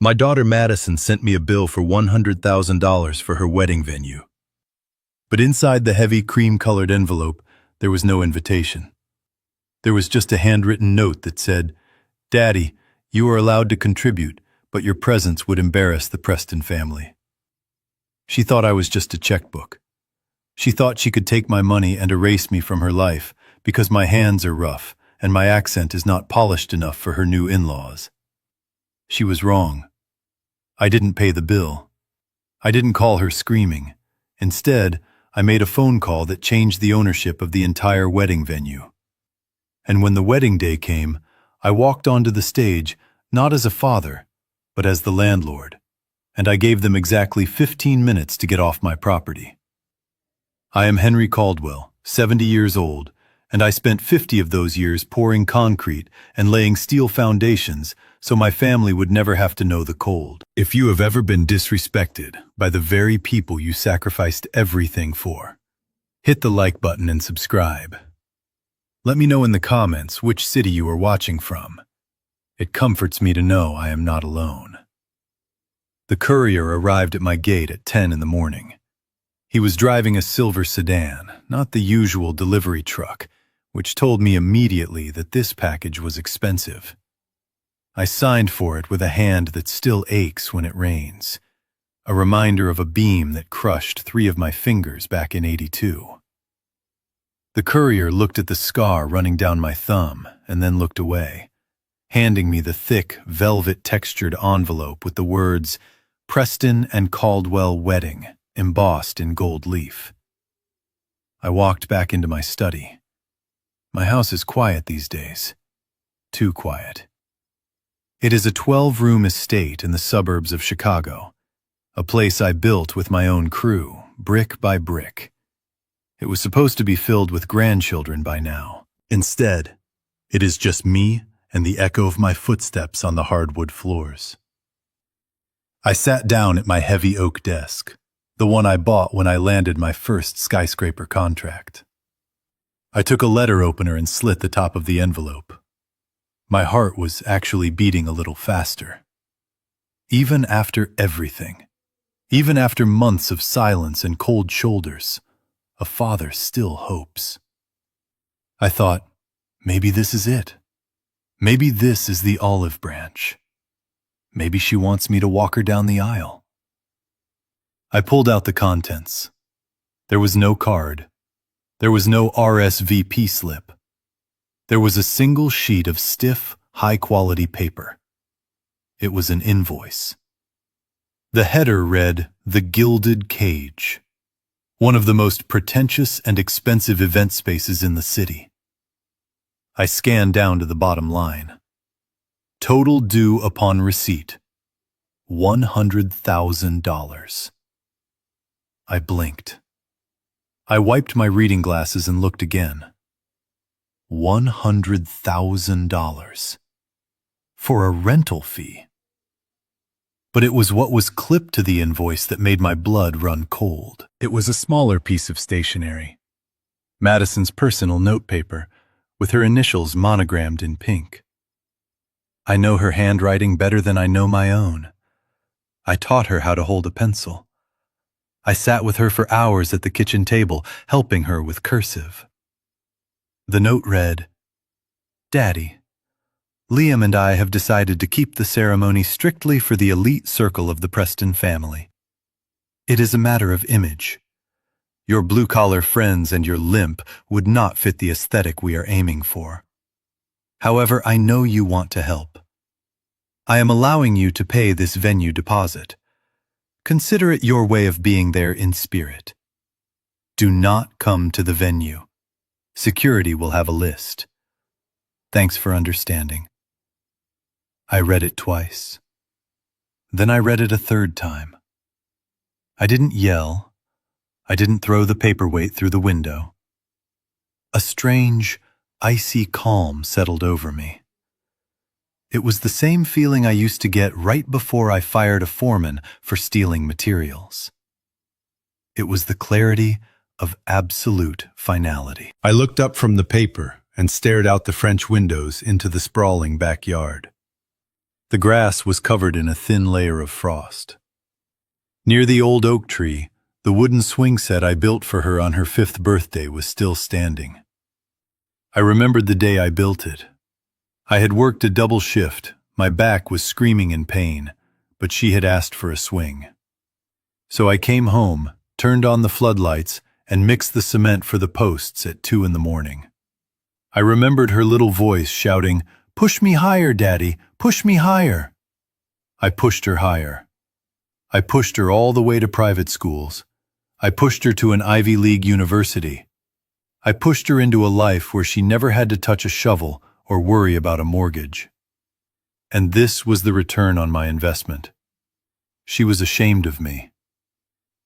My daughter Madison sent me a bill for $100,000 for her wedding venue. But inside the heavy cream-colored envelope, there was no invitation. There was just a handwritten note that said, "Daddy, you are allowed to contribute, but your presence would embarrass the Preston family." She thought I was just a checkbook. She thought she could take my money and erase me from her life because my hands are rough and my accent is not polished enough for her new in-laws. She was wrong. I didn't pay the bill. I didn't call her screaming. Instead, I made a phone call that changed the ownership of the entire wedding venue. And when the wedding day came, I walked onto the stage not as a father, but as the landlord, and I gave them exactly 15 minutes to get off my property. I am Henry Caldwell, 70 years old, and I spent 50 of those years pouring concrete and laying steel foundations so my family would never have to know the cold. If you have ever been disrespected by the very people you sacrificed everything for, hit the like button and subscribe. Let me know in the comments which city you are watching from. It comforts me to know I am not alone. The courier arrived at my gate at 10 in the morning. He was driving a silver sedan, not the usual delivery truck, which told me immediately that this package was expensive. I signed for it with a hand that still aches when it rains, a reminder of a beam that crushed 3 of my fingers back in '82. The courier looked at the scar running down my thumb and then looked away, handing me the thick, velvet-textured envelope with the words, "Preston and Caldwell Wedding," embossed in gold leaf. I walked back into my study. My house is quiet these days. Too quiet. It is a 12-room estate in the suburbs of Chicago, a place I built with my own crew, brick by brick. It was supposed to be filled with grandchildren by now. Instead, it is just me and the echo of my footsteps on the hardwood floors. I sat down at my heavy oak desk, the one I bought when I landed my first skyscraper contract. I took a letter opener and slit the top of the envelope. My heart was actually beating a little faster. Even after everything, even after months of silence and cold shoulders, a father still hopes. I thought, maybe this is it. Maybe this is the olive branch. Maybe she wants me to walk her down the aisle. I pulled out the contents. There was no card. There was no RSVP slip. There was a single sheet of stiff, high-quality paper. It was an invoice. The header read, "The Gilded Cage," one of the most pretentious and expensive event spaces in the city. I scanned down to the bottom line. Total due upon receipt, $100,000. I blinked. I wiped my reading glasses and looked again. $100,000 for a rental fee. But it was what was clipped to the invoice that made my blood run cold. It was a smaller piece of stationery, Madison's personal notepaper, with her initials monogrammed in pink. I know her handwriting better than I know my own. I taught her how to hold a pencil. I sat with her for hours at the kitchen table, helping her with cursive. The note read, "Daddy, Liam and I have decided to keep the ceremony strictly for the elite circle of the Preston family. It is a matter of image. Your blue-collar friends and your limp would not fit the aesthetic we are aiming for. However, I know you want to help. I am allowing you to pay this venue deposit. Consider it your way of being there in spirit. Do not come to the venue. Security will have a list. Thanks for understanding." I read it twice. Then I read it a third time. I didn't yell. I didn't throw the paperweight through the window. A strange, icy calm settled over me. It was the same feeling I used to get right before I fired a foreman for stealing materials. It was the clarity of absolute finality. I looked up from the paper and stared out the French windows into the sprawling backyard. The grass was covered in a thin layer of frost. Near the old oak tree, the wooden swing set I built for her on her 5th birthday was still standing. I remembered the day I built it. I had worked a double shift, my back was screaming in pain, but she had asked for a swing. So I came home, turned on the floodlights, and mixed the cement for the posts at 2 in the morning. I remembered her little voice shouting, "Push me higher, Daddy, push me higher." I pushed her higher. I pushed her all the way to private schools. I pushed her to an Ivy League university. I pushed her into a life where she never had to touch a shovel or worry about a mortgage. And this was the return on my investment. She was ashamed of me.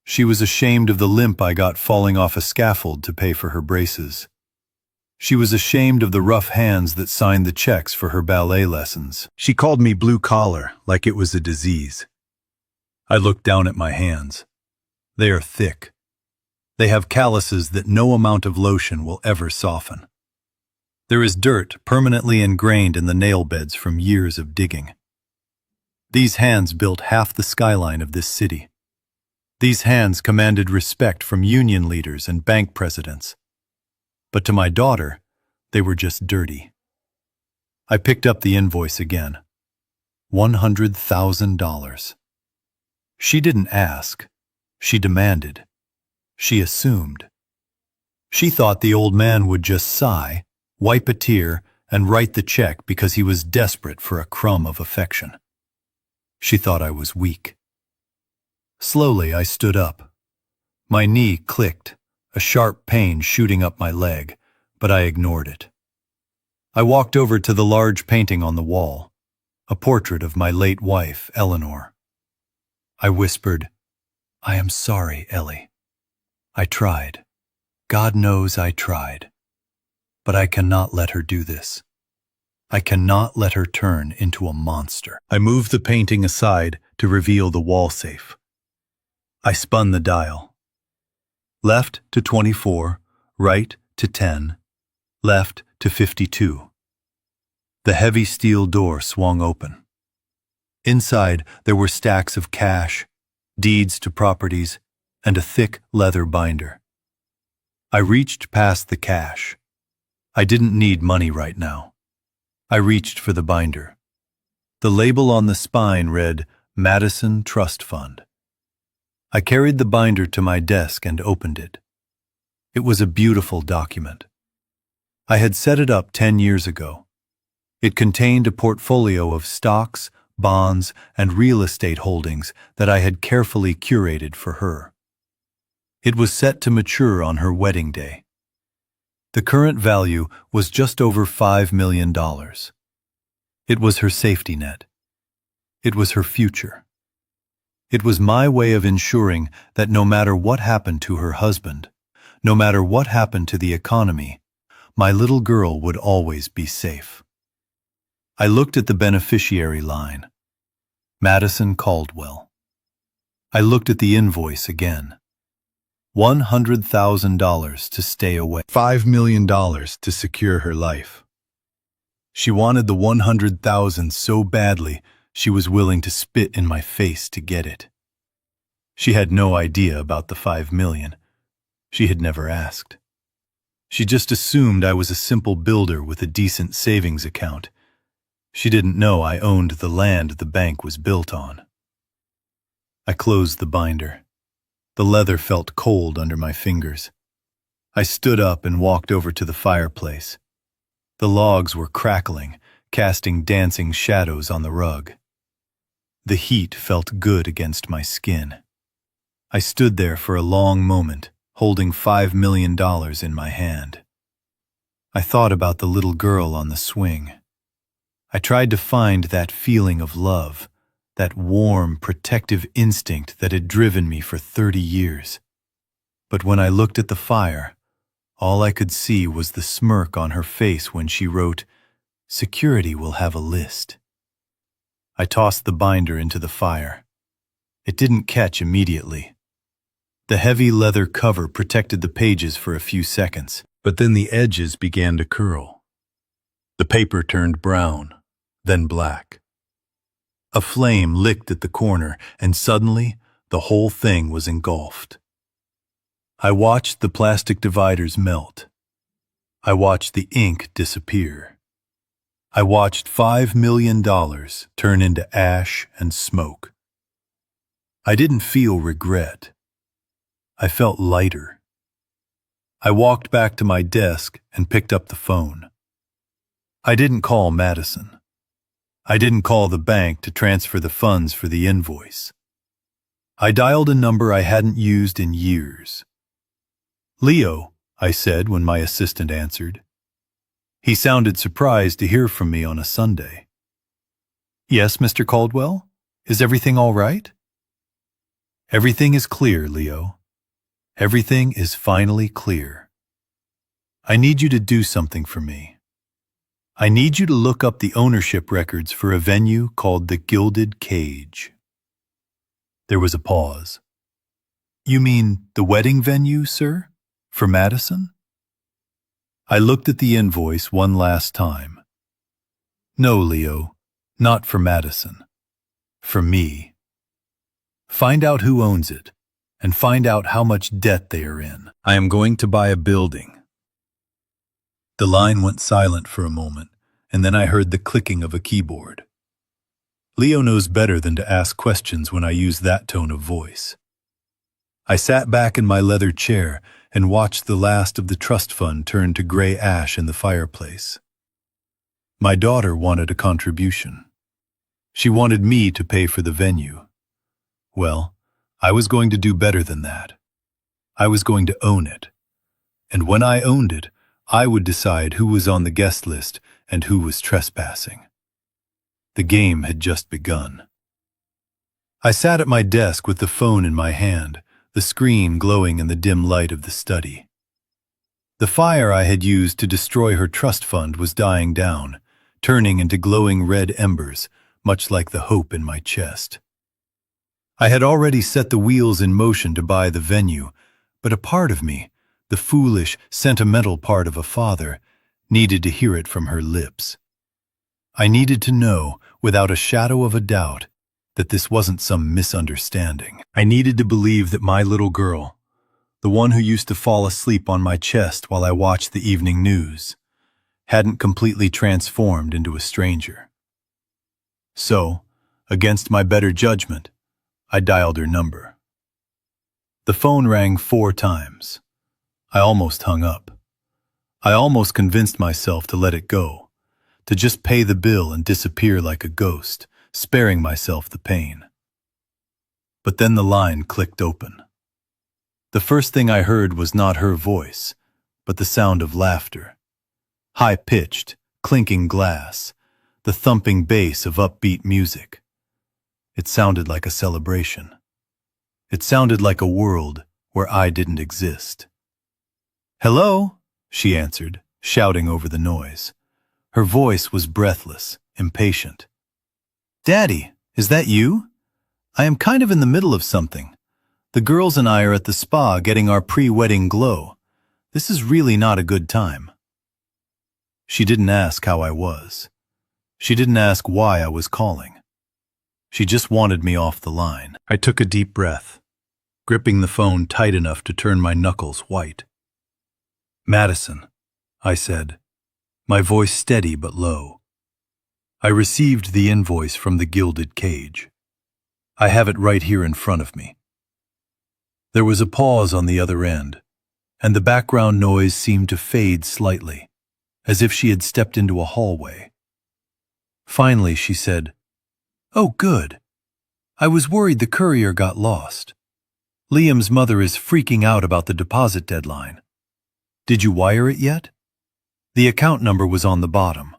She was ashamed of the limp I got falling off a scaffold to pay for her braces. She was ashamed of the rough hands that signed the checks for her ballet lessons. She called me blue collar, like it was a disease. I looked down at my hands. They are thick. They have calluses that no amount of lotion will ever soften. There is dirt permanently ingrained in the nail beds from years of digging. These hands built half the skyline of this city. These hands commanded respect from union leaders and bank presidents. But to my daughter, they were just dirty. I picked up the invoice again. $100,000. She didn't ask. She demanded. She assumed. She thought the old man would just sigh, wipe a tear, and write the check because he was desperate for a crumb of affection. She thought I was weak. Slowly, I stood up. My knee clicked, a sharp pain shooting up my leg, but I ignored it. I walked over to the large painting on the wall, a portrait of my late wife, Eleanor. I whispered, "I am sorry, Ellie. I tried. God knows I tried. But I cannot let her do this. I cannot let her turn into a monster." I moved the painting aside to reveal the wall safe. I spun the dial. Left to 24, right to 10, left to 52. The heavy steel door swung open. Inside, there were stacks of cash, deeds to properties, and a thick leather binder. I reached past the cash. I didn't need money right now. I reached for the binder. The label on the spine read, Madison Trust Fund. I carried the binder to my desk and opened it. It was a beautiful document. I had set it up 10 years ago. It contained a portfolio of stocks, bonds, and real estate holdings that I had carefully curated for her. It was set to mature on her wedding day. The current value was just over $5 million. It was her safety net. It was her future. It was my way of ensuring that no matter what happened to her husband, no matter what happened to the economy, my little girl would always be safe. I looked at the beneficiary line. Madison Caldwell. I looked at the invoice again. $100,000 to stay away. $5 million to secure her life. She wanted the $100,000 so badly, she was willing to spit in my face to get it. She had no idea about the $5 million. She had never asked. She just assumed I was a simple builder with a decent savings account. She didn't know I owned the land the bank was built on. I closed the binder. The leather felt cold under my fingers. I stood up and walked over to the fireplace. The logs were crackling, casting dancing shadows on the rug. The heat felt good against my skin. I stood there for a long moment, holding $5 million in my hand. I thought about the little girl on the swing. I tried to find that feeling of love, that warm, protective instinct that had driven me for 30 years. But when I looked at the fire, all I could see was the smirk on her face when she wrote, "Security will have a list." I tossed the binder into the fire. It didn't catch immediately. The heavy leather cover protected the pages for a few seconds, but then the edges began to curl. The paper turned brown, then black. A flame licked at the corner, and suddenly, the whole thing was engulfed. I watched the plastic dividers melt. I watched the ink disappear. I watched $5 million turn into ash and smoke. I didn't feel regret. I felt lighter. I walked back to my desk and picked up the phone. I didn't call Madison. I didn't call the bank to transfer the funds for the invoice. I dialed a number I hadn't used in years. "Leo," I said when my assistant answered. He sounded surprised to hear from me on a Sunday. "Yes, Mr. Caldwell? Is everything all right?" "Everything is clear, Leo. Everything is finally clear. I need you to do something for me. I need you to look up the ownership records for a venue called the Gilded Cage." There was a pause. "You mean the wedding venue, sir? For Madison?" I looked at the invoice one last time. "No, Leo, not for Madison. For me. Find out who owns it, and find out how much debt they are in. I am going to buy a building." The line went silent for a moment, and then I heard the clicking of a keyboard. Leo knows better than to ask questions when I use that tone of voice. I sat back in my leather chair and watched the last of the trust fund turn to gray ash in the fireplace. My daughter wanted a contribution. She wanted me to pay for the venue. Well, I was going to do better than that. I was going to own it. And when I owned it, I would decide who was on the guest list and who was trespassing. The game had just begun. I sat at my desk with the phone in my hand, the screen glowing in the dim light of the study. The fire I had used to destroy her trust fund was dying down, turning into glowing red embers, much like the hope in my chest. I had already set the wheels in motion to buy the venue, but a part of me, the foolish, sentimental part of a father, needed to hear it from her lips. I needed to know, without a shadow of a doubt, that this wasn't some misunderstanding. I needed to believe that my little girl, the one who used to fall asleep on my chest while I watched the evening news, hadn't completely transformed into a stranger. So, against my better judgment, I dialed her number. The phone rang 4 times. I almost hung up. I almost convinced myself to let it go, to just pay the bill and disappear like a ghost, sparing myself the pain. But then the line clicked open. The first thing I heard was not her voice, but the sound of laughter. High-pitched, clinking glass, the thumping bass of upbeat music. It sounded like a celebration. It sounded like a world where I didn't exist. "Hello?" she answered, shouting over the noise. Her voice was breathless, impatient. "Daddy, is that you? I am kind of in the middle of something. The girls and I are at the spa getting our pre-wedding glow. This is really not a good time." She didn't ask how I was. She didn't ask why I was calling. She just wanted me off the line. I took a deep breath, gripping the phone tight enough to turn my knuckles white. "Madison," I said, my voice steady but low. "I received the invoice from the Gilded Cage. I have it right here in front of me." There was a pause on the other end, and the background noise seemed to fade slightly, as if she had stepped into a hallway. Finally, she said, "Oh, good. I was worried the courier got lost. Liam's mother is freaking out about the deposit deadline. Did you wire it yet? The account number was on the bottom.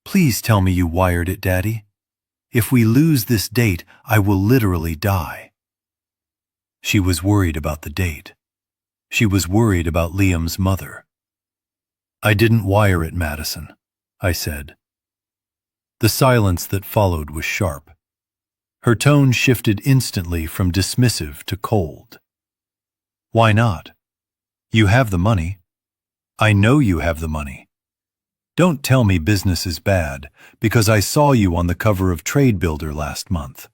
Please tell me you wired it, Daddy. If we lose this date, I will literally die." She was worried about the date. She was worried about Liam's mother. "I didn't wire it, Madison," I said. The silence that followed was sharp. Her tone shifted instantly from dismissive to cold. "Why not? You have the money. I know you have the money. Don't tell me business is bad, because I saw you on the cover of Trade Builder last month.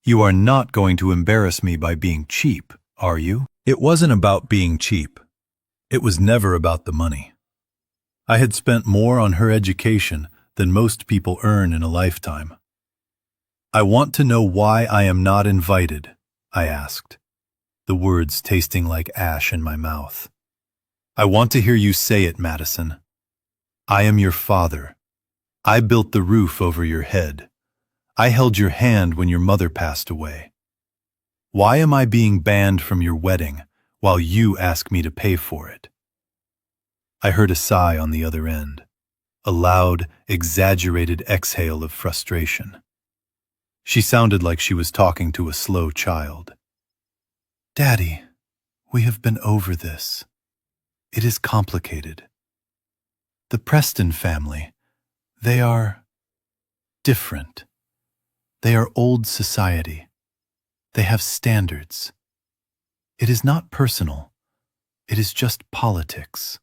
You are not going to embarrass me by being cheap, are you? It wasn't about being cheap. It was never about the money. I had spent more on her education than most people earn in a lifetime. I want to know why I am not invited, I asked, the words tasting like ash in my mouth. I want to hear you say it, Madison. I am your father. I built the roof over your head. I held your hand when your mother passed away. Why am I being banned from your wedding while you ask me to pay for it? I heard a sigh on the other end, a loud, exaggerated exhale of frustration. She sounded like she was talking to a slow child. Daddy, we have been over this. It is complicated. The Preston family, they are different. They are old society. They have standards. It is not personal. It is just politics.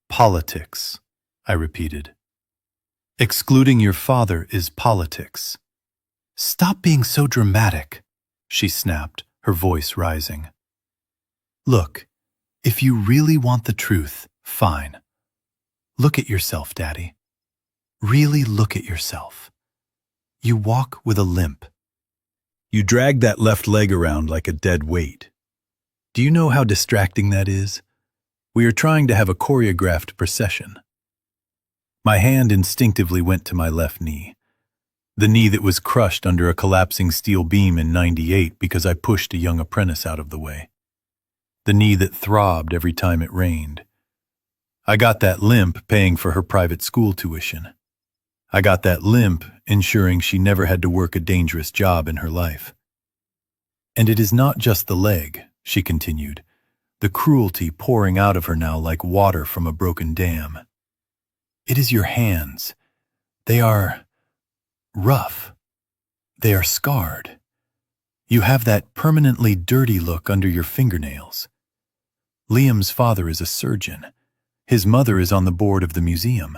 Politics, I repeated. Excluding your father is politics. Stop being so dramatic, she snapped, her voice rising. Look, if you really want the truth, fine. Look at yourself, Daddy. Really look at yourself. You walk with a limp. You drag that left leg around like a dead weight. Do you know how distracting that is? We are trying to have a choreographed procession. My hand instinctively went to my left knee, the knee that was crushed under a collapsing steel beam in '98 because I pushed a young apprentice out of the way. The knee that throbbed every time it rained. I got that limp paying for her private school tuition. I got that limp ensuring she never had to work a dangerous job in her life. And it is not just the leg, she continued, the cruelty pouring out of her now like water from a broken dam. It is your hands. They are rough. They are scarred. You have that permanently dirty look under your fingernails. Liam's father is a surgeon. His mother is on the board of the museum.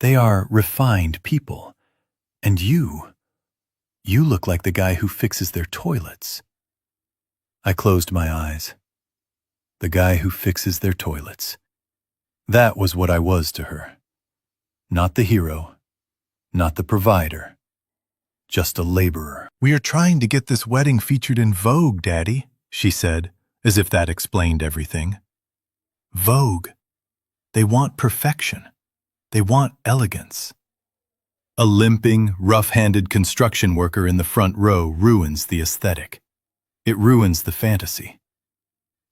They are refined people. And you look like the guy who fixes their toilets. I closed my eyes. The guy who fixes their toilets. That was what I was to her. Not the hero, not the provider, just a laborer. We are trying to get this wedding featured in Vogue, Daddy, she said, as if that explained everything. Vogue. They want perfection. They want elegance. A limping, rough-handed construction worker in the front row ruins the aesthetic. It ruins the fantasy.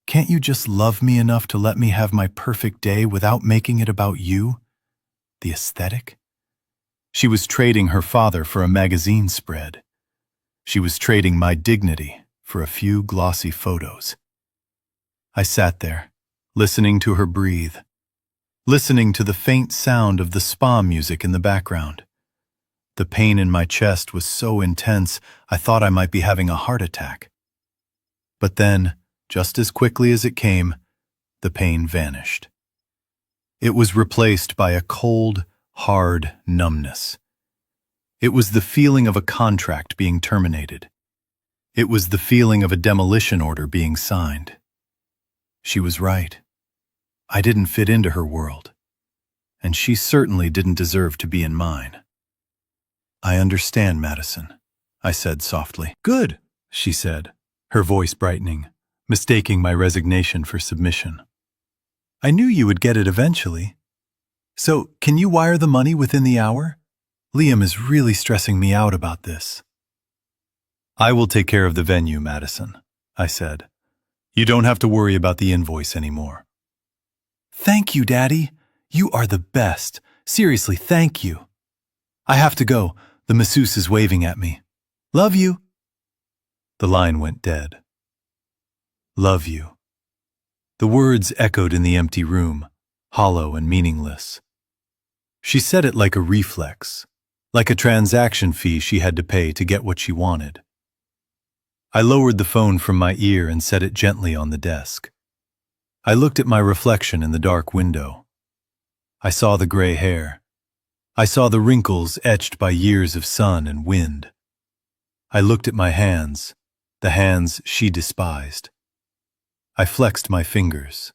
Can't you just love me enough to let me have my perfect day without making it about you? The aesthetic? She was trading her father for a magazine spread. She was trading my dignity for a few glossy photos. I sat there, listening to her breathe, listening to the faint sound of the spa music in the background. The pain in my chest was so intense, I thought I might be having a heart attack. But then, just as quickly as it came, the pain vanished. It was replaced by a cold, hard numbness. It was the feeling of a contract being terminated. It was the feeling of a demolition order being signed. She was right. I didn't fit into her world, and she certainly didn't deserve to be in mine. I understand, Madison, I said softly. Good, she said, her voice brightening, mistaking my resignation for submission. I knew you would get it eventually. So, can you wire the money within the hour? Liam is really stressing me out about this. I will take care of the venue, Madison, I said. You don't have to worry about the invoice anymore. Thank you, Daddy. You are the best. Seriously, thank you. I have to go. The masseuse is waving at me. Love you. The line went dead. Love you. The words echoed in the empty room, hollow and meaningless. She said it like a reflex, like a transaction fee she had to pay to get what she wanted. I lowered the phone from my ear and set it gently on the desk. I looked at my reflection in the dark window. I saw the gray hair. I saw the wrinkles etched by years of sun and wind. I looked at my hands, the hands she despised. I flexed my fingers.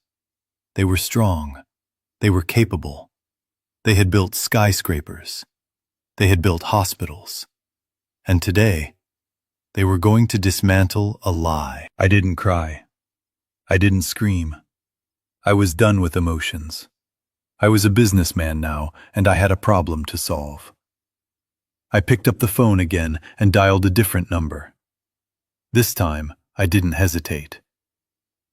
They were strong. They were capable. They had built skyscrapers. They had built hospitals. And today, they were going to dismantle a lie. I didn't cry. I didn't scream. I was done with emotions. I was a businessman now, and I had a problem to solve. I picked up the phone again and dialed a different number. This time, I didn't hesitate.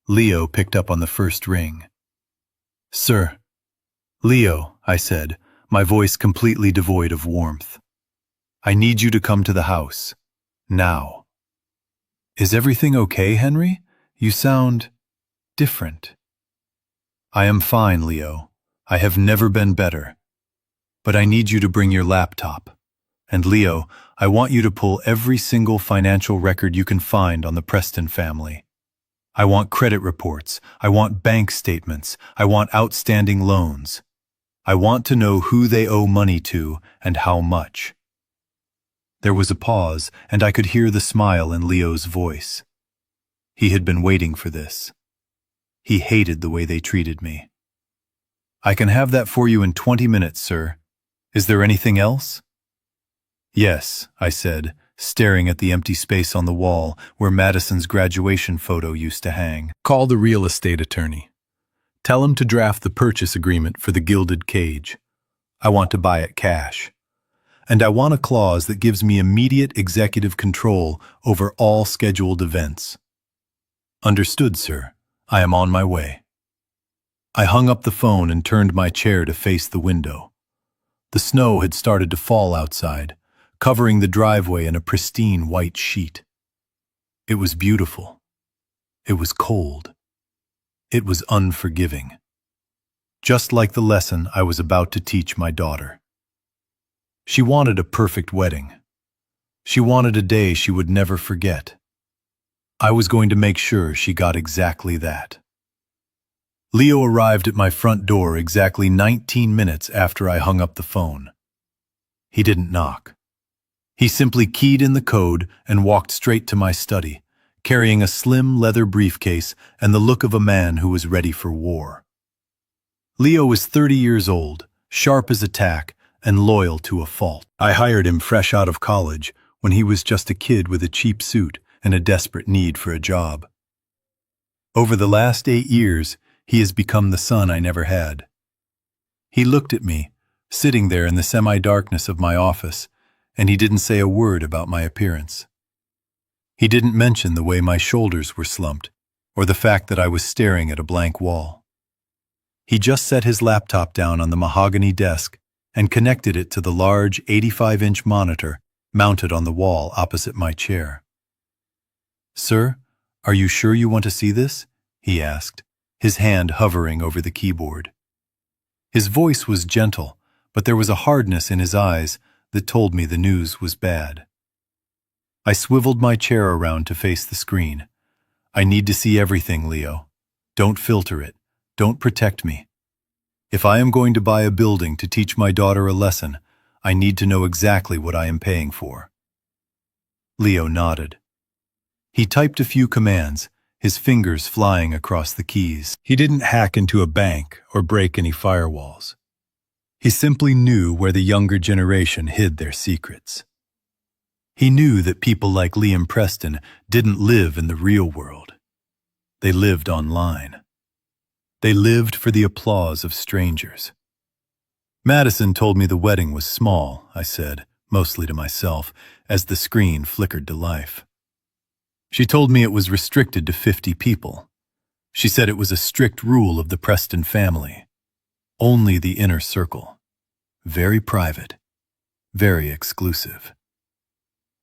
Leo picked up on the first ring. "Sir." "Leo," I said, my voice completely devoid of warmth. "I need you to come to the house. Now." "Is everything okay, Henry? You sound different." "I am fine, Leo. I have never been better. But I need you to bring your laptop. And Leo, I want you to pull every single financial record you can find on the Preston family. I want credit reports. I want bank statements. I want outstanding loans. I want to know who they owe money to and how much." There was a pause, and I could hear the smile in Leo's voice. He had been waiting for this. He hated the way they treated me. "I can have that for you in 20 minutes, sir. Is there anything else?" "Yes," I said, staring at the empty space on the wall where Madison's graduation photo used to hang. "Call the real estate attorney. Tell him to draft the purchase agreement for the gilded cage. I want to buy it cash. And I want a clause that gives me immediate executive control over all scheduled events." "Understood, sir. I am on my way." I hung up the phone and turned my chair to face the window. The snow had started to fall outside, covering the driveway in a pristine white sheet. It was beautiful. It was cold. It was unforgiving. Just like the lesson I was about to teach my daughter. She wanted a perfect wedding. She wanted a day she would never forget. I was going to make sure she got exactly that. Leo arrived at my front door exactly 19 minutes after I hung up the phone. He didn't knock. He simply keyed in the code and walked straight to my study, carrying a slim leather briefcase and the look of a man who was ready for war. Leo was 30 years old, sharp as a tack, and loyal to a fault. I hired him fresh out of college when he was just a kid with a cheap suit and a desperate need for a job. Over the last 8 years, he has become the son I never had. He looked at me, sitting there in the semi-darkness of my office, and he didn't say a word about my appearance. He didn't mention the way my shoulders were slumped, or the fact that I was staring at a blank wall. He just set his laptop down on the mahogany desk and connected it to the large 85-inch monitor mounted on the wall opposite my chair. "Sir, are you sure you want to see this?" he asked, his hand hovering over the keyboard. His voice was gentle, but there was a hardness in his eyes that told me the news was bad. I swiveled my chair around to face the screen. "I need to see everything, Leo. Don't filter it. Don't protect me. If I am going to buy a building to teach my daughter a lesson, I need to know exactly what I am paying for." Leo nodded. He typed a few commands, his fingers flying across the keys. He didn't hack into a bank or break any firewalls. He simply knew where the younger generation hid their secrets. He knew that people like Liam Preston didn't live in the real world. They lived online. They lived for the applause of strangers. "Madison told me the wedding was small," I said, mostly to myself, as the screen flickered to life. "She told me it was restricted to 50 people. She said it was a strict rule of the Preston family. Only the inner circle. Very private. Very exclusive."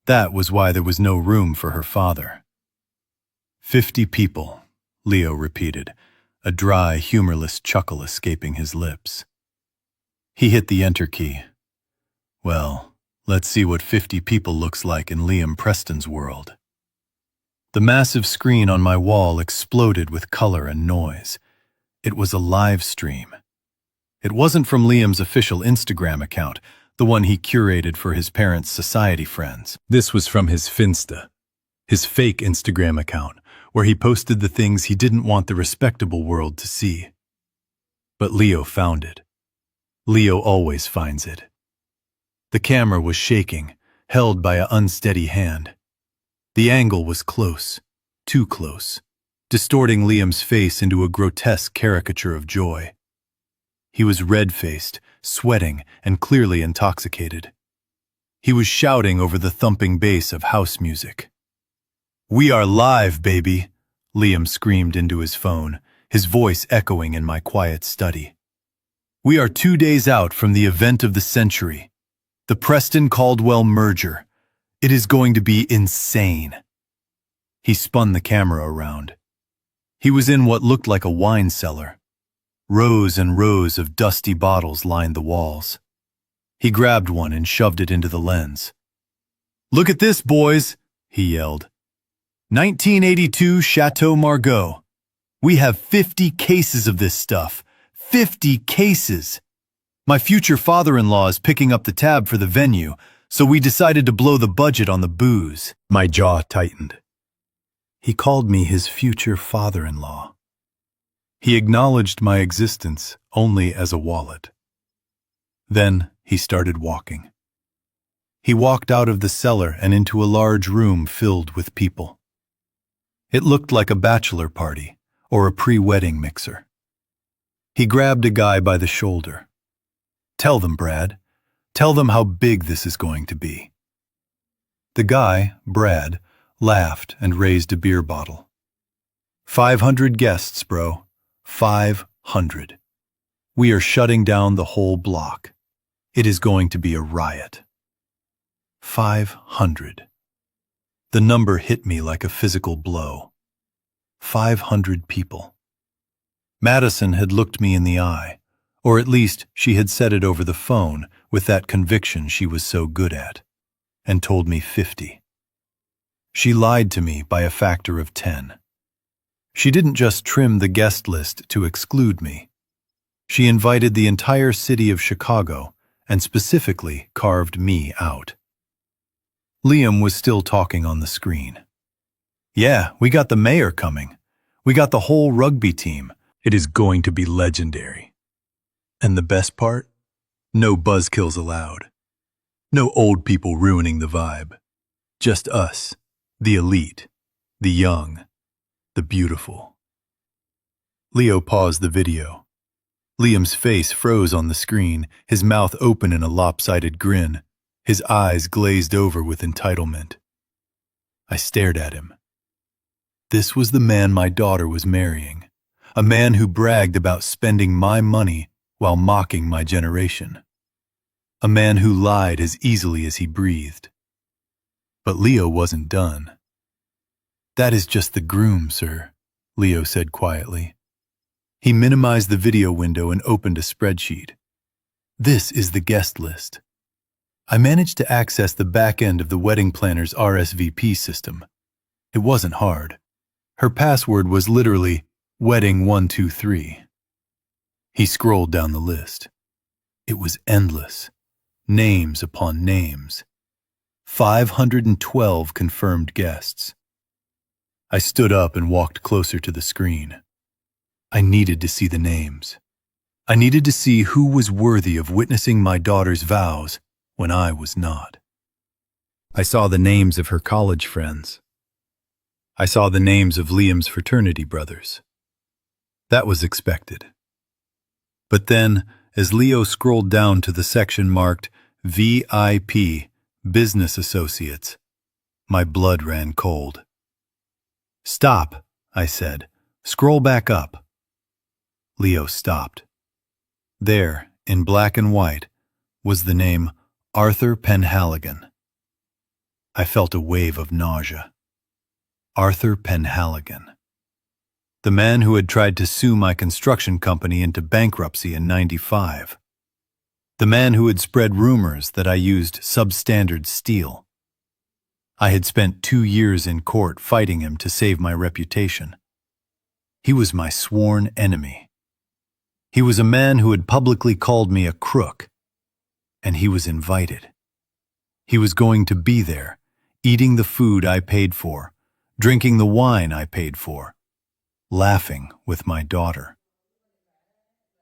That was why there was no room for her father. 50 people, Leo repeated, a dry, humorless chuckle escaping his lips. He hit the enter key. Well, let's see what 50 people looks like in Liam Preston's world. The massive screen on my wall exploded with color and noise. It was a live stream. It wasn't from Liam's official Instagram account, the one he curated for his parents' society friends. This was from his Finsta, his fake Instagram account, where he posted the things he didn't want the respectable world to see. But Leo found it. Leo always finds it. The camera was shaking, held by an unsteady hand. The angle was close, too close, distorting Liam's face into a grotesque caricature of joy. He was red-faced, sweating, and clearly intoxicated. He was shouting over the thumping bass of house music. "We are live, baby!" Liam screamed into his phone, his voice echoing in my quiet study. "We are 2 days out from the event of the century, the Preston-Caldwell merger. It is going to be insane." He spun the camera around. He was in what looked like a wine cellar. Rows and rows of dusty bottles lined the walls. He grabbed one and shoved it into the lens. "Look at this, boys," he yelled. 1982 Chateau Margaux. We have 50 cases of this stuff. 50 cases! My future father-in-law is picking up the tab for the venue, so we decided to blow the budget on the booze." My jaw tightened. He called me his future father-in-law. He acknowledged my existence only as a wallet. Then he started walking. He walked out of the cellar and into a large room filled with people. It looked like a bachelor party or a pre-wedding mixer. He grabbed a guy by the shoulder. "Tell them, Brad. Tell them how big this is going to be." The guy, Brad, laughed and raised a beer bottle. 500 guests, bro. 500. We are shutting down the whole block. It is going to be a riot. 500. The number hit me like a physical blow. 500 people. Madison had looked me in the eye, or at least she had said it over the phone with that conviction she was so good at, and told me 50. She lied to me by a factor of 10. She didn't just trim the guest list to exclude me. She invited the entire city of Chicago and specifically carved me out. Liam was still talking on the screen. "Yeah, we got the mayor coming. We got the whole rugby team. It is going to be legendary. And the best part? No buzzkills allowed. No old people ruining the vibe. Just us, the elite, the young, the beautiful." Leo paused the video. Liam's face froze on the screen, his mouth open in a lopsided grin, his eyes glazed over with entitlement. I stared at him. This was the man my daughter was marrying, a man who bragged about spending my money while mocking my generation, a man who lied as easily as he breathed. But Leo wasn't done. "That is just the groom, sir," Leo said quietly. He minimized the video window and opened a spreadsheet. "This is the guest list." I managed to access the back end of the wedding planner's RSVP system. It wasn't hard. Her password was literally wedding123. He scrolled down the list. It was endless. Names upon names. 512 confirmed guests. I stood up and walked closer to the screen. I needed to see the names. I needed to see who was worthy of witnessing my daughter's vows when I was not. I saw the names of her college friends. I saw the names of Liam's fraternity brothers. That was expected. But then, as Leo scrolled down to the section marked VIP, Business Associates, my blood ran cold. "Stop," I said. "Scroll back up." Leo stopped. There, in black and white, was the name Arthur Penhaligon. I felt a wave of nausea. Arthur Penhaligon. The man who had tried to sue my construction company into bankruptcy in '95. The man who had spread rumors that I used substandard steel. I had spent 2 years in court fighting him to save my reputation. He was my sworn enemy. He was a man who had publicly called me a crook, and he was invited. He was going to be there, eating the food I paid for, drinking the wine I paid for, laughing with my daughter.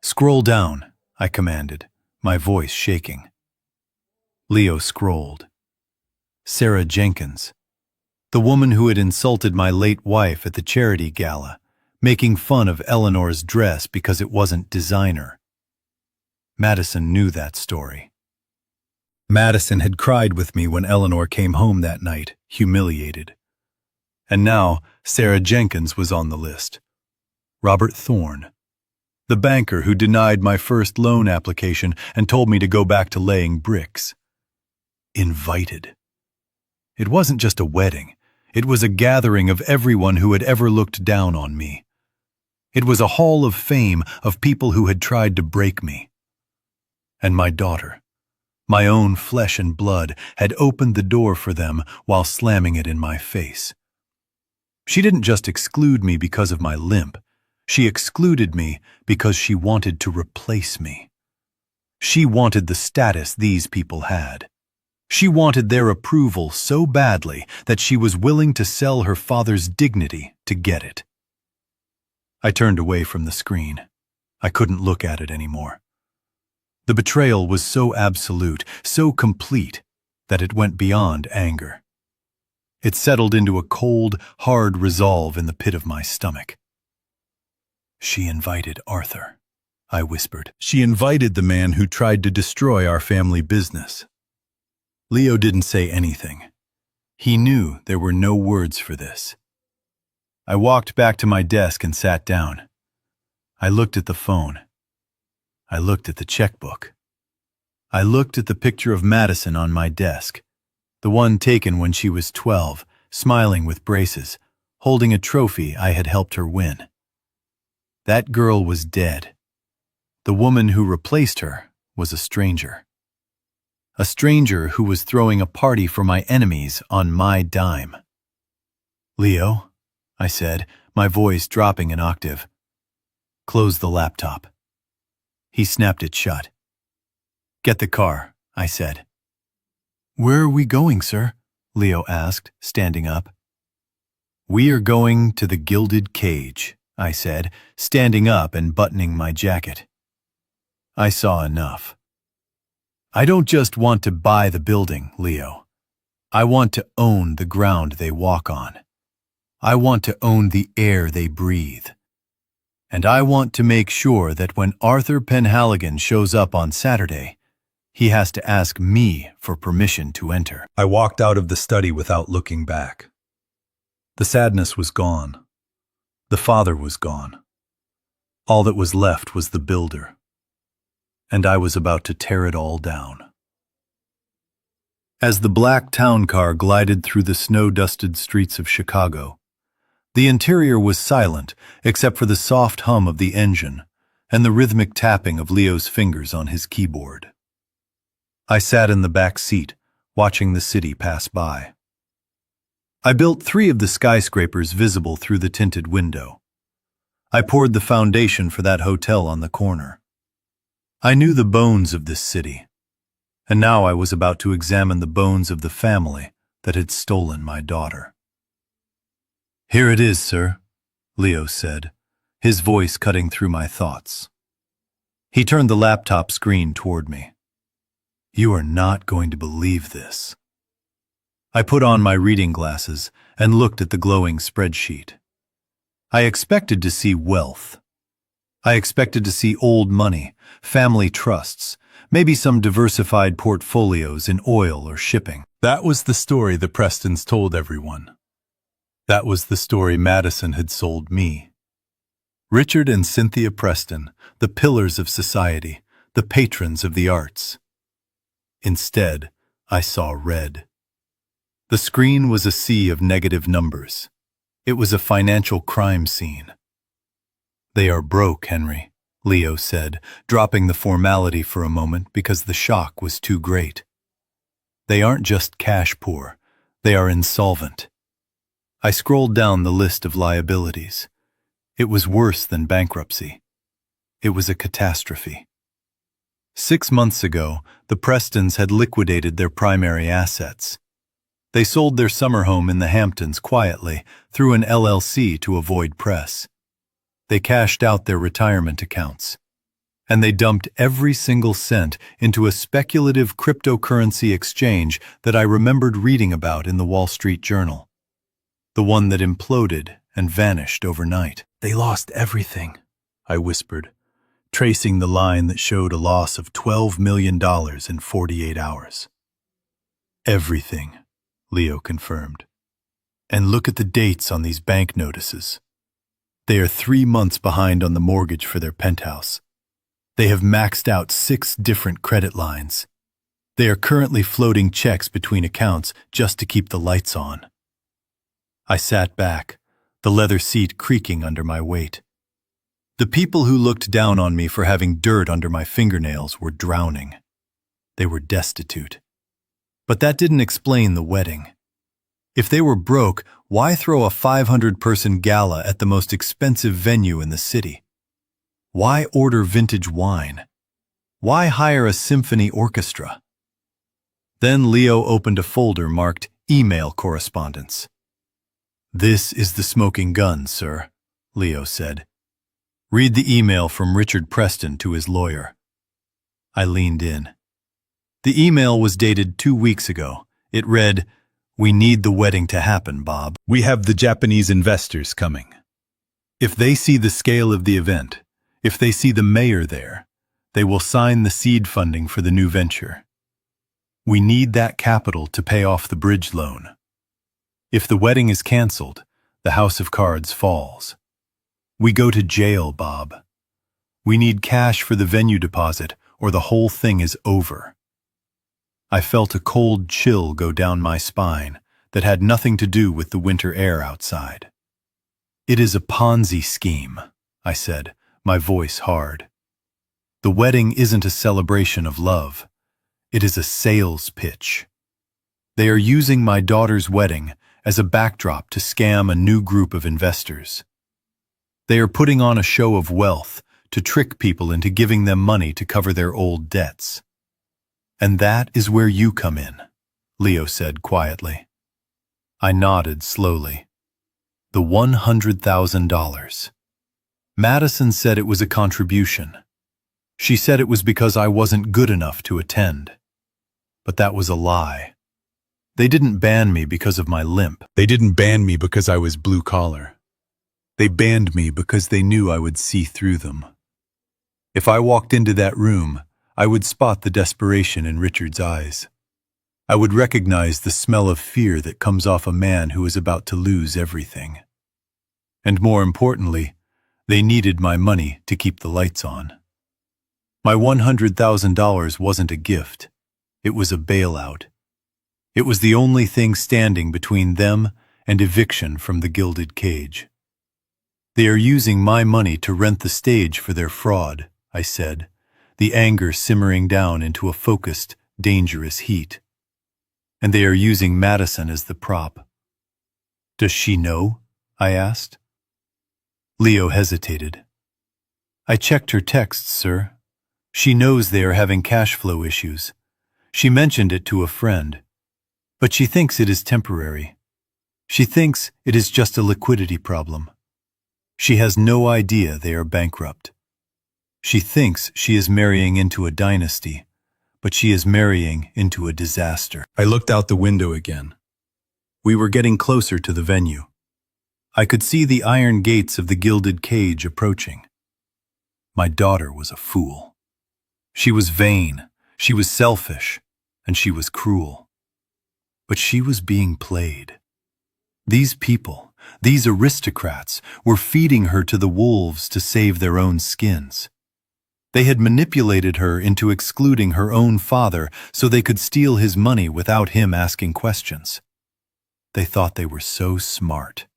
"Scroll down," I commanded, my voice shaking. Leo scrolled. Sarah Jenkins, the woman who had insulted my late wife at the charity gala, making fun of Eleanor's dress because it wasn't designer. Madison knew that story. Madison had cried with me when Eleanor came home that night, humiliated. And now Sarah Jenkins was on the list. Robert Thorne, the banker who denied my first loan application and told me to go back to laying bricks. Invited. It wasn't just a wedding. It was a gathering of everyone who had ever looked down on me. It was a hall of fame of people who had tried to break me. And my daughter, my own flesh and blood, had opened the door for them while slamming it in my face. She didn't just exclude me because of my limp. She excluded me because she wanted to replace me. She wanted the status these people had. She wanted their approval so badly that she was willing to sell her father's dignity to get it. I turned away from the screen. I couldn't look at it anymore. The betrayal was so absolute, so complete, that it went beyond anger. It settled into a cold, hard resolve in the pit of my stomach. "She invited Arthur," I whispered. "She invited the man who tried to destroy our family business." Leo didn't say anything. He knew there were no words for this. I walked back to my desk and sat down. I looked at the phone. I looked at the checkbook. I looked at the picture of Madison on my desk, the one taken when she was 12, smiling with braces, holding a trophy I had helped her win. That girl was dead. The woman who replaced her was a stranger. A stranger who was throwing a party for my enemies on my dime. "Leo," I said, my voice dropping an octave. "Close the laptop." He snapped it shut. "Get the car," I said. "Where are we going, sir?" Leo asked, standing up. "We are going to the Gilded Cage," I said, standing up and buttoning my jacket. I saw enough. "I don't just want to buy the building, Leo. I want to own the ground they walk on. I want to own the air they breathe. And I want to make sure that when Arthur Penhaligon shows up on Saturday, he has to ask me for permission to enter." I walked out of the study without looking back. The sadness was gone. The father was gone. All that was left was the builder. And I was about to tear it all down. As the black town car glided through the snow-dusted streets of Chicago, the interior was silent except for the soft hum of the engine and the rhythmic tapping of Leo's fingers on his keyboard. I sat in the back seat, watching the city pass by. I built 3 of the skyscrapers visible through the tinted window. I poured the foundation for that hotel on the corner. I knew the bones of this city, and now I was about to examine the bones of the family that had stolen my daughter. "Here it is, sir," Leo said, his voice cutting through my thoughts. He turned the laptop screen toward me. "You are not going to believe this." I put on my reading glasses and looked at the glowing spreadsheet. I expected to see wealth. I expected to see old money, family trusts, maybe some diversified portfolios in oil or shipping. That was the story the Prestons told everyone. That was the story Madison had sold me. Richard and Cynthia Preston, the pillars of society, the patrons of the arts. Instead, I saw red. The screen was a sea of negative numbers. It was a financial crime scene. "They are broke, Henry," Leo said, dropping the formality for a moment because the shock was too great. "They aren't just cash poor, they are insolvent." I scrolled down the list of liabilities. It was worse than bankruptcy. It was a catastrophe. 6 months ago, the Prestons had liquidated their primary assets. They sold their summer home in the Hamptons quietly through an LLC to avoid press. They cashed out their retirement accounts. And they dumped every single cent into a speculative cryptocurrency exchange that I remembered reading about in the Wall Street Journal. The one that imploded and vanished overnight. "They lost everything," I whispered, tracing the line that showed a loss of $12 million in 48 hours. "Everything," Leo confirmed. "And look at the dates on these bank notices. They are 3 months behind on the mortgage for their penthouse. They have maxed out 6 different credit lines. They are currently floating checks between accounts just to keep the lights on." I sat back, the leather seat creaking under my weight. The people who looked down on me for having dirt under my fingernails were drowning. They were destitute. But that didn't explain the wedding. If they were broke, why throw a 500-person gala at the most expensive venue in the city? Why order vintage wine? Why hire a symphony orchestra? Then Leo opened a folder marked Email Correspondence. "This is the smoking gun, sir," Leo said. "Read the email from Richard Preston to his lawyer." I leaned in. The email was dated 2 weeks ago. It read, "We need the wedding to happen, Bob. We have the Japanese investors coming. If they see the scale of the event, if they see the mayor there, they will sign the seed funding for the new venture. We need that capital to pay off the bridge loan. If the wedding is canceled, the house of cards falls. We go to jail, Bob. We need cash for the venue deposit, or the whole thing is over." I felt a cold chill go down my spine that had nothing to do with the winter air outside. "It is a Ponzi scheme," I said, my voice hard. "The wedding isn't a celebration of love. It is a sales pitch. They are using my daughter's wedding as a backdrop to scam a new group of investors. They are putting on a show of wealth to trick people into giving them money to cover their old debts. And that is where you come in," Leo said quietly. I nodded slowly. The $100,000. Madison said it was a contribution. She said it was because I wasn't good enough to attend. But that was a lie. They didn't ban me because of my limp. They didn't ban me because I was blue-collar. They banned me because they knew I would see through them. If I walked into that room, I would spot the desperation in Richard's eyes. I would recognize the smell of fear that comes off a man who is about to lose everything. And more importantly, they needed my money to keep the lights on. My $100,000 wasn't a gift. It was a bailout. It was the only thing standing between them and eviction from the gilded cage. They are using my money to rent the stage for their fraud, I said, the anger simmering down into a focused, dangerous heat. And they are using Madison as the prop. Does she know? I asked. Leo hesitated. I checked her texts, sir. She knows they are having cash flow issues. She mentioned it to a friend. But she thinks it is temporary. She thinks it is just a liquidity problem. She has no idea they are bankrupt. She thinks she is marrying into a dynasty, but she is marrying into a disaster. I looked out the window again. We were getting closer to the venue. I could see the iron gates of the gilded cage approaching. My daughter was a fool. She was vain, she was selfish, and she was cruel. But she was being played. These people, these aristocrats, were feeding her to the wolves to save their own skins. They had manipulated her into excluding her own father so they could steal his money without him asking questions. They thought they were so smart.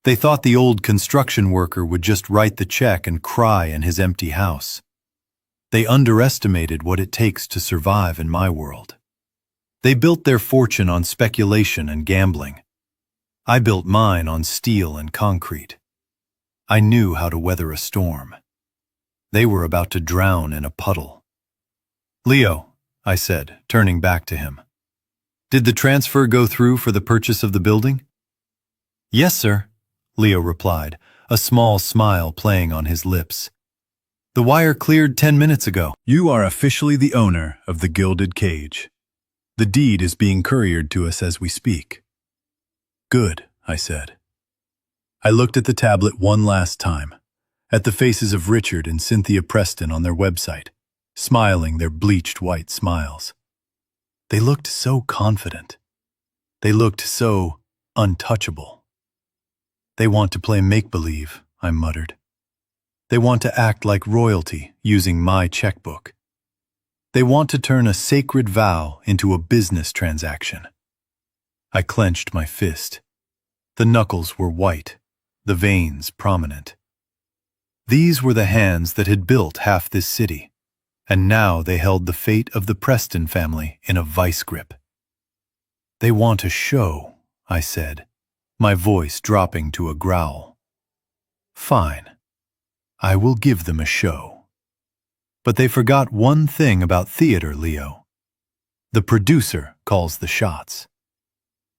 They thought the old construction worker would just write the check and cry in his empty house. They underestimated what it takes to survive in my world. They built their fortune on speculation and gambling. I built mine on steel and concrete. I knew how to weather a storm. They were about to drown in a puddle. "Leo," I said, turning back to him. "Did the transfer go through for the purchase of the building?" "Yes, sir," Leo replied, a small smile playing on his lips. "The wire cleared 10 minutes ago." "You are officially the owner of the gilded cage. The deed is being couriered to us as we speak." "Good," I said. I looked at the tablet one last time, at the faces of Richard and Cynthia Preston on their website, smiling their bleached white smiles. They looked so confident. They looked so untouchable. "They want to play make-believe," I muttered. "They want to act like royalty using my checkbook. They want to turn a sacred vow into a business transaction." I clenched my fist. The knuckles were white, the veins prominent. These were the hands that had built half this city, and now they held the fate of the Preston family in a vice grip. "They want a show," I said, my voice dropping to a growl. "Fine. I will give them a show." But they forgot one thing about theater, Leo. The producer calls the shots.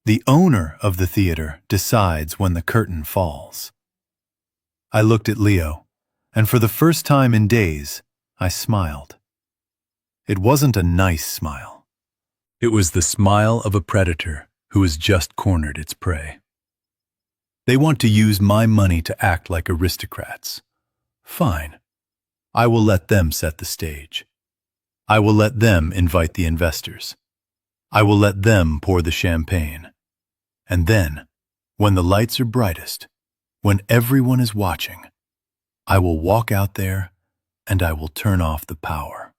The owner of the theater decides when the curtain falls. I looked at Leo, and for the first time in days, I smiled. It wasn't a nice smile. It was the smile of a predator who has just cornered its prey. "They want to use my money to act like aristocrats. Fine. I will let them set the stage. I will let them invite the investors. I will let them pour the champagne. And then, when the lights are brightest, when everyone is watching, I will walk out there and I will turn off the power.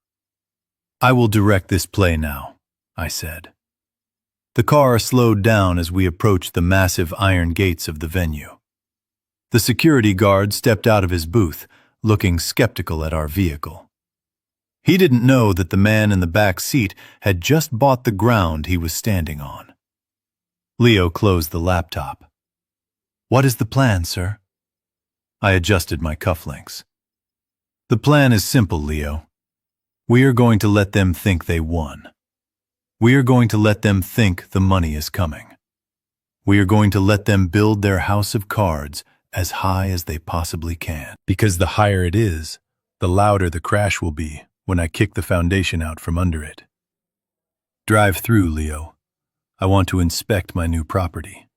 I will direct this play now," I said. The car slowed down as we approached the massive iron gates of the venue. The security guard stepped out of his booth, looking skeptical at our vehicle. He didn't know that the man in the back seat had just bought the ground he was standing on. Leo closed the laptop. "What is the plan, sir?" I adjusted my cufflinks. "The plan is simple, Leo. We are going to let them think they won. We are going to let them think the money is coming. We are going to let them build their house of cards as high as they possibly can. Because the higher it is, the louder the crash will be when I kick the foundation out from under it. Drive through, Leo. I want to inspect my new property."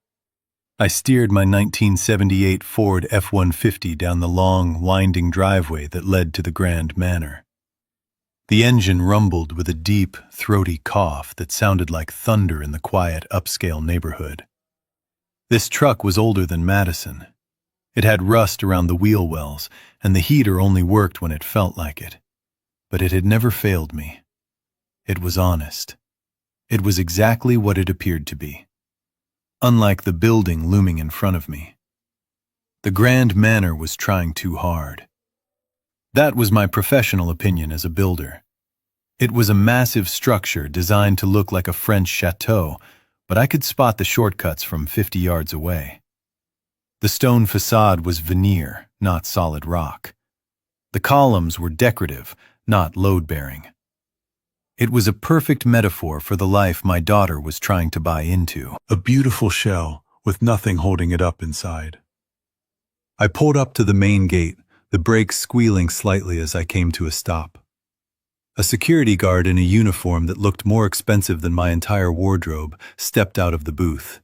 I steered my 1978 Ford F-150 down the long, winding driveway that led to the Grand Manor. The engine rumbled with a deep, throaty cough that sounded like thunder in the quiet, upscale neighborhood. This truck was older than Madison. It had rust around the wheel wells, and the heater only worked when it felt like it. But it had never failed me. It was honest. It was exactly what it appeared to be. Unlike the building looming in front of me. The Grand Manor was trying too hard. That was my professional opinion as a builder. It was a massive structure designed to look like a French chateau, but I could spot the shortcuts from 50 yards away. The stone facade was veneer, not solid rock. The columns were decorative, not load-bearing. It was a perfect metaphor for the life my daughter was trying to buy into. A beautiful shell with nothing holding it up inside. I pulled up to the main gate, the brakes squealing slightly as I came to a stop. A security guard in a uniform that looked more expensive than my entire wardrobe stepped out of the booth.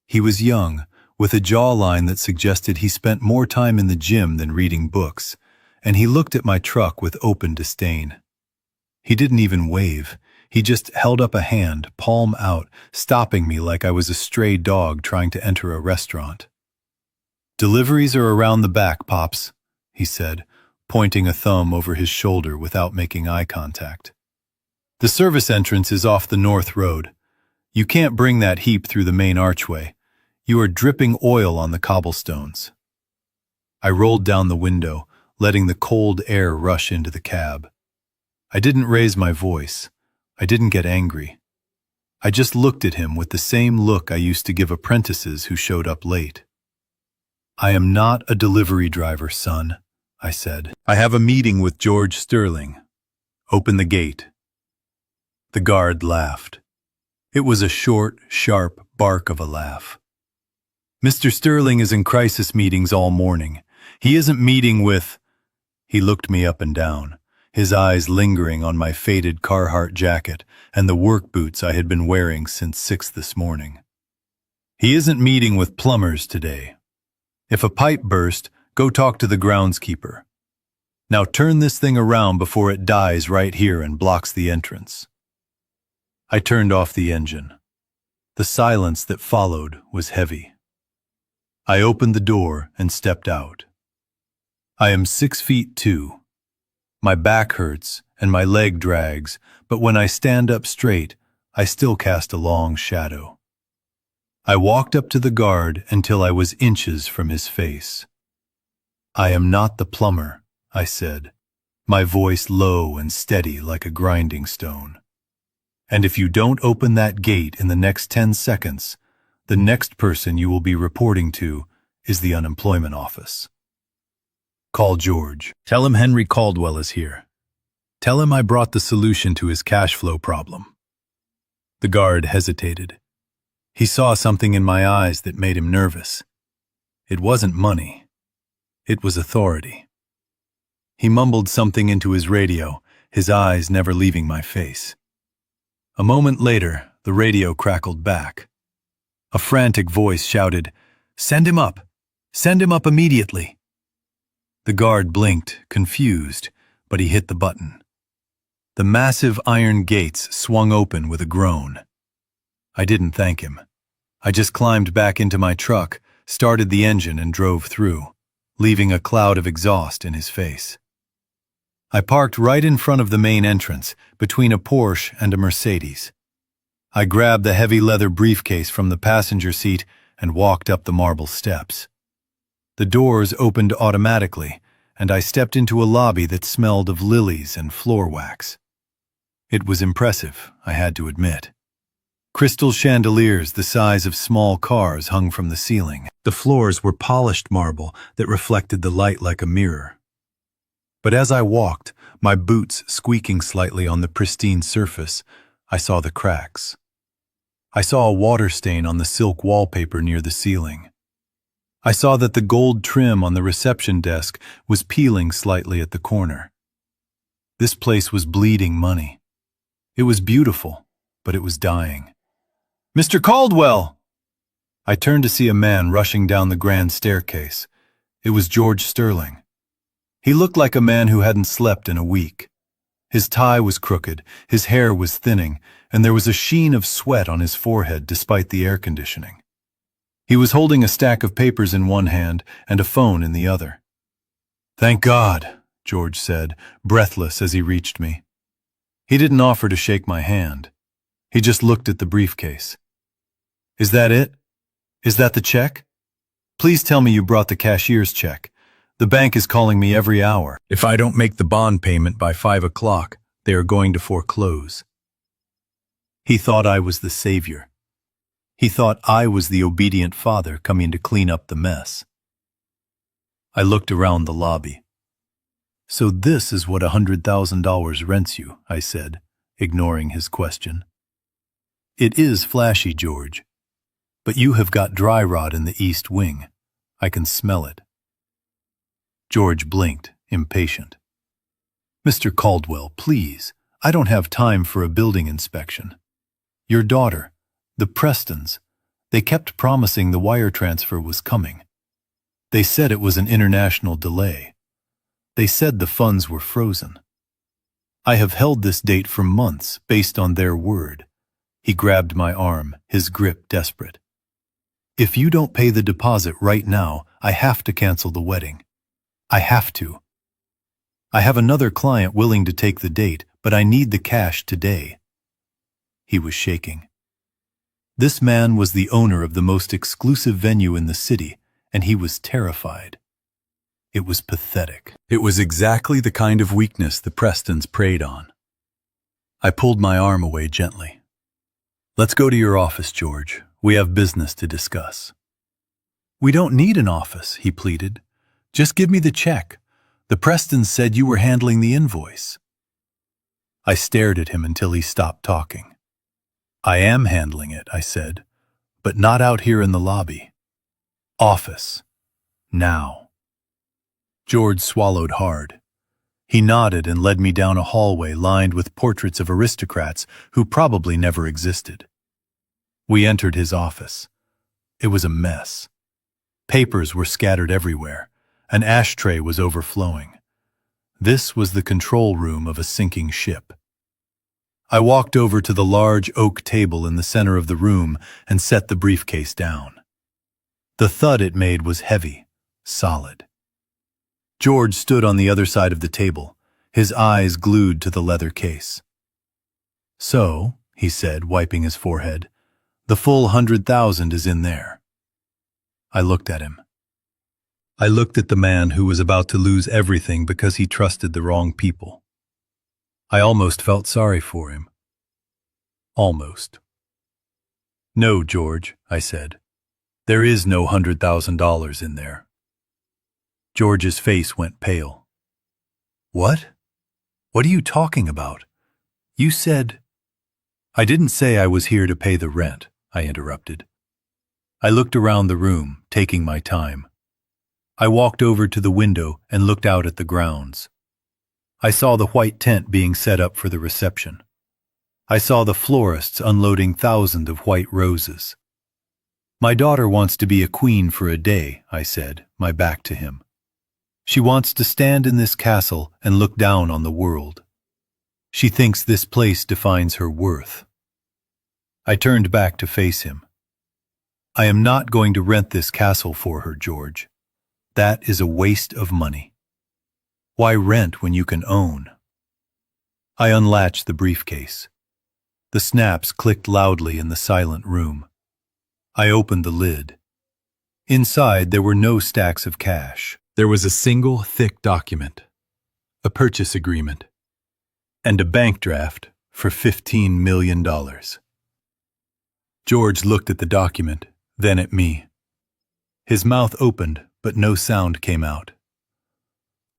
He was young, with a jawline that suggested he spent more time in the gym than reading books, and he looked at my truck with open disdain. He didn't even wave. He just held up a hand, palm out, stopping me like I was a stray dog trying to enter a restaurant. "Deliveries are around the back, Pops," he said, pointing a thumb over his shoulder without making eye contact. "The service entrance is off the north road. You can't bring that heap through the main archway. You are dripping oil on the cobblestones." I rolled down the window, letting the cold air rush into the cab. I didn't raise my voice. I didn't get angry. I just looked at him with the same look I used to give apprentices who showed up late. "I am not a delivery driver, son," I said. I have a meeting with George Sterling. Open the gate. The guard laughed. It was a short, sharp bark of a laugh. Mr. Sterling is in crisis meetings all morning. He isn't meeting with... He looked me up and down, his eyes lingering on my faded Carhartt jacket and the work boots I had been wearing since 6 this morning. He isn't meeting with plumbers today. If a pipe burst, go talk to the groundskeeper. Now turn this thing around before it dies right here and blocks the entrance. I turned off the engine. The silence that followed was heavy. I opened the door and stepped out. I am 6'2". My back hurts and my leg drags, but when I stand up straight, I still cast a long shadow. I walked up to the guard until I was inches from his face. I am not the plumber, I said, my voice low and steady like a grinding stone. And if you don't open that gate in the next 10 seconds, the next person you will be reporting to is the unemployment office. Call George. Tell him Henry Caldwell is here. Tell him I brought the solution to his cash flow problem. The guard hesitated. He saw something in my eyes that made him nervous. It wasn't money. It was authority. He mumbled something into his radio, his eyes never leaving my face. A moment later, the radio crackled back. A frantic voice shouted, "Send him up! Send him up immediately!" The guard blinked, confused, but he hit the button. The massive iron gates swung open with a groan. I didn't thank him. I just climbed back into my truck, started the engine and drove through, leaving a cloud of exhaust in his face. I parked right in front of the main entrance, between a Porsche and a Mercedes. I grabbed the heavy leather briefcase from the passenger seat and walked up the marble steps. The doors opened automatically, and I stepped into a lobby that smelled of lilies and floor wax. It was impressive, I had to admit. Crystal chandeliers the size of small cars hung from the ceiling. The floors were polished marble that reflected the light like a mirror. But as I walked, my boots squeaking slightly on the pristine surface, I saw the cracks. I saw a water stain on the silk wallpaper near the ceiling. I saw that the gold trim on the reception desk was peeling slightly at the corner. This place was bleeding money. It was beautiful, but it was dying. "Mr. Caldwell!" I turned to see a man rushing down the grand staircase. It was George Sterling. He looked like a man who hadn't slept in a week. His tie was crooked, his hair was thinning, and there was a sheen of sweat on his forehead despite the air conditioning. He was holding a stack of papers in one hand and a phone in the other. "Thank God," George said, breathless as he reached me. He didn't offer to shake my hand. He just looked at the briefcase. "Is that it? Is that the check? Please tell me you brought the cashier's check. The bank is calling me every hour. If I don't make the bond payment by 5 o'clock, they are going to foreclose." He thought I was the savior. He thought I was the obedient father coming to clean up the mess. I looked around the lobby. "So this is what $100,000 rents you," I said, ignoring his question. "It is flashy, George. But you have got dry rot in the east wing. I can smell it." George blinked, impatient. "Mr. Caldwell, please, I don't have time for a building inspection. Your daughter, the Prestons, they kept promising the wire transfer was coming. They said it was an international delay. They said the funds were frozen. I have held this date for months based on their word." He grabbed my arm, his grip desperate. "If you don't pay the deposit right now, I have to cancel the wedding. I have to. I have another client willing to take the date, but I need the cash today." He was shaking. This man was the owner of the most exclusive venue in the city, and he was terrified. It was pathetic. It was exactly the kind of weakness the Prestons preyed on. I pulled my arm away gently. "Let's go to your office, George. We have business to discuss." "We don't need an office," he pleaded. "Just give me the check. The Prestons said you were handling the invoice. I stared at him until he stopped talking. I am handling it, I said, but not out here in the lobby. Office. Now. George swallowed hard. He nodded and led me down a hallway lined with portraits of aristocrats who probably never existed. We entered his office. It was a mess. Papers were scattered everywhere. An ashtray was overflowing. This was the control room of a sinking ship. I walked over to the large oak table in the center of the room and set the briefcase down. The thud it made was heavy, solid. George stood on the other side of the table, his eyes glued to the leather case. So, he said, wiping his forehead, the full 100,000 is in there. I looked at him. I looked at the man who was about to lose everything because he trusted the wrong people. I almost felt sorry for him. Almost. No, George, I said. There is no $100,000 in there. George's face went pale. What? What are you talking about? You said... I didn't say I was here to pay the rent, I interrupted. I looked around the room, taking my time. I walked over to the window and looked out at the grounds. I saw the white tent being set up for the reception. I saw the florists unloading thousands of white roses. My daughter wants to be a queen for a day, I said, my back to him. She wants to stand in this castle and look down on the world. She thinks this place defines her worth. I turned back to face him. I am not going to rent this castle for her, George. That is a waste of money. Why rent when you can own? I unlatched the briefcase. The snaps clicked loudly in the silent room. I opened the lid. Inside there were no stacks of cash. There was a single thick document, a purchase agreement, and a bank draft for $15 million. George looked at the document, then at me. His mouth opened, but no sound came out.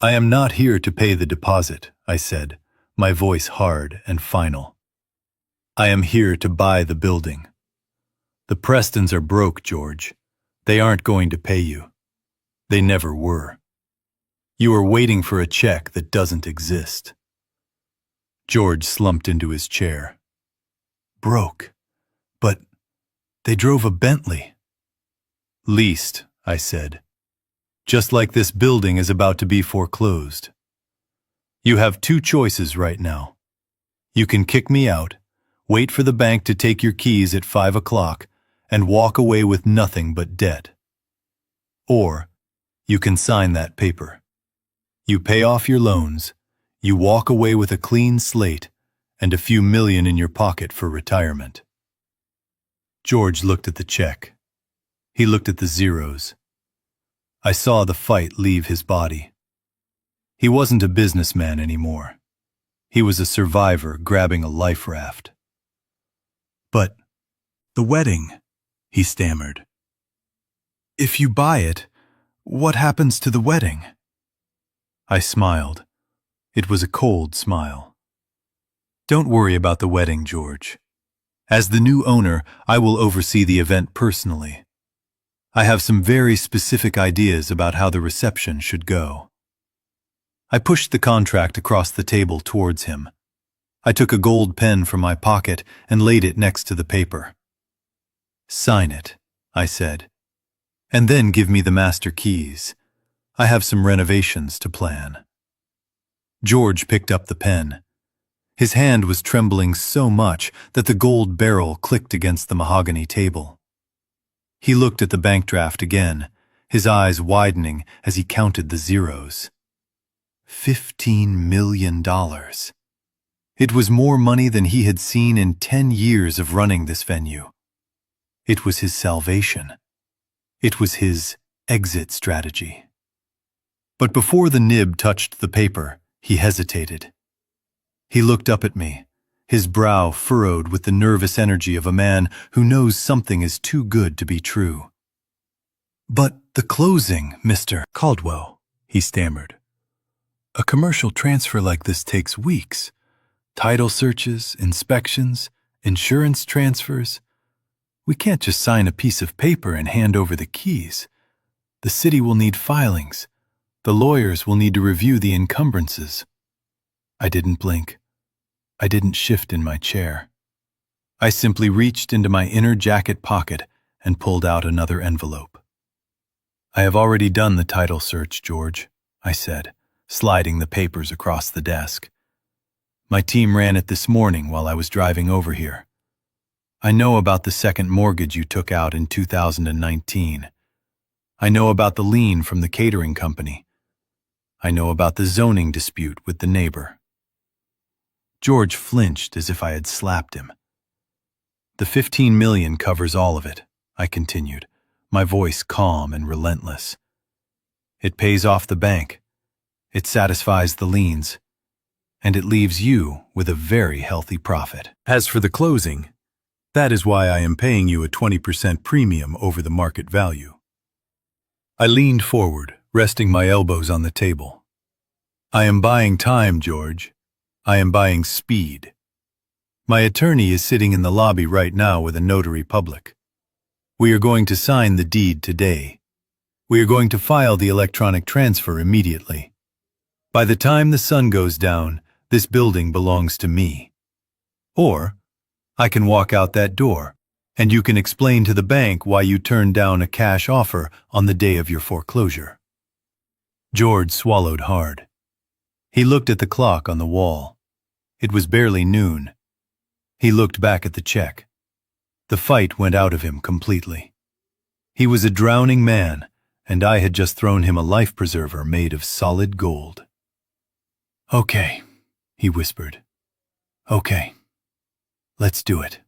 I am not here to pay the deposit, I said, my voice hard and final. I am here to buy the building. The Prestons are broke, George. They aren't going to pay you. They never were. You are waiting for a check that doesn't exist. George slumped into his chair. Broke. But they drove a Bentley. Leased, I said. Just like this building is about to be foreclosed. You have two choices right now. You can kick me out, wait for the bank to take your keys at 5 o'clock, and walk away with nothing but debt. Or you can sign that paper. You pay off your loans, you walk away with a clean slate, and a few million in your pocket for retirement. George looked at the check. He looked at the zeros. I saw the fight leave his body. He wasn't a businessman anymore. He was a survivor grabbing a life raft. But the wedding, he stammered. If you buy it, what happens to the wedding? I smiled. It was a cold smile. Don't worry about the wedding, George. As the new owner, I will oversee the event personally. I have some very specific ideas about how the reception should go. I pushed the contract across the table towards him. I took a gold pen from my pocket and laid it next to the paper. Sign it, I said, and then give me the master keys. I have some renovations to plan. George picked up the pen. His hand was trembling so much that the gold barrel clicked against the mahogany table. He looked at the bank draft again, his eyes widening as he counted the zeros. $15 million. It was more money than he had seen in 10 years of running this venue. It was his salvation. It was his exit strategy. But before the nib touched the paper, he hesitated. He looked up at me, his brow furrowed with the nervous energy of a man who knows something is too good to be true. But the closing, Mr. Caldwell, he stammered. A commercial transfer like this takes weeks. Title searches, inspections, insurance transfers. We can't just sign a piece of paper and hand over the keys. The city will need filings. The lawyers will need to review the encumbrances. I didn't blink. I didn't shift in my chair. I simply reached into my inner jacket pocket and pulled out another envelope. I have already done the title search, George, I said, sliding the papers across the desk. My team ran it this morning while I was driving over here. I know about the second mortgage you took out in 2019. I know about the lien from the catering company. I know about the zoning dispute with the neighbor. George flinched as if I had slapped him. The $15 million covers all of it, I continued, my voice calm and relentless. It pays off the bank. It satisfies the liens. And it leaves you with a very healthy profit. As for the closing, that is why I am paying you a 20% premium over the market value. I leaned forward, resting my elbows on the table. I am buying time, George. I am buying speed. My attorney is sitting in the lobby right now with a notary public. We are going to sign the deed today. We are going to file the electronic transfer immediately. By the time the sun goes down, this building belongs to me. Or I can walk out that door, and you can explain to the bank why you turned down a cash offer on the day of your foreclosure. George swallowed hard. He looked at the clock on the wall. It was barely noon. He looked back at the check. The fight went out of him completely. He was a drowning man, and I had just thrown him a life preserver made of solid gold. "Okay," he whispered. "Okay. Let's do it."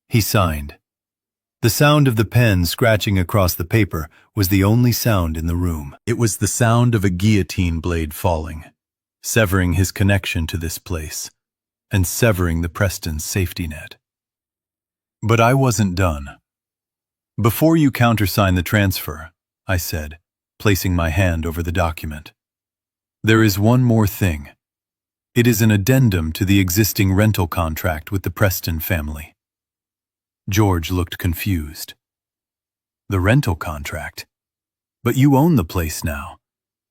He signed. The sound of the pen scratching across the paper was the only sound in the room. It was the sound of a guillotine blade falling, severing his connection to this place, and severing the Preston's safety net. But I wasn't done. "Before you countersign the transfer," I said, placing my hand over the document, "there is one more thing. It is an addendum to the existing rental contract with the Preston family." George looked confused. "The rental contract? But you own the place now.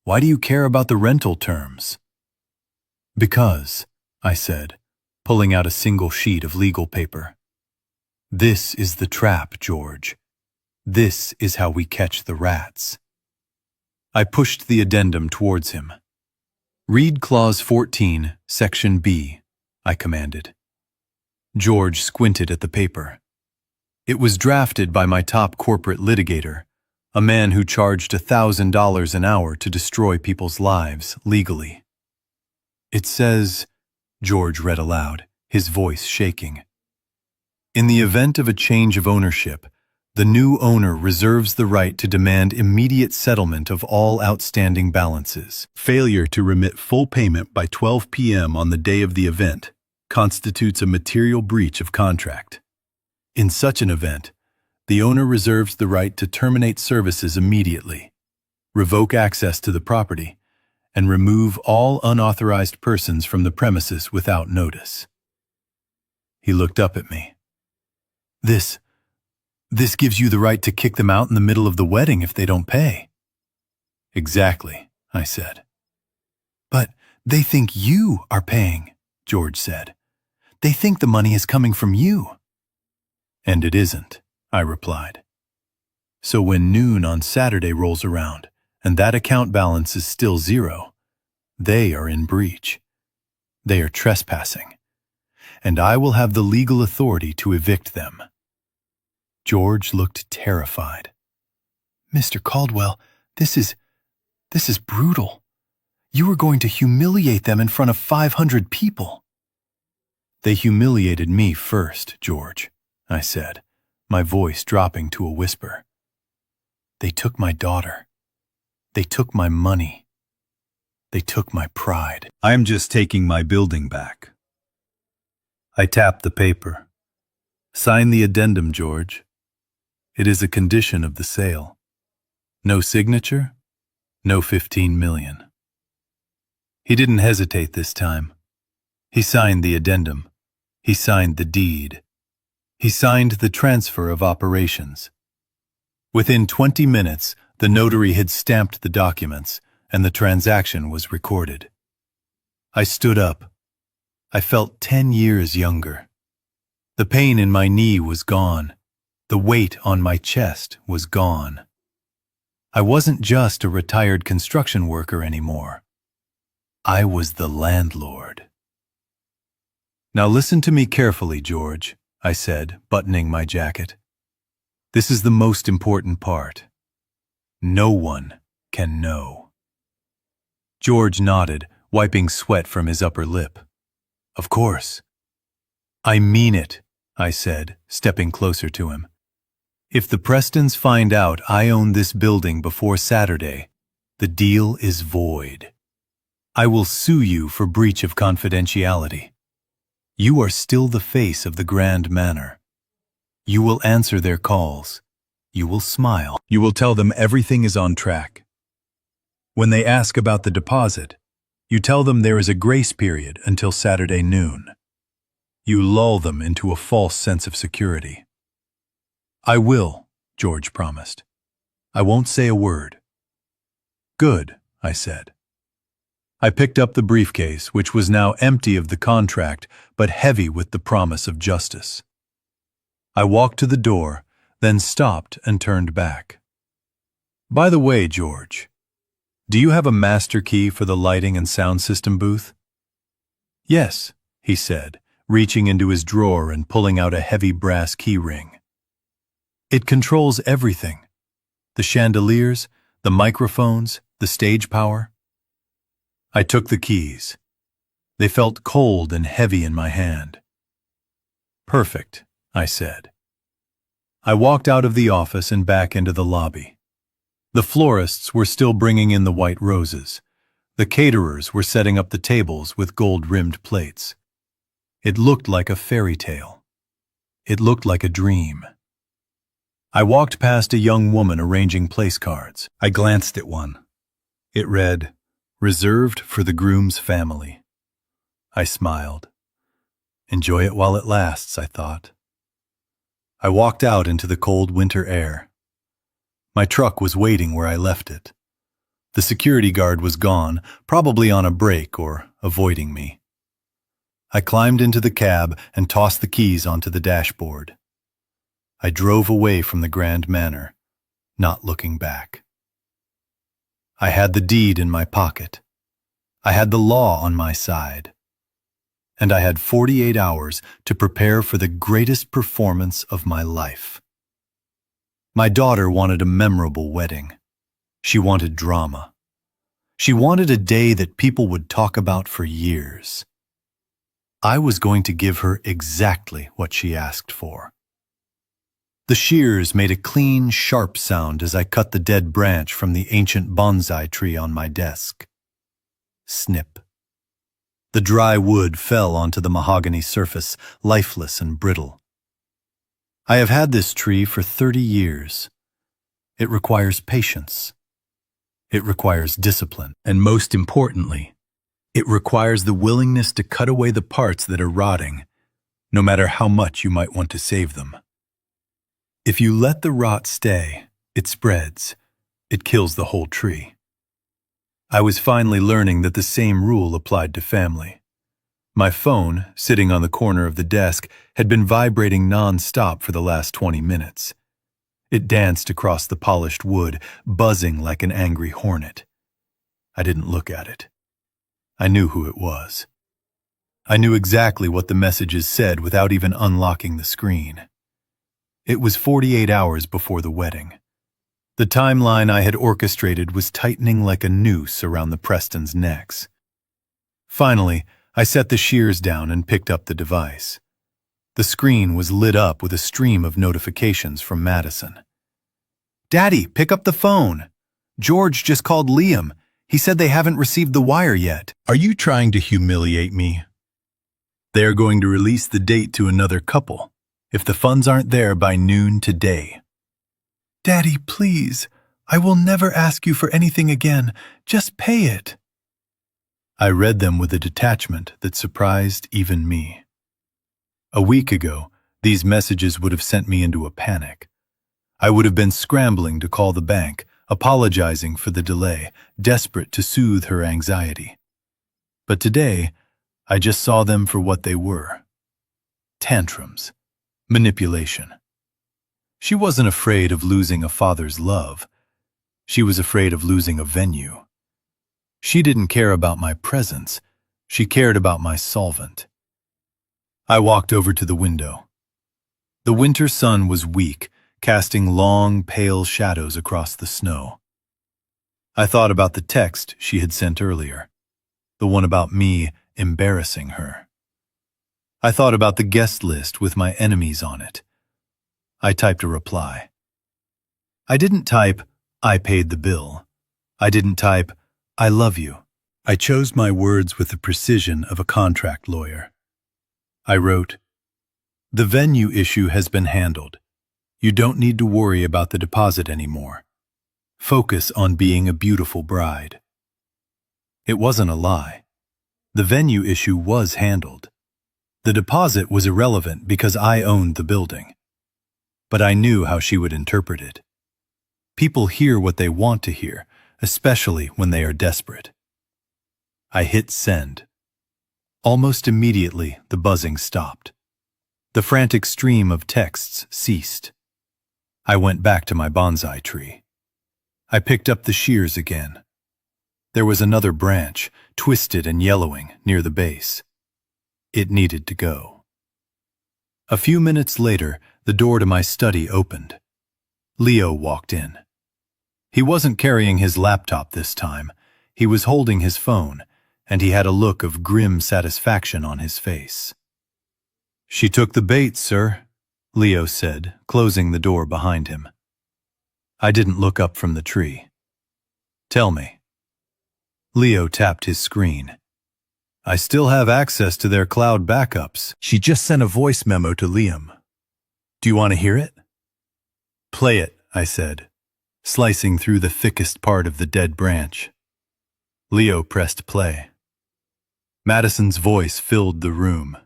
Why do you care about the rental terms?" "Because," I said, pulling out a single sheet of legal paper, "this is the trap, George. This is how we catch the rats." I pushed the addendum towards him. "Read Clause 14, Section B," I commanded. George squinted at the paper. It was drafted by my top corporate litigator, a man who charged $1,000 an hour to destroy people's lives legally. "It says," George read aloud, his voice shaking, "in the event of a change of ownership, the new owner reserves the right to demand immediate settlement of all outstanding balances. Failure to remit full payment by 12 p.m. on the day of the event constitutes a material breach of contract. In such an event, the owner reserves the right to terminate services immediately, revoke access to the property, and remove all unauthorized persons from the premises without notice." He looked up at me. This gives you the right to kick them out in the middle of the wedding if they don't pay." "Exactly," I said. "But they think you are paying," George said. "They think the money is coming from you." "And it isn't," I replied. "So when noon on Saturday rolls around and that account balance is still zero, they are in breach. They are trespassing, and I will have the legal authority to evict them." George looked terrified. "Mr. Caldwell, this is brutal. You are going to humiliate them in front of 500 people." "They humiliated me first, George," I said, my voice dropping to a whisper. "They took my daughter. They took my money. They took my pride. I am just taking my building back." I tapped the paper. "Sign the addendum, George. It is a condition of the sale. No signature, no $15 million." He didn't hesitate this time. He signed the addendum. He signed the deed. He signed the transfer of operations. Within 20 minutes, the notary had stamped the documents, and the transaction was recorded. I stood up. I felt 10 years younger. The pain in my knee was gone. The weight on my chest was gone. I wasn't just a retired construction worker anymore. I was the landlord. "Now listen to me carefully, George," I said, buttoning my jacket. "This is the most important part. No one can know." George nodded, wiping sweat from his upper lip. "Of course." "I mean it," I said, stepping closer to him. "If the Prestons find out I own this building before Saturday, the deal is void. I will sue you for breach of confidentiality. You are still the face of the Grand Manor. You will answer their calls. You will smile. You will tell them everything is on track. When they ask about the deposit, you tell them there is a grace period until Saturday noon. You lull them into a false sense of security." "I will," George promised. "I won't say a word." "Good," I said. I picked up the briefcase, which was now empty of the contract, but heavy with the promise of justice. I walked to the door, then stopped and turned back. "By the way, George, do you have a master key for the lighting and sound system booth?" "Yes," he said, reaching into his drawer and pulling out a heavy brass key ring. "It controls everything. The chandeliers, the microphones, the stage power." I took the keys. They felt cold and heavy in my hand. "Perfect," I said. I walked out of the office and back into the lobby. The florists were still bringing in the white roses. The caterers were setting up the tables with gold-rimmed plates. It looked like a fairy tale. It looked like a dream. I walked past a young woman arranging place cards. I glanced at one. It read, "Reserved for the groom's family." I smiled. Enjoy it while it lasts, I thought. I walked out into the cold winter air. My truck was waiting where I left it. The security guard was gone, probably on a break or avoiding me. I climbed into the cab and tossed the keys onto the dashboard. I drove away from the Grand Manor, not looking back. I had the deed in my pocket. I had the law on my side. And I had 48 hours to prepare for the greatest performance of my life. My daughter wanted a memorable wedding. She wanted drama. She wanted a day that people would talk about for years. I was going to give her exactly what she asked for. The shears made a clean, sharp sound as I cut the dead branch from the ancient bonsai tree on my desk. Snip. The dry wood fell onto the mahogany surface, lifeless and brittle. I have had this tree for 30 years. It requires patience. It requires discipline. And most importantly, it requires the willingness to cut away the parts that are rotting, no matter how much you might want to save them. If you let the rot stay, it spreads. It kills the whole tree. I was finally learning that the same rule applied to family. My phone, sitting on the corner of the desk, had been vibrating non-stop for the last 20 minutes. It danced across the polished wood, buzzing like an angry hornet. I didn't look at it. I knew who it was. I knew exactly what the messages said without even unlocking the screen. It was 48 hours before the wedding. The timeline I had orchestrated was tightening like a noose around the Prestons' necks. Finally, I set the shears down and picked up the device. The screen was lit up with a stream of notifications from Madison. "Daddy, pick up the phone. George just called Liam. He said they haven't received the wire yet." "Are you trying to humiliate me? They are going to release the date to another couple if the funds aren't there by noon today." "Daddy, please. I will never ask you for anything again. Just pay it." I read them with a detachment that surprised even me. A week ago, these messages would have sent me into a panic. I would have been scrambling to call the bank, apologizing for the delay, desperate to soothe her anxiety. But today, I just saw them for what they were. Tantrums. Manipulation. She wasn't afraid of losing a father's love. She was afraid of losing a venue. She didn't care about my presence. She cared about my solvent. I walked over to the window. The winter sun was weak, casting long, pale shadows across the snow. I thought about the text she had sent earlier, the one about me embarrassing her. I thought about the guest list with my enemies on it. I typed a reply. I didn't type, "I paid the bill." I didn't type, "I love you." I chose my words with the precision of a contract lawyer. I wrote, "The venue issue has been handled. You don't need to worry about the deposit anymore. Focus on being a beautiful bride." It wasn't a lie. The venue issue was handled. The deposit was irrelevant because I owned the building. But I knew how she would interpret it. People hear what they want to hear, especially when they are desperate. I hit send. Almost immediately, the buzzing stopped. The frantic stream of texts ceased. I went back to my bonsai tree. I picked up the shears again. There was another branch, twisted and yellowing, near the base. It needed to go. A few minutes later, the door to my study opened. Leo walked in. He wasn't carrying his laptop this time. He was holding his phone, and he had a look of grim satisfaction on his face. "She took the bait, sir," Leo said, closing the door behind him. I didn't look up from the tree. "Tell me." Leo tapped his screen. "I still have access to their cloud backups." She just sent a voice memo to Liam. "Do you want to hear it?" "Play it," I said, slicing through the thickest part of the dead branch. Leo pressed play. Madison's voice filled the room.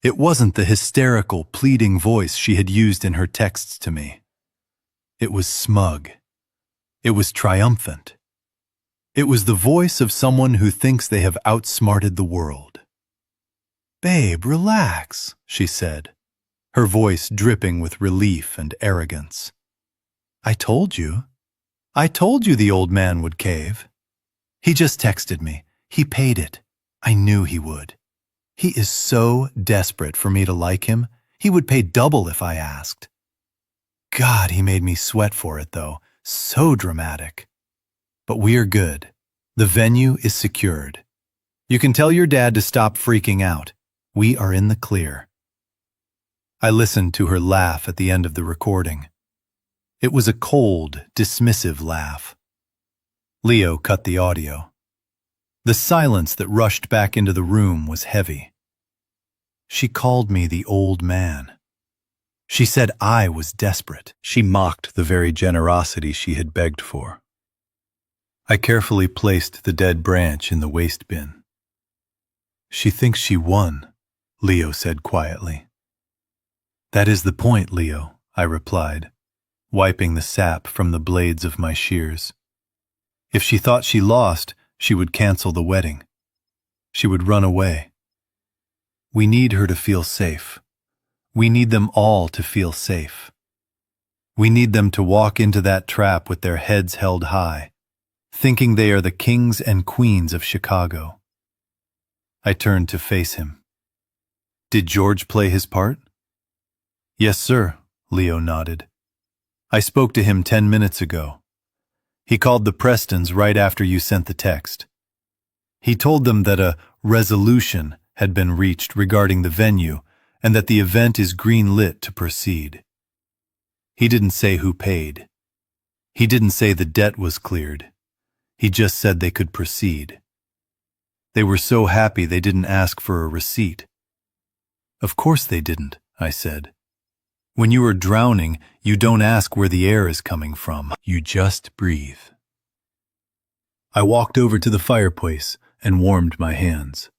It wasn't the hysterical, pleading voice she had used in her texts to me. It was smug. It was triumphant. It was the voice of someone who thinks they have outsmarted the world. "Babe, relax," she said, her voice dripping with relief and arrogance. I told you the old man would cave. He just texted me. He paid it. I knew he would. He is so desperate for me to like him, he would pay double if I asked. God, he made me sweat for it, though. So dramatic. But we are good. The venue is secured. You can tell your dad to stop freaking out. We are in the clear. I listened to her laugh at the end of the recording. It was a cold, dismissive laugh. Leo cut the audio. The silence that rushed back into the room was heavy. She called me the old man. She said I was desperate. She mocked the very generosity she had begged for. I carefully placed the dead branch in the waste bin. She thinks she won, Leo said quietly. That is the point, Leo, I replied, wiping the sap from the blades of my shears. If she thought she lost, she would cancel the wedding. She would run away. We need her to feel safe. We need them all to feel safe. We need them to walk into that trap with their heads held high, thinking they are the kings and queens of Chicago. I turned to face him. Did George play his part? Yes, sir, Leo nodded. I spoke to him 10 minutes ago. He called the Prestons right after you sent the text. He told them that a resolution had been reached regarding the venue and that the event is green-lit to proceed. He didn't say who paid. He didn't say the debt was cleared. He just said they could proceed. They were so happy they didn't ask for a receipt. Of course they didn't, I said. When you are drowning, you don't ask where the air is coming from. You just breathe. I walked over to the fireplace and warmed my hands.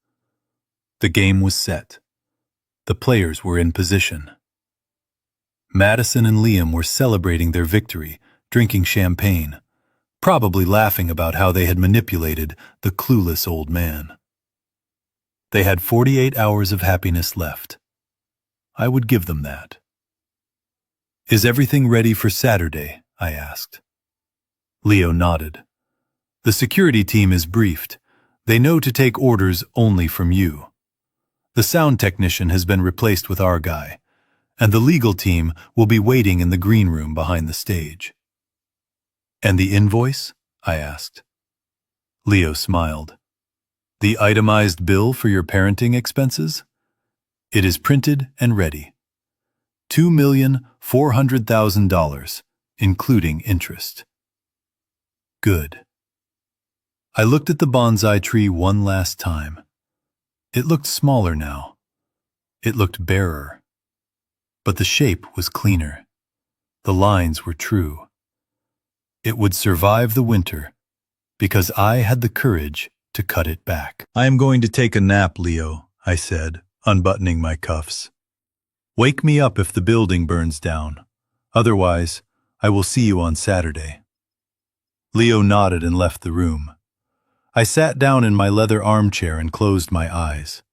The game was set. The players were in position. Madison and Liam were celebrating their victory, drinking champagne, probably laughing about how they had manipulated the clueless old man. They had 48 hours of happiness left. I would give them that. "Is everything ready for Saturday?" I asked. Leo nodded. "The security team is briefed. They know to take orders only from you. The sound technician has been replaced with our guy, and the legal team will be waiting in the green room behind the stage." "And the invoice?" I asked. Leo smiled. "The itemized bill for your parenting expenses? It is printed and ready. $2,400,000, including interest." Good. I looked at the bonsai tree one last time. It looked smaller now. It looked barer. But the shape was cleaner. The lines were true. It would survive the winter because I had the courage to cut it back. "I am going to take a nap, Leo," I said, unbuttoning my cuffs. "Wake me up if the building burns down. Otherwise, I will see you on Saturday." Leo nodded and left the room. I sat down in my leather armchair and closed my eyes.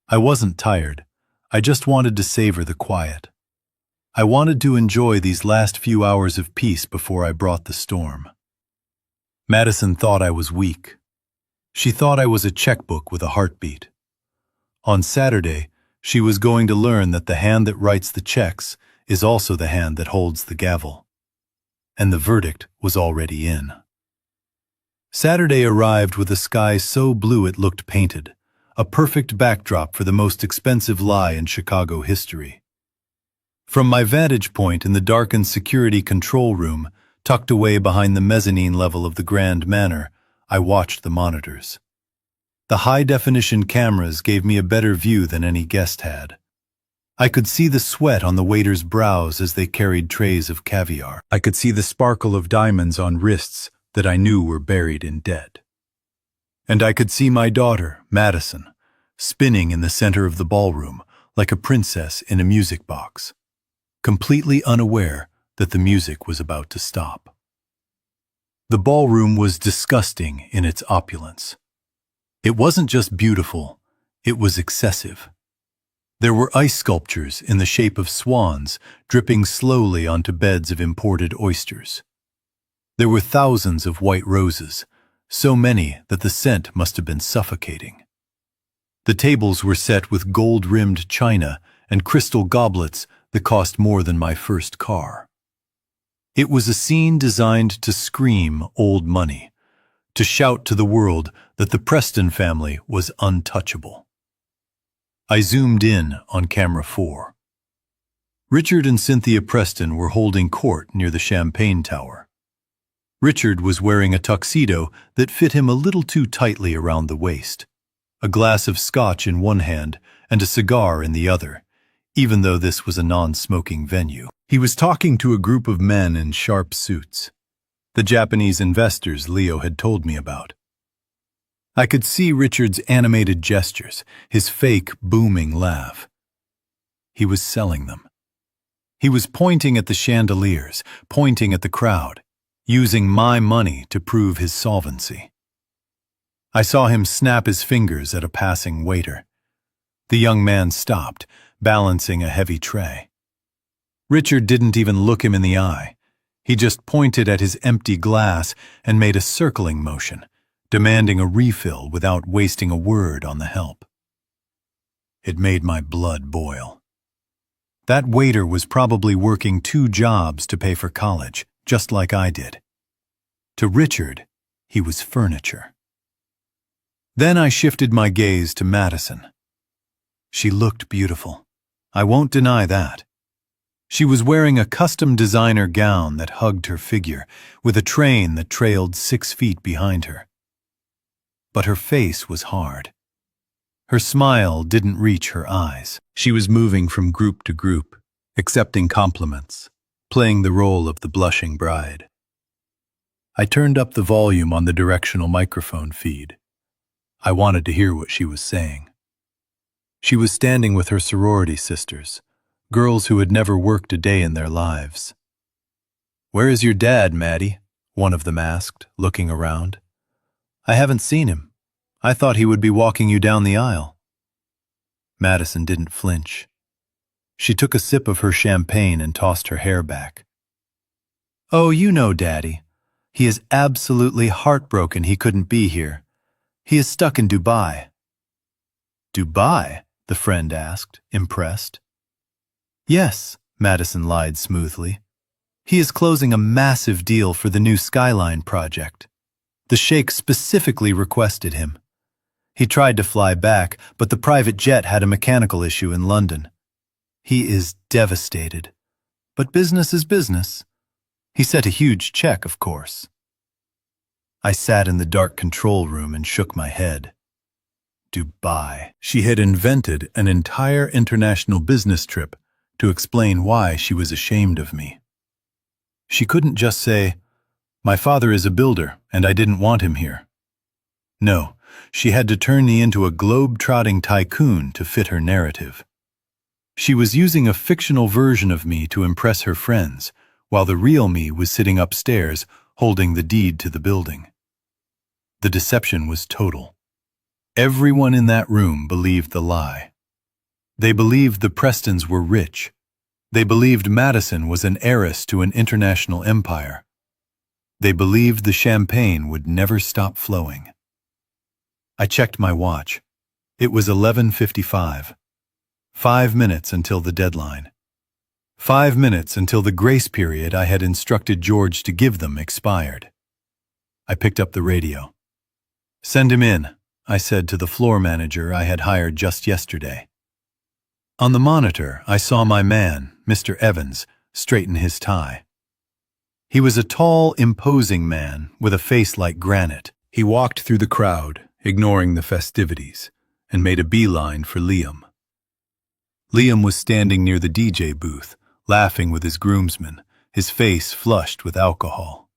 I wasn't tired. I just wanted to savor the quiet. I wanted to enjoy these last few hours of peace before I brought the storm. Madison thought I was weak. She thought I was a checkbook with a heartbeat. On Saturday, she was going to learn that the hand that writes the checks is also the hand that holds the gavel. And the verdict was already in. Saturday arrived with a sky so blue it looked painted, a perfect backdrop for the most expensive lie in Chicago history. From my vantage point in the darkened security control room, tucked away behind the mezzanine level of the Grand Manor, I watched the monitors. The high-definition cameras gave me a better view than any guest had. I could see the sweat on the waiters' brows as they carried trays of caviar. I could see the sparkle of diamonds on wrists that I knew were buried in debt. And I could see my daughter, Madison, spinning in the center of the ballroom like a princess in a music box, completely unaware that the music was about to stop. The ballroom was disgusting in its opulence. It wasn't just beautiful, it was excessive. There were ice sculptures in the shape of swans dripping slowly onto beds of imported oysters. There were thousands of white roses, so many that the scent must have been suffocating. The tables were set with gold-rimmed china and crystal goblets that cost more than my first car. It was a scene designed to scream old money, to shout to the world that the Preston family was untouchable. I zoomed in on camera 4. Richard and Cynthia Preston were holding court near the Champagne Tower. Richard was wearing a tuxedo that fit him a little too tightly around the waist, a glass of scotch in one hand and a cigar in the other, even though this was a non-smoking venue. He was talking to a group of men in sharp suits, the Japanese investors Leo had told me about. I could see Richard's animated gestures, his fake, booming laugh. He was selling them. He was pointing at the chandeliers, pointing at the crowd, using my money to prove his solvency. I saw him snap his fingers at a passing waiter. The young man stopped, balancing a heavy tray. Richard didn't even look him in the eye. He just pointed at his empty glass and made a circling motion, demanding a refill without wasting a word on the help. It made my blood boil. That waiter was probably working 2 jobs to pay for college, just like I did. To Richard, he was furniture. Then I shifted my gaze to Madison. She looked beautiful. I won't deny that. She was wearing a custom designer gown that hugged her figure, with a train that trailed 6 feet behind her. But her face was hard. Her smile didn't reach her eyes. She was moving from group to group, accepting compliments, playing the role of the blushing bride. I turned up the volume on the directional microphone feed. I wanted to hear what she was saying. She was standing with her sorority sisters, girls who had never worked a day in their lives. "Where is your dad, Maddie?" one of them asked, looking around. "I haven't seen him. I thought he would be walking you down the aisle." Madison didn't flinch. She took a sip of her champagne and tossed her hair back. "Oh, you know Daddy. He is absolutely heartbroken he couldn't be here. He is stuck in Dubai." "Dubai?" the friend asked, impressed. "Yes," Madison lied smoothly. "He is closing a massive deal for the new Skyline project. The Sheikh specifically requested him. He tried to fly back, but the private jet had a mechanical issue in London. He is devastated. But business is business. He sent a huge check, of course." I sat in the dark control room and shook my head. Dubai. She had invented an entire international business trip to explain why she was ashamed of me. She couldn't just say, "My father is a builder, and I didn't want him here." No, she had to turn me into a globe-trotting tycoon to fit her narrative. She was using a fictional version of me to impress her friends, while the real me was sitting upstairs holding the deed to the building. The deception was total. Everyone in that room believed the lie. They believed the Prestons were rich. They believed Madison was an heiress to an international empire. They believed the champagne would never stop flowing. I checked my watch. It was 11:55. 5 minutes until the deadline. 5 minutes until the grace period I had instructed George to give them expired. I picked up the radio. "Send him in," I said to the floor manager I had hired just yesterday. On the monitor, I saw my man, Mr. Evans, straighten his tie. He was a tall, imposing man with a face like granite. He walked through the crowd, ignoring the festivities, and made a beeline for Liam. Liam was standing near the DJ booth, laughing with his groomsmen, his face flushed with alcohol.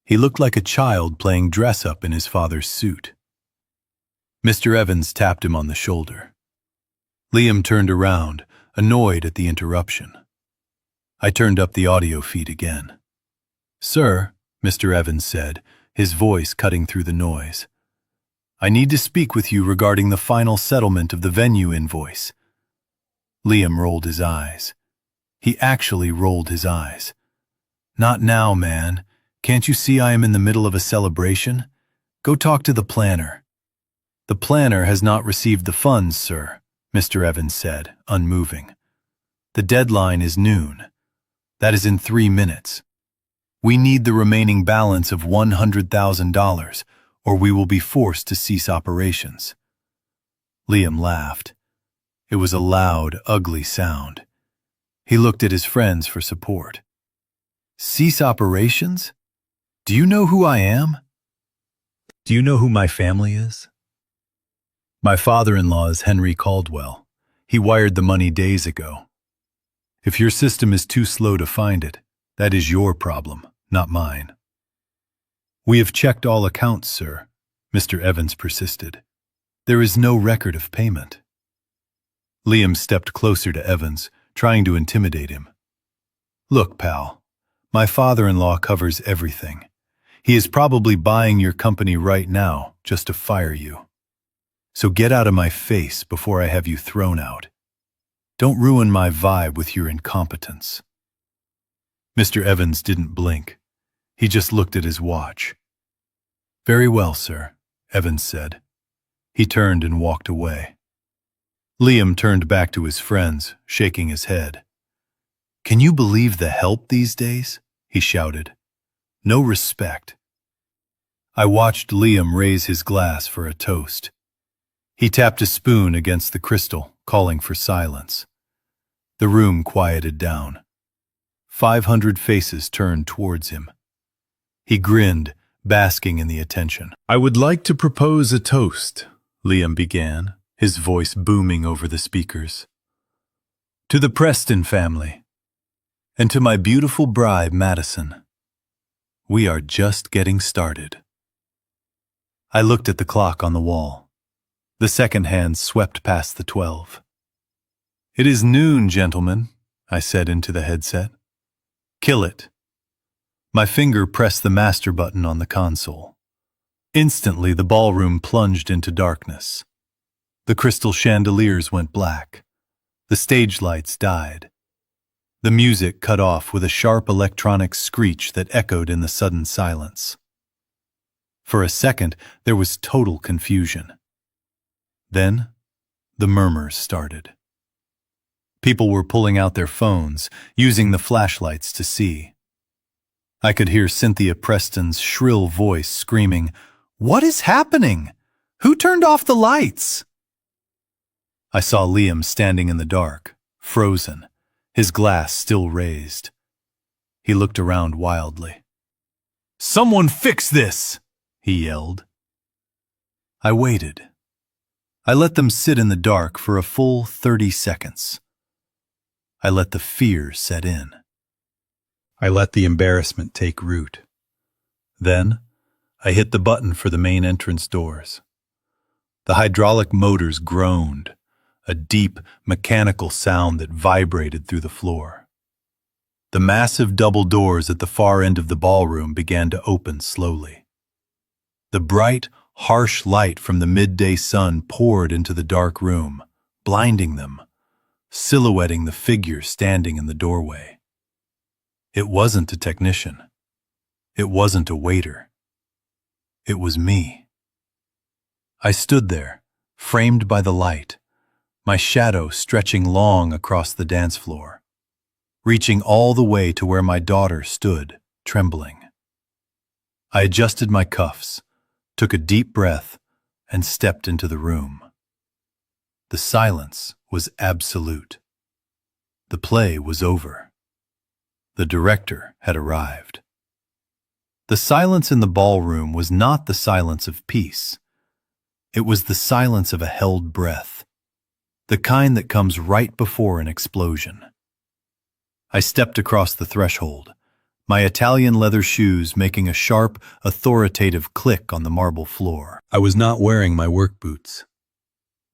He looked like a child playing dress-up in his father's suit. Mr. Evans tapped him on the shoulder. Liam turned around, annoyed at the interruption. I turned up the audio feed again. "Sir," Mr. Evans said, his voice cutting through the noise, "I need to speak with you regarding the final settlement of the venue invoice." Liam rolled his eyes. He actually rolled his eyes. "Not now, man. Can't you see I am in the middle of a celebration? Go talk to the planner." "The planner has not received the funds, sir," Mr. Evans said, unmoving. "The deadline is noon. That is in 3 minutes. We need the remaining balance of $100,000, or we will be forced to cease operations." Liam laughed. It was a loud, ugly sound. He looked at his friends for support. "Cease operations? Do you know who I am? Do you know who my family is?" "My father-in-law is Henry Caldwell. He wired the money days ago. If your system is too slow to find it, that is your problem, not mine." "We have checked all accounts, sir," Mr. Evans persisted. "There is no record of payment." Liam stepped closer to Evans, trying to intimidate him. "Look, pal, my father-in-law covers everything. He is probably buying your company right now just to fire you. So get out of my face before I have you thrown out. Don't ruin my vibe with your incompetence." Mr. Evans didn't blink. He just looked at his watch. "Very well, sir," Evans said. He turned and walked away. Liam turned back to his friends, shaking his head. "Can you believe the help these days?" he shouted. "No respect." I watched Liam raise his glass for a toast. He tapped a spoon against the crystal, calling for silence. The room quieted down. 500 faces turned towards him. He grinned, basking in the attention. "I would like to propose a toast," Liam began, his voice booming over the speakers. "To the Preston family, and to my beautiful bride, Madison. We are just getting started." I looked at the clock on the wall. The second hand swept past the 12. "It is noon, gentlemen," I said into the headset. "Kill it." My finger pressed the master button on the console. Instantly, the ballroom plunged into darkness. The crystal chandeliers went black. The stage lights died. The music cut off with a sharp electronic screech that echoed in the sudden silence. For a second, there was total confusion. Then, the murmurs started. People were pulling out their phones, using the flashlights to see. I could hear Cynthia Preston's shrill voice screaming, "What is happening? Who turned off the lights?" I saw Liam standing in the dark, frozen, his glass still raised. He looked around wildly. "Someone fix this!" he yelled. I waited. I let them sit in the dark for a full 30 seconds. I let the fear set in. I let the embarrassment take root. Then, I hit the button for the main entrance doors. The hydraulic motors groaned, a deep, mechanical sound that vibrated through the floor. The massive double doors at the far end of the ballroom began to open slowly. The bright, harsh light from the midday sun poured into the dark room, blinding them, silhouetting the figure standing in the doorway. It wasn't a technician. It wasn't a waiter. It was me. I stood there, framed by the light, my shadow stretching long across the dance floor, reaching all the way to where my daughter stood, trembling. I adjusted my cuffs, took a deep breath, and stepped into the room. The silence was absolute. The play was over. The director had arrived. The silence in the ballroom was not the silence of peace. It was the silence of a held breath, the kind that comes right before an explosion. I stepped across the threshold, my Italian leather shoes making a sharp, authoritative click on the marble floor. I was not wearing my work boots.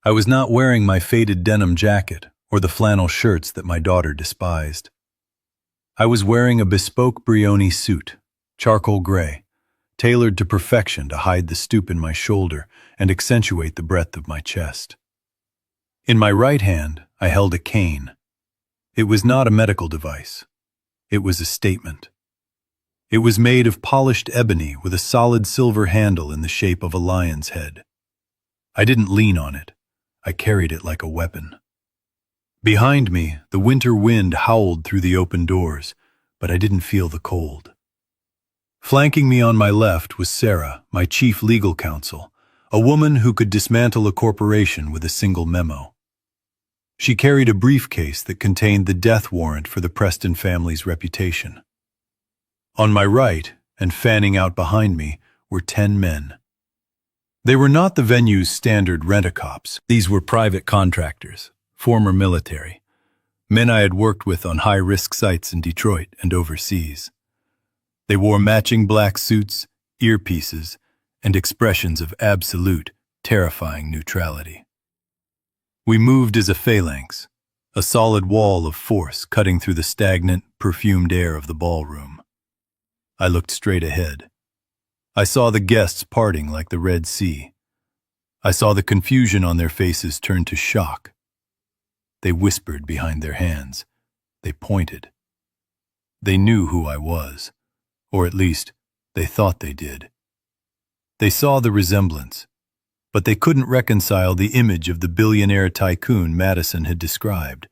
I was not wearing my faded denim jacket or the flannel shirts that my daughter despised. I was wearing a bespoke Brioni suit, charcoal gray, tailored to perfection to hide the stoop in my shoulder and accentuate the breadth of my chest. In my right hand, I held a cane. It was not a medical device. It was a statement. It was made of polished ebony with a solid silver handle in the shape of a lion's head. I didn't lean on it. I carried it like a weapon. Behind me, the winter wind howled through the open doors, but I didn't feel the cold. Flanking me on my left was Sarah, my chief legal counsel, a woman who could dismantle a corporation with a single memo. She carried a briefcase that contained the death warrant for the Preston family's reputation. On my right, and fanning out behind me, were 10 men. They were not the venue's standard rent-a-cops. These were private contractors, former military, men I had worked with on high-risk sites in Detroit and overseas. They wore matching black suits, earpieces, and expressions of absolute, terrifying neutrality. We moved as a phalanx, a solid wall of force cutting through the stagnant, perfumed air of the ballroom. I looked straight ahead. I saw the guests parting like the Red Sea. I saw the confusion on their faces turn to shock. They whispered behind their hands. They pointed. They knew who I was, or at least, they thought they did. They saw the resemblance, but they couldn't reconcile the image of the billionaire tycoon Madison had described,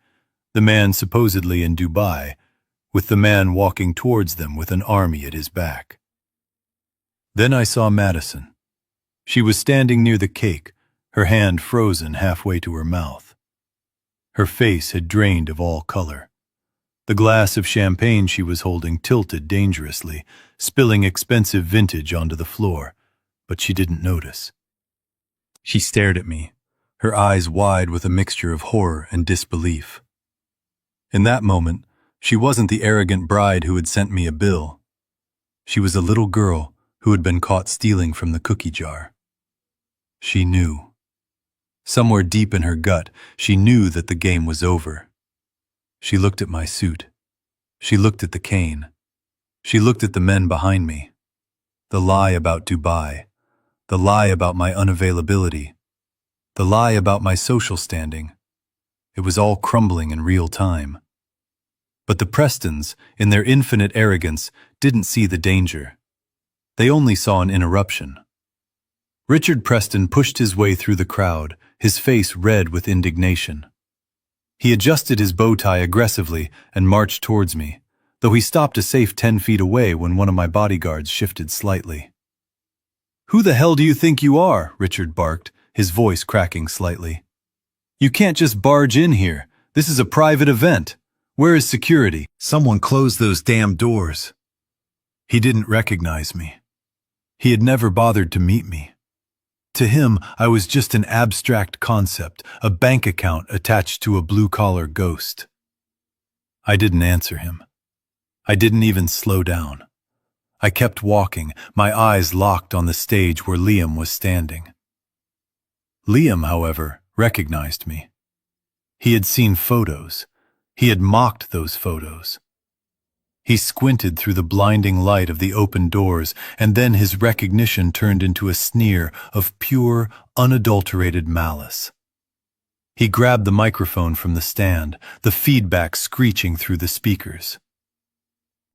the man supposedly in Dubai, with the man walking towards them with an army at his back. Then I saw Madison. She was standing near the cake, her hand frozen halfway to her mouth. Her face had drained of all color. The glass of champagne she was holding tilted dangerously, spilling expensive vintage onto the floor, but she didn't notice. She stared at me, her eyes wide with a mixture of horror and disbelief. In that moment, she wasn't the arrogant bride who had sent me a bill. She was a little girl who had been caught stealing from the cookie jar. She knew. Somewhere deep in her gut, she knew that the game was over. She looked at my suit. She looked at the cane. She looked at the men behind me. The lie about Dubai. The lie about my unavailability. The lie about my social standing. It was all crumbling in real time. But the Prestons, in their infinite arrogance, didn't see the danger. They only saw an interruption. Richard Preston pushed his way through the crowd, his face red with indignation. He adjusted his bow tie aggressively and marched towards me, though he stopped a safe 10 feet away when one of my bodyguards shifted slightly. "Who the hell do you think you are?" Richard barked, his voice cracking slightly. "You can't just barge in here. This is a private event. Where is security? Someone close those damn doors." He didn't recognize me. He had never bothered to meet me. To him, I was just an abstract concept, a bank account attached to a blue-collar ghost. I didn't answer him. I didn't even slow down. I kept walking, my eyes locked on the stage where Liam was standing. Liam, however, recognized me. He had seen photos. He had mocked those photos. He squinted through the blinding light of the open doors, and then his recognition turned into a sneer of pure, unadulterated malice. He grabbed the microphone from the stand, the feedback screeching through the speakers.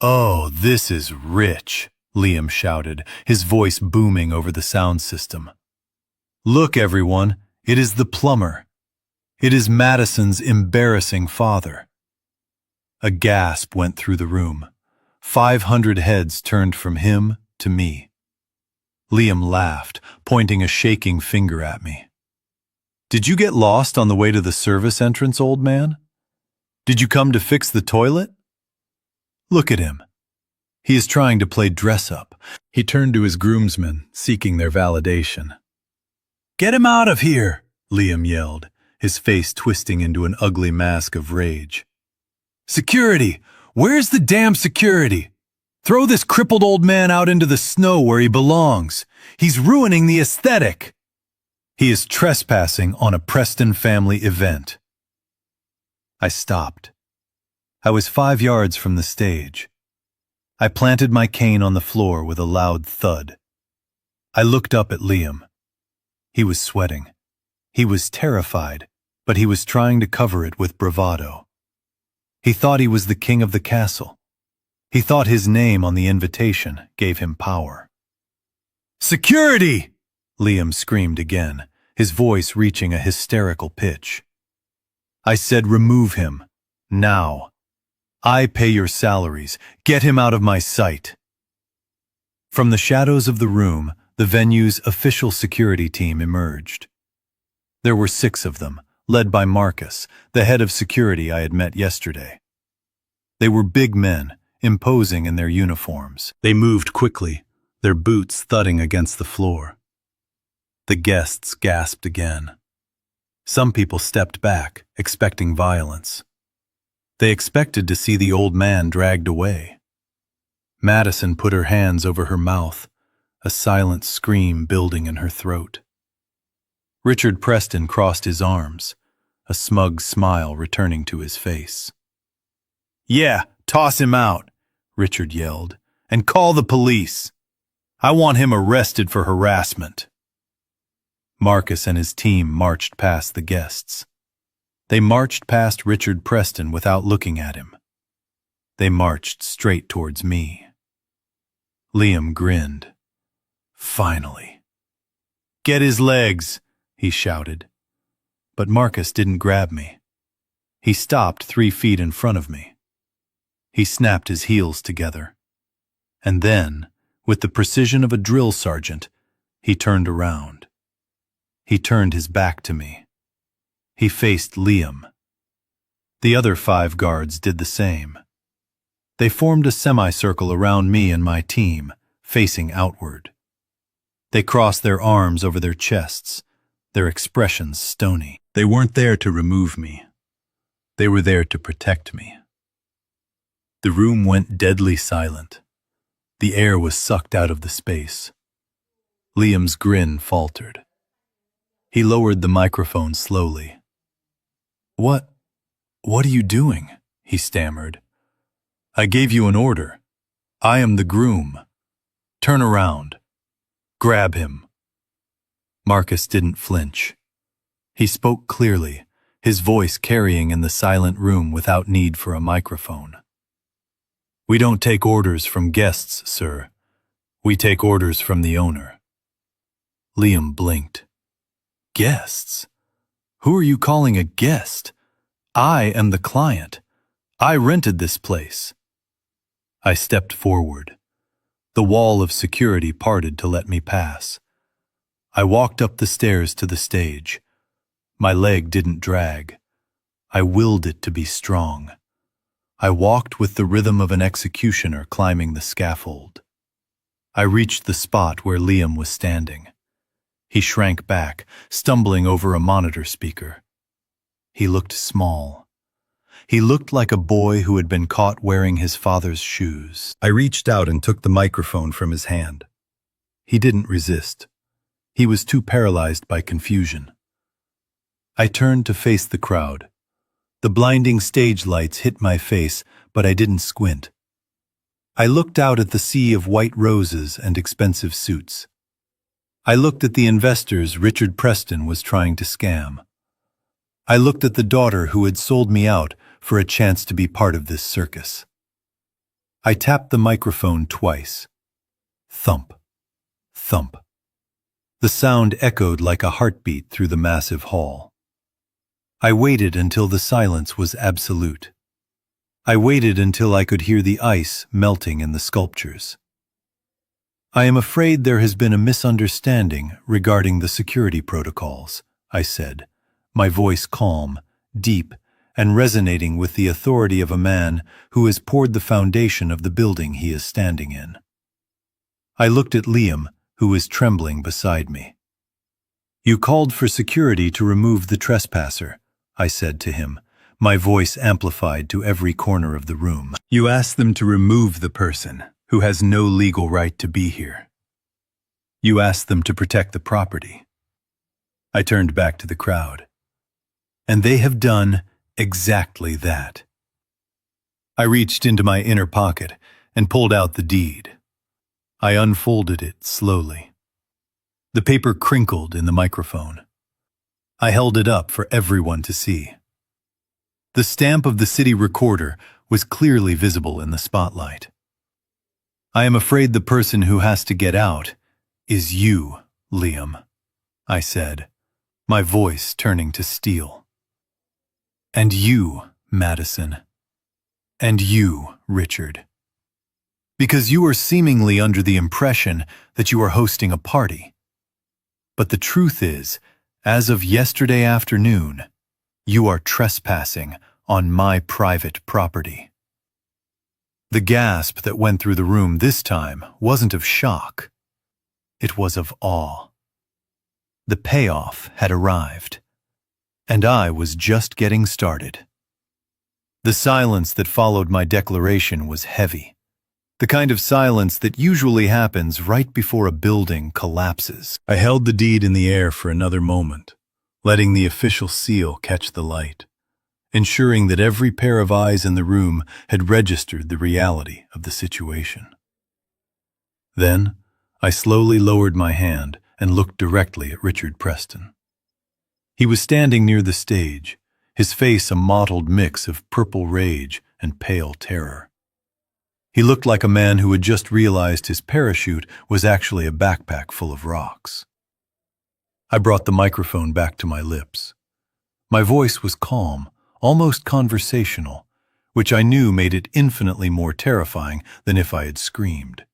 "Oh, this is rich," Liam shouted, his voice booming over the sound system. "Look, everyone, it is the plumber. It is Madison's embarrassing father." A gasp went through the room. 500 heads turned from him to me. Liam laughed, pointing a shaking finger at me. "Did you get lost on the way to the service entrance, old man? Did you come to fix the toilet? Look at him. He is trying to play dress-up." He turned to his groomsmen, seeking their validation. "Get him out of here!" Liam yelled, his face twisting into an ugly mask of rage. "Security! Where's the damn security? Throw this crippled old man out into the snow where he belongs. He's ruining the aesthetic. He is trespassing on a Preston family event." I stopped. I was 5 yards from the stage. I planted my cane on the floor with a loud thud. I looked up at Liam. He was sweating. He was terrified, but he was trying to cover it with bravado. He thought he was the king of the castle. He thought his name on the invitation gave him power. "Security!" Liam screamed again, his voice reaching a hysterical pitch. I said, "Remove him. Now. I pay your salaries. Get him out of my sight." From the shadows of the room, the venue's official security team emerged. There were 6 of them, led by Marcus, the head of security I had met yesterday. They were big men, imposing in their uniforms. They moved quickly, their boots thudding against the floor. The guests gasped again. Some people stepped back, expecting violence. They expected to see the old man dragged away. Madison put her hands over her mouth, a silent scream building in her throat. Richard Preston crossed his arms, a smug smile returning to his face. "Yeah, toss him out," Richard yelled, "and call the police. I want him arrested for harassment." Marcus and his team marched past the guests. They marched past Richard Preston without looking at him. They marched straight towards me. Liam grinned. "Finally." "Get his legs," he shouted. But Marcus didn't grab me. He stopped 3 feet in front of me. He snapped his heels together. And then, with the precision of a drill sergeant, he turned around. He turned his back to me. He faced Liam. The other 5 guards did the same. They formed a semicircle around me and my team, facing outward. They crossed their arms over their chests, their expressions stony. They weren't there to remove me. They were there to protect me. The room went deadly silent. The air was sucked out of the space. Liam's grin faltered. He lowered the microphone slowly. What are you doing?" he stammered. "I gave you an order. I am the groom. Turn around. Grab him." Marcus didn't flinch. He spoke clearly, his voice carrying in the silent room without need for a microphone. "We don't take orders from guests, sir. We take orders from the owner." Liam blinked. "Guests? Who are you calling a guest? I am the client. I rented this place." I stepped forward. The wall of security parted to let me pass. I walked up the stairs to the stage. My leg didn't drag. I willed it to be strong. I walked with the rhythm of an executioner climbing the scaffold. I reached the spot where Liam was standing. He shrank back, stumbling over a monitor speaker. He looked small. He looked like a boy who had been caught wearing his father's shoes. I reached out and took the microphone from his hand. He didn't resist. He was too paralyzed by confusion. I turned to face the crowd. The blinding stage lights hit my face, but I didn't squint. I looked out at the sea of white roses and expensive suits. I looked at the investors Richard Preston was trying to scam. I looked at the daughter who had sold me out for a chance to be part of this circus. I tapped the microphone twice. Thump, thump. The sound echoed like a heartbeat through the massive hall. I waited until the silence was absolute. I waited until I could hear the ice melting in the sculptures. "I am afraid there has been a misunderstanding regarding the security protocols," I said, my voice calm, deep, and resonating with the authority of a man who has poured the foundation of the building he is standing in. I looked at Liam, who was trembling beside me. "You called for security to remove the trespasser," I said to him, my voice amplified to every corner of the room. "You asked them to remove the person who has no legal right to be here. You asked them to protect the property." I turned back to the crowd. "And they have done exactly that." I reached into my inner pocket and pulled out the deed. I unfolded it slowly. The paper crinkled in the microphone. I held it up for everyone to see. The stamp of the city recorder was clearly visible in the spotlight. "I am afraid the person who has to get out is you, Liam," I said, my voice turning to steel. "And you, Madison. And you, Richard. Because you are seemingly under the impression that you are hosting a party. But the truth is, as of yesterday afternoon, you are trespassing on my private property." The gasp that went through the room this time wasn't of shock. It was of awe. The payoff had arrived, and I was just getting started. The silence that followed my declaration was heavy, the kind of silence that usually happens right before a building collapses. I held the deed in the air for another moment, letting the official seal catch the light, ensuring that every pair of eyes in the room had registered the reality of the situation. Then, I slowly lowered my hand and looked directly at Richard Preston. He was standing near the stage, his face a mottled mix of purple rage and pale terror. He looked like a man who had just realized his parachute was actually a backpack full of rocks. I brought the microphone back to my lips. My voice was calm, almost conversational, which I knew made it infinitely more terrifying than if I had screamed.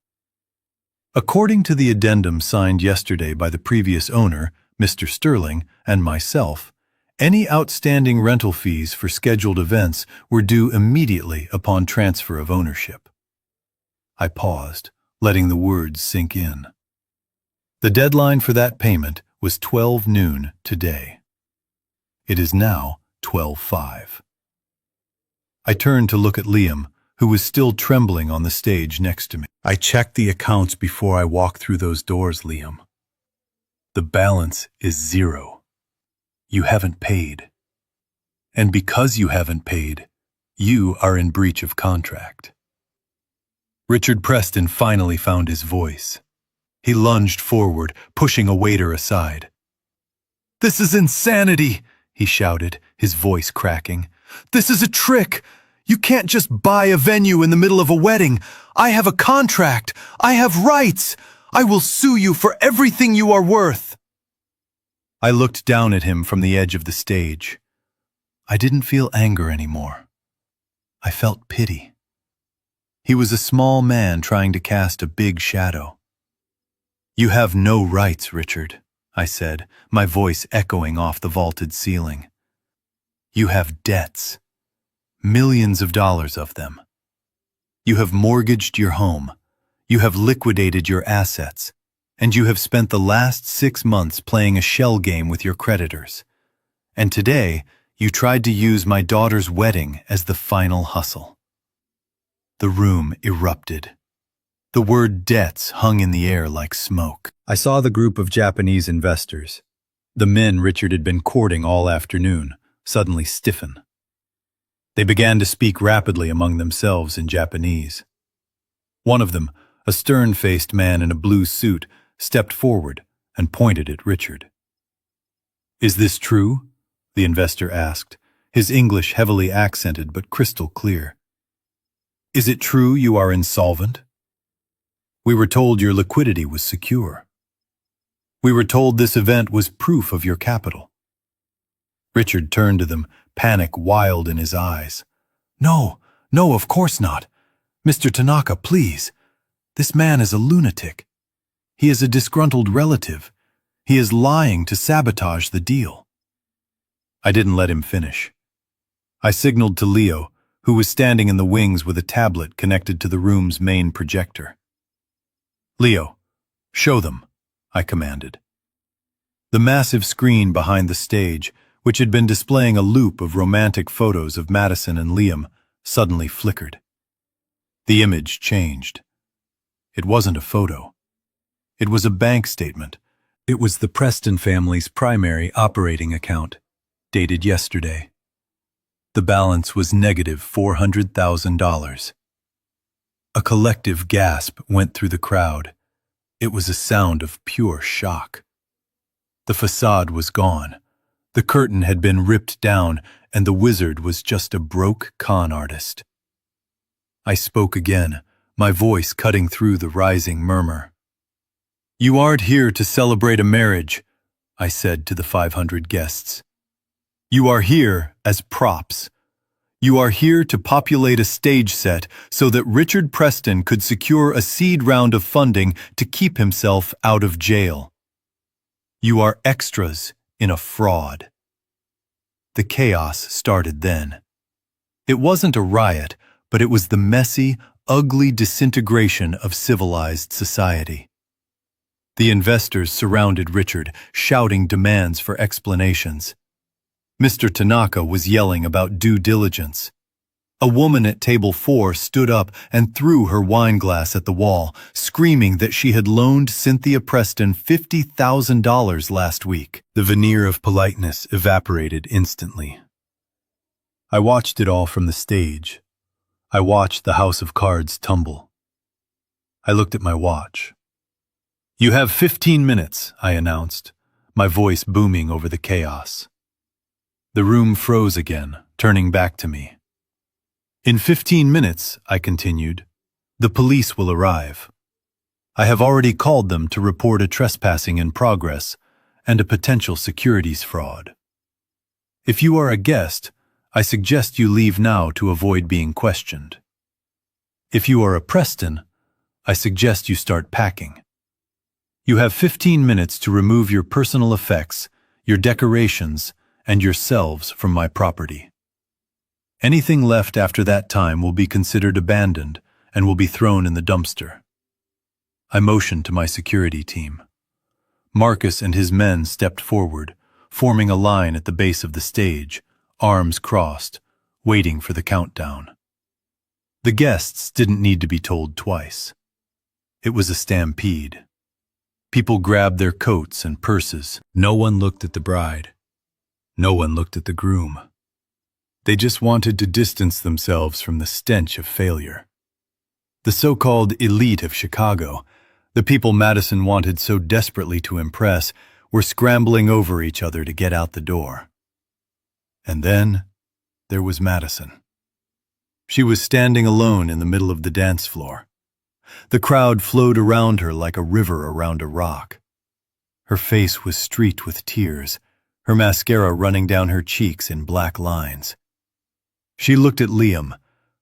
"According to the addendum signed yesterday by the previous owner, Mr. Sterling, and myself, any outstanding rental fees for scheduled events were due immediately upon transfer of ownership." I paused, letting the words sink in. The deadline for that payment was 12 noon today. It is now 12:05. I turned to look at Liam, who was still trembling on the stage next to me. "I checked the accounts before I walked through those doors, Liam. The balance is 0. You haven't paid. And because you haven't paid, you are in breach of contract. Richard Preston finally found his voice. He lunged forward, pushing a waiter aside. "This is insanity," he shouted, his voice cracking. "This is a trick. You can't just buy a venue in the middle of a wedding. I have a contract. I have rights. I will sue you for everything you are worth." I looked down at him from the edge of the stage. I didn't feel anger anymore. I felt pity. He was a small man trying to cast a big shadow. "You have no rights, Richard," I said, my voice echoing off the vaulted ceiling. "You have debts. Millions of dollars of them. You have mortgaged your home. You have liquidated your assets. And you have spent the last 6 months playing a shell game with your creditors. And today, you tried to use my daughter's wedding as the final hustle." The room erupted. The word debts hung in the air like smoke. I saw the group of Japanese investors, the men Richard had been courting all afternoon, suddenly stiffen. They began to speak rapidly among themselves in Japanese. One of them, a stern-faced man in a blue suit, stepped forward and pointed at Richard. "Is this true?" the investor asked, his English heavily accented but crystal clear. "Is it true you are insolvent? We were told your liquidity was secure. We were told this event was proof of your capital." Richard turned to them, panic wild in his eyes. No, of course not. Mr. Tanaka, please. This man is a lunatic. He is a disgruntled relative. He is lying to sabotage the deal." I didn't let him finish. I signaled to Leo, who was standing in the wings with a tablet connected to the room's main projector. "Leo, show them," I commanded. The massive screen behind the stage, which had been displaying a loop of romantic photos of Madison and Liam, suddenly flickered. The image changed. It wasn't a photo. It was a bank statement. It was the Preston family's primary operating account, dated yesterday. The balance was negative $400,000. A collective gasp went through the crowd. It was a sound of pure shock. The facade was gone. The curtain had been ripped down, and the wizard was just a broke con artist. I spoke again, my voice cutting through the rising murmur. "You aren't here to celebrate a marriage," I said to the 500 guests. "You are here as props. You are here to populate a stage set so that Richard Preston could secure a seed round of funding to keep himself out of jail. You are extras in a fraud." The chaos started then. It wasn't a riot, but it was the messy, ugly disintegration of civilized society. The investors surrounded Richard, shouting demands for explanations. Mr. Tanaka was yelling about due diligence. A woman at table 4 stood up and threw her wine glass at the wall, screaming that she had loaned Cynthia Preston $50,000 last week. The veneer of politeness evaporated instantly. I watched it all from the stage. I watched the house of cards tumble. I looked at my watch. "You have 15 minutes, I announced, my voice booming over the chaos. The room froze again, turning back to me. "In 15 minutes, I continued, the police will arrive. I have already called them to report a trespassing in progress and a potential securities fraud. If you are a guest, I suggest you leave now to avoid being questioned. If you are a Preston, I suggest you start packing. You have 15 minutes to remove your personal effects, your decorations, and yourselves from my property. Anything left after that time will be considered abandoned and will be thrown in the dumpster." I motioned to my security team. Marcus and his men stepped forward, forming a line at the base of the stage, arms crossed, waiting for the countdown. The guests didn't need to be told twice. It was a stampede. People grabbed their coats and purses. No one looked at the bride. No one looked at the groom. They just wanted to distance themselves from the stench of failure. The so-called elite of Chicago, the people Madison wanted so desperately to impress, were scrambling over each other to get out the door. And then there was Madison. She was standing alone in the middle of the dance floor. The crowd flowed around her like a river around a rock. Her face was streaked with tears, her mascara running down her cheeks in black lines. She looked at Liam,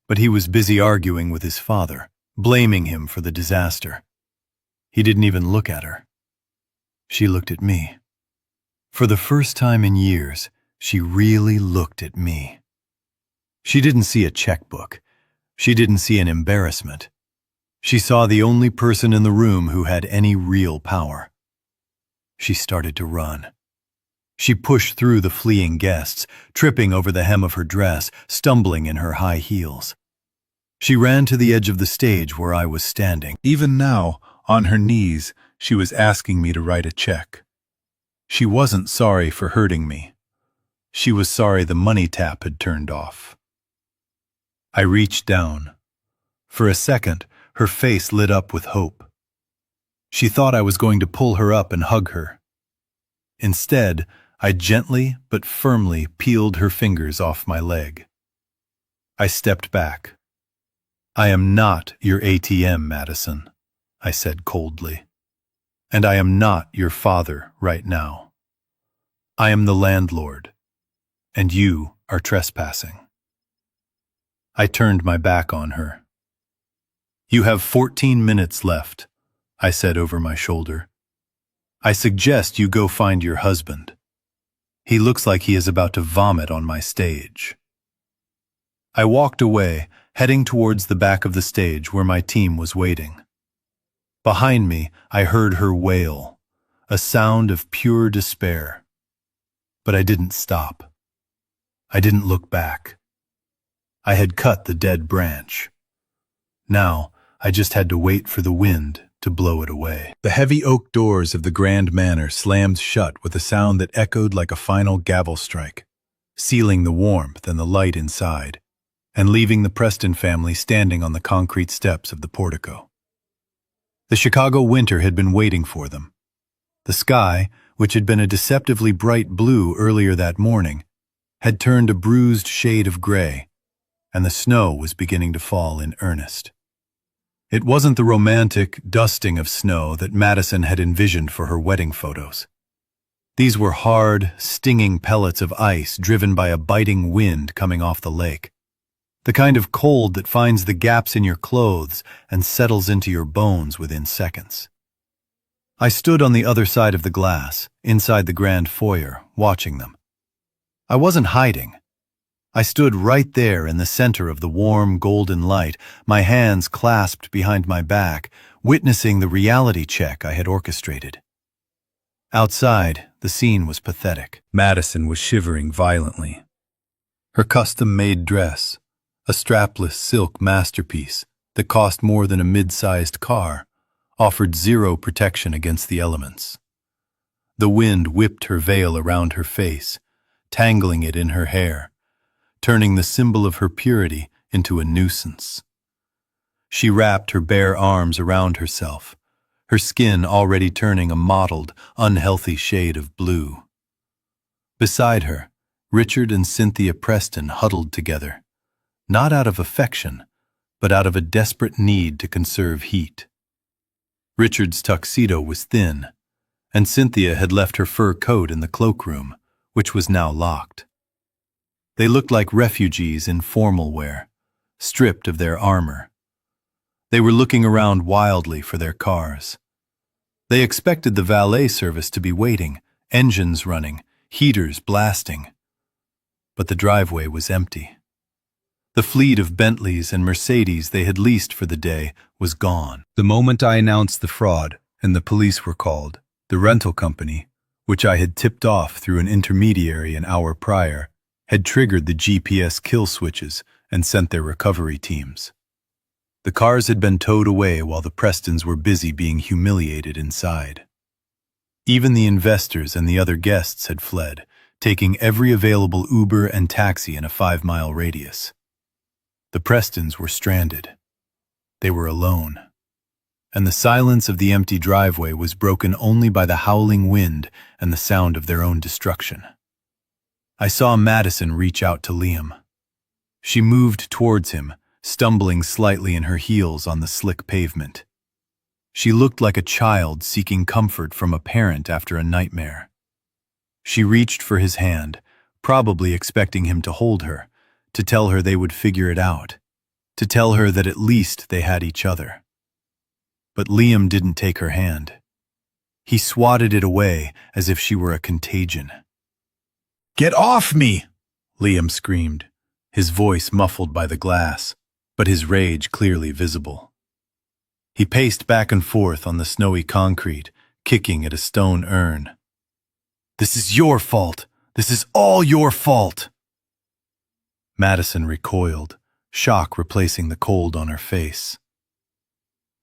but he was busy arguing with his father, blaming him for the disaster. He didn't even look at her. She looked at me. For the first time in years, she really looked at me. She didn't see a checkbook. She didn't see an embarrassment. She saw the only person in the room who had any real power. She started to run. She pushed through the fleeing guests, tripping over the hem of her dress, stumbling in her high heels. She ran to the edge of the stage where I was standing. Even now, on her knees, she was asking me to write a check. She wasn't sorry for hurting me. She was sorry the money tap had turned off. I reached down. For a second, her face lit up with hope. She thought I was going to pull her up and hug her. Instead, I gently but firmly peeled her fingers off my leg. I stepped back. "I am not your ATM, Madison," I said coldly. "And I am not your father right now. I am the landlord, and you are trespassing." I turned my back on her. "You have 14 minutes left," I said over my shoulder. "I suggest you go find your husband. He looks like he is about to vomit on my stage." I walked away, heading towards the back of the stage where my team was waiting. Behind me, I heard her wail, a sound of pure despair. But I didn't stop. I didn't look back. I had cut the dead branch. Now, I just had to wait for the wind to blow it away. The heavy oak doors of the grand manor slammed shut with a sound that echoed like a final gavel strike, sealing the warmth and the light inside, and leaving the Preston family standing on the concrete steps of the portico. The Chicago winter had been waiting for them. The sky, which had been a deceptively bright blue earlier that morning, had turned a bruised shade of gray, and the snow was beginning to fall in earnest. It wasn't the romantic dusting of snow that Madison had envisioned for her wedding photos. These were hard, stinging pellets of ice driven by a biting wind coming off the lake. The kind of cold that finds the gaps in your clothes and settles into your bones within seconds. I stood on the other side of the glass, inside the grand foyer, watching them. I wasn't hiding. I stood right there in the center of the warm, golden light, my hands clasped behind my back, witnessing the reality check I had orchestrated. Outside, the scene was pathetic. Madison was shivering violently. Her custom-made dress, a strapless silk masterpiece that cost more than a mid-sized car, offered zero protection against the elements. The wind whipped her veil around her face, tangling it in her hair, turning the symbol of her purity into a nuisance. She wrapped her bare arms around herself, her skin already turning a mottled, unhealthy shade of blue. Beside her, Richard and Cynthia Preston huddled together, not out of affection, but out of a desperate need to conserve heat. Richard's tuxedo was thin, and Cynthia had left her fur coat in the cloakroom, which was now locked. They looked like refugees in formal wear, stripped of their armor. They were looking around wildly for their cars. They expected the valet service to be waiting, engines running, heaters blasting. But the driveway was empty. The fleet of Bentleys and Mercedes they had leased for the day was gone. The moment I announced the fraud and the police were called, the rental company, which I had tipped off through an intermediary an hour prior, had triggered the GPS kill switches and sent their recovery teams. The cars had been towed away while the Prestons were busy being humiliated inside. Even the investors and the other guests had fled, taking every available Uber and taxi in a 5-mile radius. The Prestons were stranded. They were alone. And the silence of the empty driveway was broken only by the howling wind and the sound of their own destruction. I saw Madison reach out to Liam. She moved towards him, stumbling slightly in her heels on the slick pavement. She looked like a child seeking comfort from a parent after a nightmare. She reached for his hand, probably expecting him to hold her, to tell her they would figure it out, to tell her that at least they had each other. But Liam didn't take her hand. He swatted it away as if she were a contagion. "Get off me!" Liam screamed, his voice muffled by the glass, but his rage clearly visible. He paced back and forth on the snowy concrete, kicking at a stone urn. "This is your fault! This is all your fault!" Madison recoiled, shock replacing the cold on her face.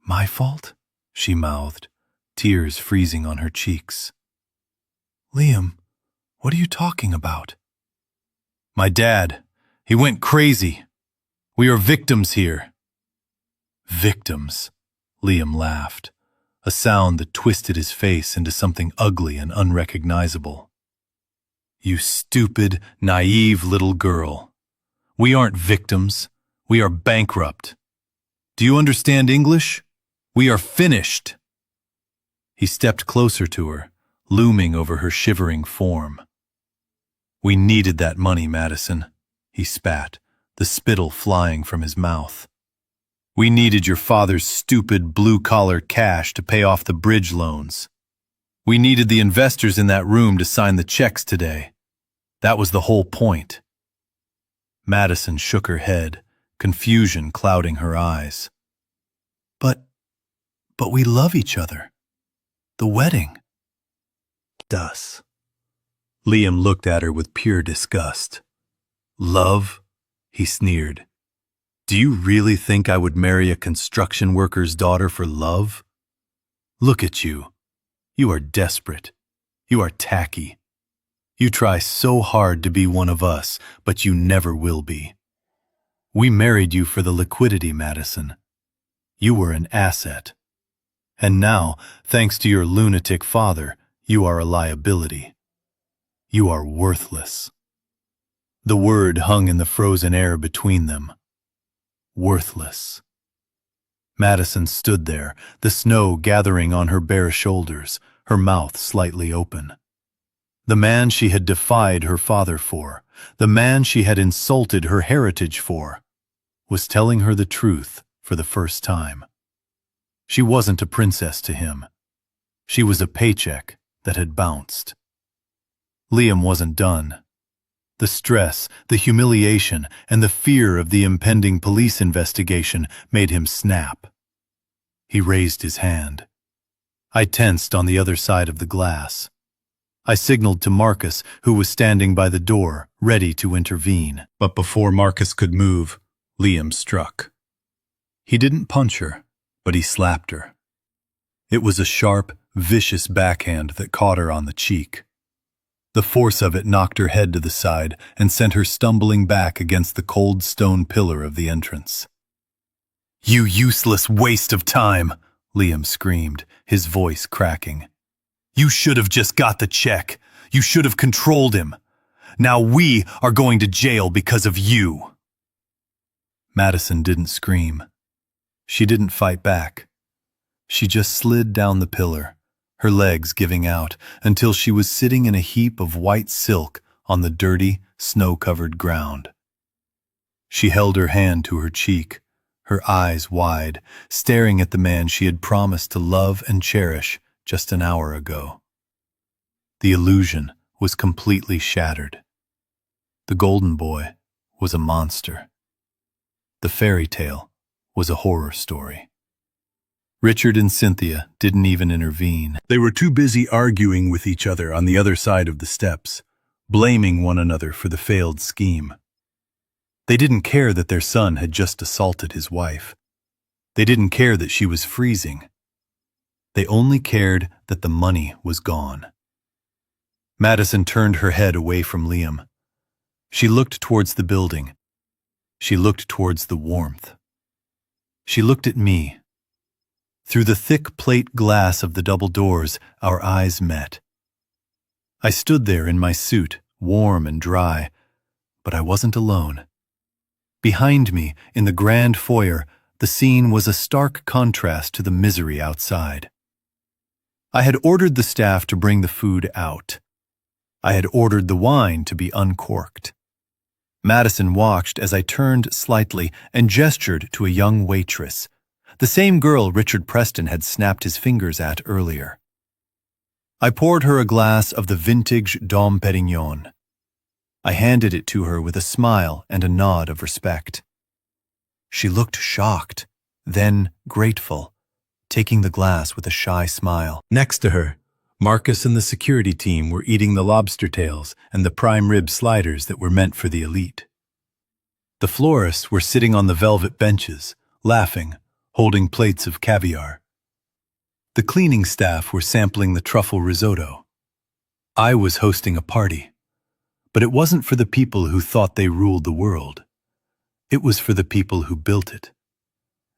"My fault?" she mouthed, tears freezing on her cheeks. "Liam, what are you talking about?" "My dad. He went crazy. We are victims here." "Victims," Liam laughed, a sound that twisted his face into something ugly and unrecognizable. "You stupid, naive little girl. We aren't victims. We are bankrupt. Do you understand English? We are finished." He stepped closer to her, looming over her shivering form. "We needed that money, Madison," he spat, the spittle flying from his mouth. "We needed your father's stupid blue-collar cash to pay off the bridge loans. We needed the investors in that room to sign the checks today. That was the whole point." Madison shook her head, confusion clouding her eyes. But we love each other. The wedding." "Dus." Liam looked at her with pure disgust. "Love?" he sneered. "Do you really think I would marry a construction worker's daughter for love? Look at you. You are desperate. You are tacky. You try so hard to be one of us, but you never will be. We married you for the liquidity, Madison. You were an asset. And now, thanks to your lunatic father, you are a liability. You are worthless." The word hung in the frozen air between them. Worthless. Madison stood there, the snow gathering on her bare shoulders, her mouth slightly open. The man she had defied her father for, the man she had insulted her heritage for, was telling her the truth for the first time. She wasn't a princess to him. She was a paycheck that had bounced. Liam wasn't done. The stress, the humiliation, and the fear of the impending police investigation made him snap. He raised his hand. I tensed on the other side of the glass. I signaled to Marcus, who was standing by the door, ready to intervene. But before Marcus could move, Liam struck. He didn't punch her, but he slapped her. It was a sharp, vicious backhand that caught her on the cheek. The force of it knocked her head to the side and sent her stumbling back against the cold stone pillar of the entrance. "You useless waste of time!" Liam screamed, his voice cracking. "You should have just got the check. You should have controlled him. Now we are going to jail because of you." Madison didn't scream. She didn't fight back. She just slid down the pillar, her legs giving out, until she was sitting in a heap of white silk on the dirty, snow-covered ground. She held her hand to her cheek, her eyes wide, staring at the man she had promised to love and cherish just an hour ago. The illusion was completely shattered. The golden boy was a monster. The fairy tale was a horror story. Richard and Cynthia didn't even intervene. They were too busy arguing with each other on the other side of the steps, blaming one another for the failed scheme. They didn't care that their son had just assaulted his wife. They didn't care that she was freezing. They only cared that the money was gone. Madison turned her head away from Liam. She looked towards the building. She looked towards the warmth. She looked at me. Through the thick plate glass of the double doors, our eyes met. I stood there in my suit, warm and dry, but I wasn't alone. Behind me, in the grand foyer, the scene was a stark contrast to the misery outside. I had ordered the staff to bring the food out. I had ordered the wine to be uncorked. Madison watched as I turned slightly and gestured to a young waitress, the same girl Richard Preston had snapped his fingers at earlier. I poured her a glass of the vintage Dom Perignon. I handed it to her with a smile and a nod of respect. She looked shocked, then grateful, taking the glass with a shy smile. Next to her, Marcus and the security team were eating the lobster tails and the prime rib sliders that were meant for the elite. The florists were sitting on the velvet benches, laughing, holding plates of caviar. The cleaning staff were sampling the truffle risotto. I was hosting a party, but it wasn't for the people who thought they ruled the world. It was for the people who built it.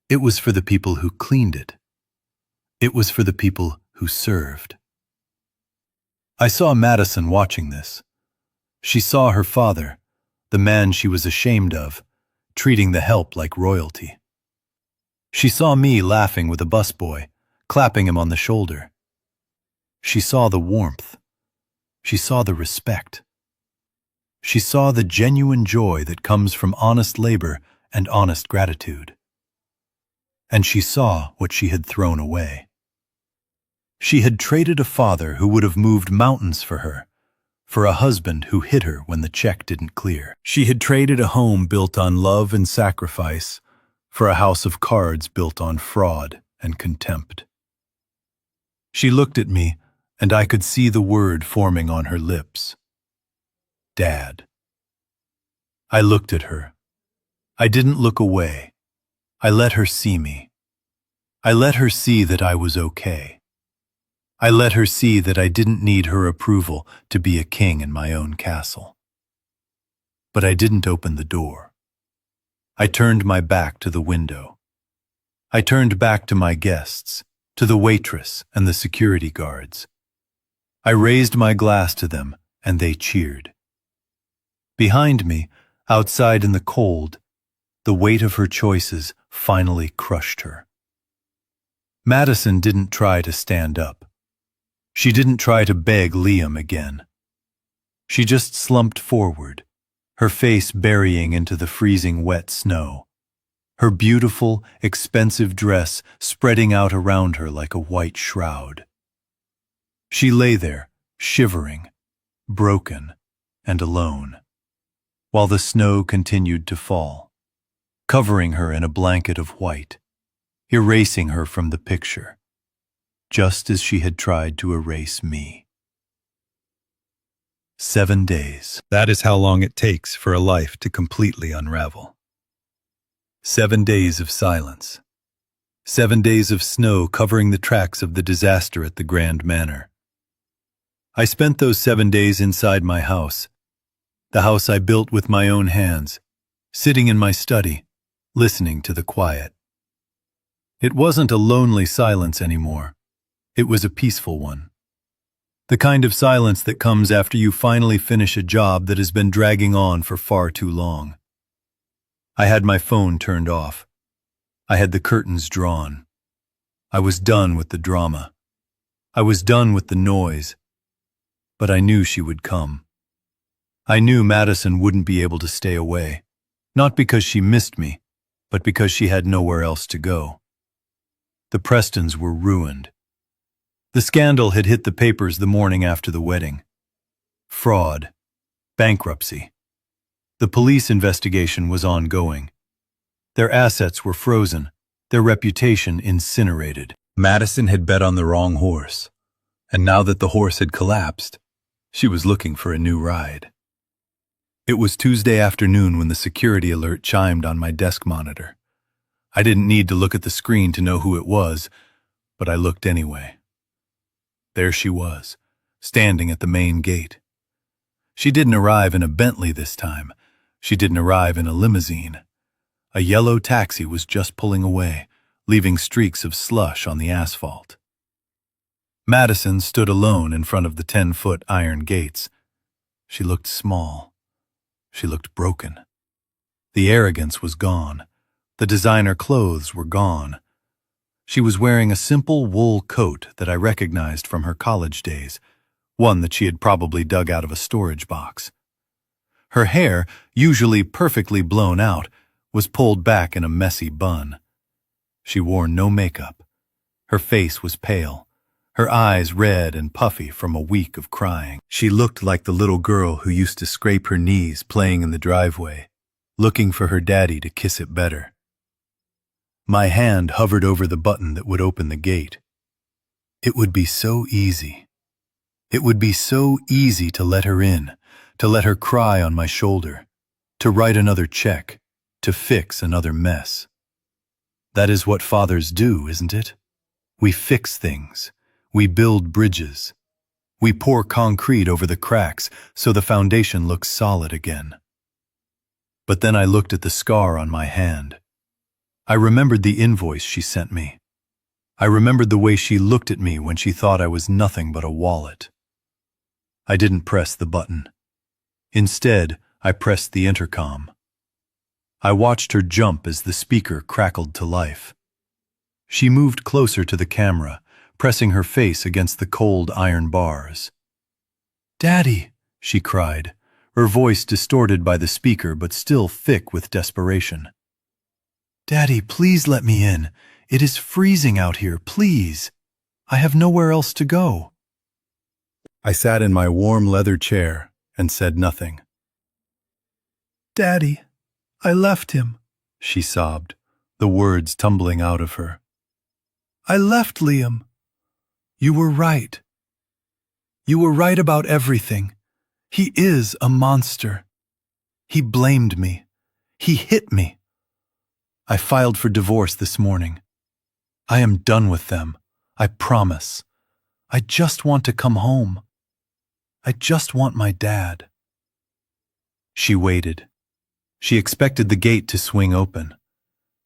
It was for the people who cleaned it. It was for the people who served. I saw Madison watching this. She saw her father, the man she was ashamed of, treating the help like royalty. She saw me laughing with a busboy, clapping him on the shoulder. She saw the warmth. She saw the respect. She saw the genuine joy that comes from honest labor and honest gratitude. And she saw what she had thrown away. She had traded a father who would have moved mountains for a husband who hit her when the check didn't clear. She had traded a home built on love and sacrifice for a house of cards built on fraud and contempt. She looked at me, and I could see the word forming on her lips. Dad. I looked at her. I didn't look away. I let her see me. I let her see that I was okay. I let her see that I didn't need her approval to be a king in my own castle. But I didn't open the door. I turned my back to the window. I turned back to my guests, to the waitress and the security guards. I raised my glass to them, and they cheered. Behind me, outside in the cold, the weight of her choices finally crushed her. Madison didn't try to stand up. She didn't try to beg Liam again. She just slumped forward, her face burying into the freezing wet snow, her beautiful, expensive dress spreading out around her like a white shroud. She lay there, shivering, broken, and alone, while the snow continued to fall, covering her in a blanket of white, erasing her from the picture, just as she had tried to erase me. 7 days. That is how long it takes for a life to completely unravel. 7 days of silence. 7 days of snow covering the tracks of the disaster at the Grand Manor. I spent those 7 days inside my house, the house I built with my own hands, sitting in my study, listening to the quiet. It wasn't a lonely silence anymore. It was a peaceful one. The kind of silence that comes after you finally finish a job that has been dragging on for far too long. I had my phone turned off. I had the curtains drawn. I was done with the drama. I was done with the noise. But I knew she would come. I knew Madison wouldn't be able to stay away, not because she missed me, but because she had nowhere else to go. The Prestons were ruined. The scandal had hit the papers the morning after the wedding. Fraud. Bankruptcy. The police investigation was ongoing. Their assets were frozen, their reputation incinerated. Madison had bet on the wrong horse, and now that the horse had collapsed, she was looking for a new ride. It was Tuesday afternoon when the security alert chimed on my desk monitor. I didn't need to look at the screen to know who it was, but I looked anyway. There she was, standing at the main gate. She didn't arrive in a Bentley this time. She didn't arrive in a limousine. A yellow taxi was just pulling away, leaving streaks of slush on the asphalt. Madison stood alone in front of the 10-foot iron gates. She looked small. She looked broken. The arrogance was gone. The designer clothes were gone. She was wearing a simple wool coat that I recognized from her college days, one that she had probably dug out of a storage box. Her hair, usually perfectly blown out, was pulled back in a messy bun. She wore no makeup. Her face was pale, her eyes red and puffy from a week of crying. She looked like the little girl who used to scrape her knees playing in the driveway, looking for her daddy to kiss it better. My hand hovered over the button that would open the gate. It would be so easy. It would be so easy to let her in, to let her cry on my shoulder, to write another check, to fix another mess. That is what fathers do, isn't it? We fix things. We build bridges. We pour concrete over the cracks so the foundation looks solid again. But then I looked at the scar on my hand. I remembered the invoice she sent me. I remembered the way she looked at me when she thought I was nothing but a wallet. I didn't press the button. Instead, I pressed the intercom. I watched her jump as the speaker crackled to life. She moved closer to the camera, pressing her face against the cold iron bars. "Daddy," she cried, her voice distorted by the speaker but still thick with desperation. "Daddy, please let me in. It is freezing out here, please. I have nowhere else to go." I sat in my warm leather chair and said nothing. "Daddy, I left him," she sobbed, the words tumbling out of her. "I left Liam. You were right. You were right about everything. He is a monster. He blamed me. He hit me. I filed for divorce this morning. I am done with them, I promise. I just want to come home. I just want my dad." She waited. She expected the gate to swing open.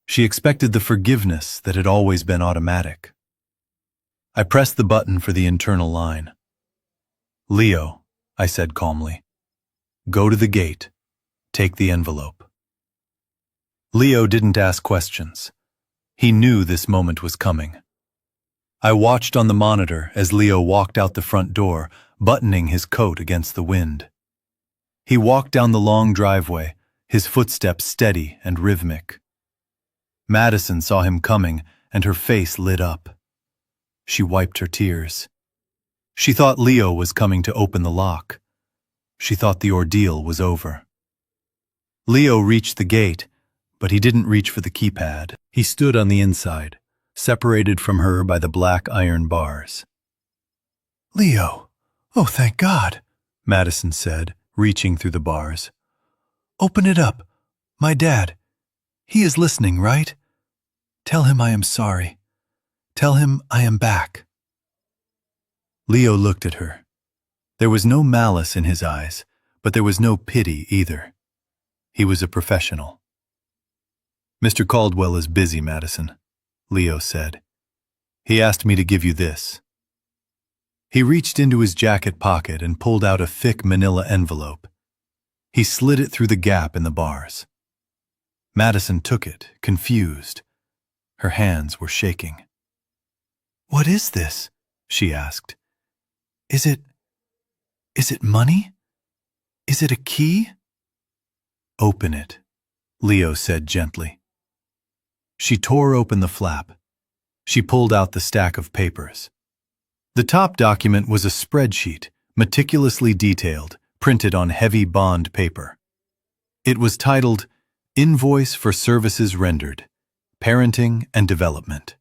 She expected the forgiveness that had always been automatic. I pressed the button for the internal line. "Leo," I said calmly, "go to the gate. Take the envelope." Leo didn't ask questions. He knew this moment was coming. I watched on the monitor as Leo walked out the front door, buttoning his coat against the wind. He walked down the long driveway, his footsteps steady and rhythmic. Madison saw him coming, and her face lit up. She wiped her tears. She thought Leo was coming to open the lock. She thought the ordeal was over. Leo reached the gate, but he didn't reach for the keypad. He stood on the inside, separated from her by the black iron bars. "Leo, oh thank God," Madison said, reaching through the bars. "Open it up. My dad. He is listening, right? Tell him I am sorry. Tell him I am back." Leo looked at her. There was no malice in his eyes, but there was no pity either. He was a professional. "Mr. Caldwell is busy, Madison," Leo said. "He asked me to give you this." He reached into his jacket pocket and pulled out a thick manila envelope. He slid it through the gap in the bars. Madison took it, confused. Her hands were shaking. "What is this?" she asked. Is it money? Is it a key?" "Open it," Leo said gently. She tore open the flap. She pulled out the stack of papers. The top document was a spreadsheet, meticulously detailed, printed on heavy bond paper. It was titled, "Invoice for Services Rendered, Parenting and Development."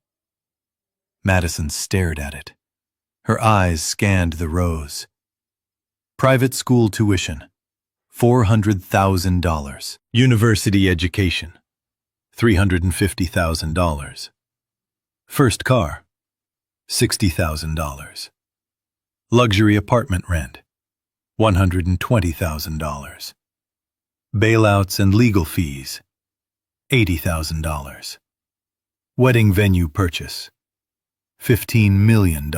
Madison stared at it. Her eyes scanned the rows. Private school tuition, $400,000. University education, $350,000. First car, $60,000. Luxury apartment rent, $120,000. Bailouts and legal fees, $80,000. Wedding venue purchase, $15 million.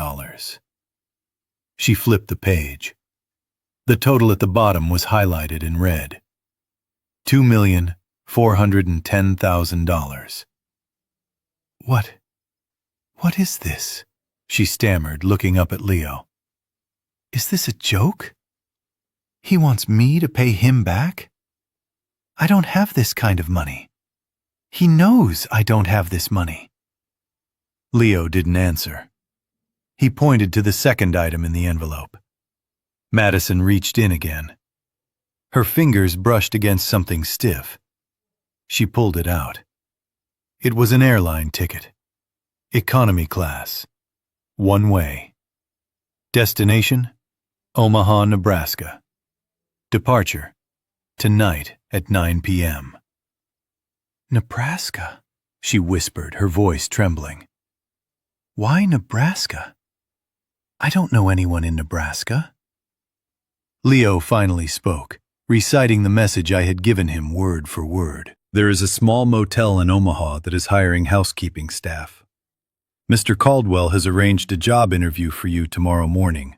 She flipped the page. The total at the bottom was highlighted in red. $2,410,000. What is this? She stammered, looking up at Leo. Is this a joke? He wants me to pay him back? I don't have this kind of money. He knows I don't have this money. Leo didn't answer. He pointed to the second item in the envelope. Madison reached in again. Her fingers brushed against something stiff. She pulled it out. It was an airline ticket. Economy class. One way. Destination: Omaha, Nebraska. Departure: tonight at 9 p.m. Nebraska, she whispered, her voice trembling. Why Nebraska? I don't know anyone in Nebraska. Leo finally spoke, reciting the message I had given him word for word. There is a small motel in Omaha that is hiring housekeeping staff. Mr. Caldwell has arranged a job interview for you tomorrow morning.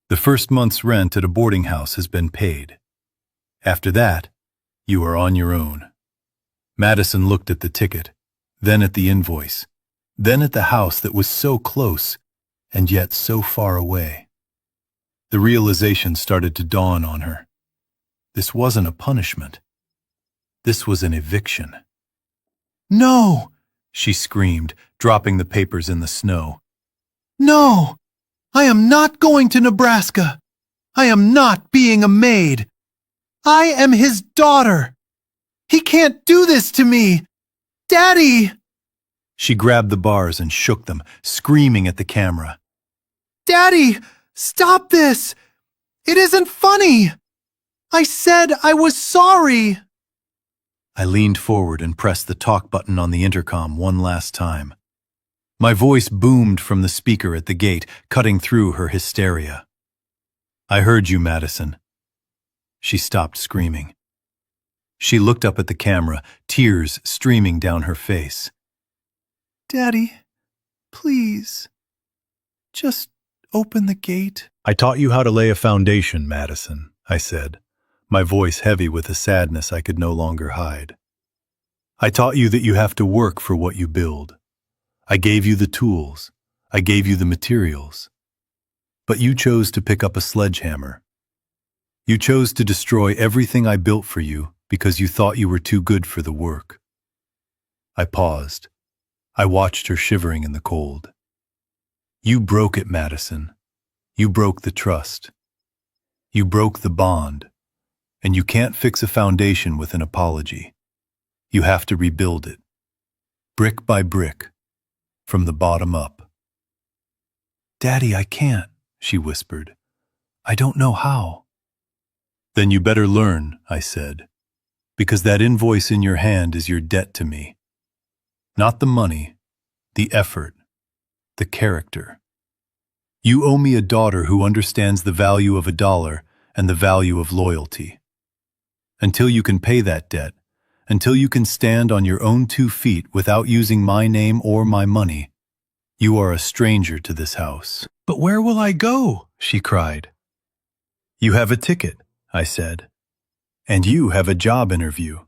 The first month's rent at a boarding house has been paid. After that, you are on your own. Madison looked at the ticket, then at the invoice, then at the house that was so close and yet so far away. The realization started to dawn on her. This wasn't a punishment. This was an eviction. No! She screamed, dropping the papers in the snow. No! I am not going to Nebraska! I am not being a maid! I am his daughter! He can't do this to me! Daddy! She grabbed the bars and shook them, screaming at the camera. Daddy! Stop this! It isn't funny! I said I was sorry! I leaned forward and pressed the talk button on the intercom one last time. My voice boomed from the speaker at the gate, cutting through her hysteria. I heard you, Madison. She stopped screaming. She looked up at the camera, tears streaming down her face. Daddy, please, just open the gate. I taught you how to lay a foundation, Madison, I said, my voice heavy with a sadness I could no longer hide. I taught you that you have to work for what you build. I gave you the tools. I gave you the materials. But you chose to pick up a sledgehammer. You chose to destroy everything I built for you because you thought you were too good for the work. I paused. I watched her shivering in the cold. You broke it, Madison. You broke the trust. You broke the bond. And you can't fix a foundation with an apology. You have to rebuild it, brick by brick, from the bottom up. Daddy, I can't, she whispered. I don't know how. Then you better learn, I said, because that invoice in your hand is your debt to me. Not the money, the effort, the character. You owe me a daughter who understands the value of $1 and the value of loyalty. Until you can pay that debt, until you can stand on your own 2 feet without using my name or my money, you are a stranger to this house. But where will I go? She cried. You have a ticket, I said. And you have a job interview.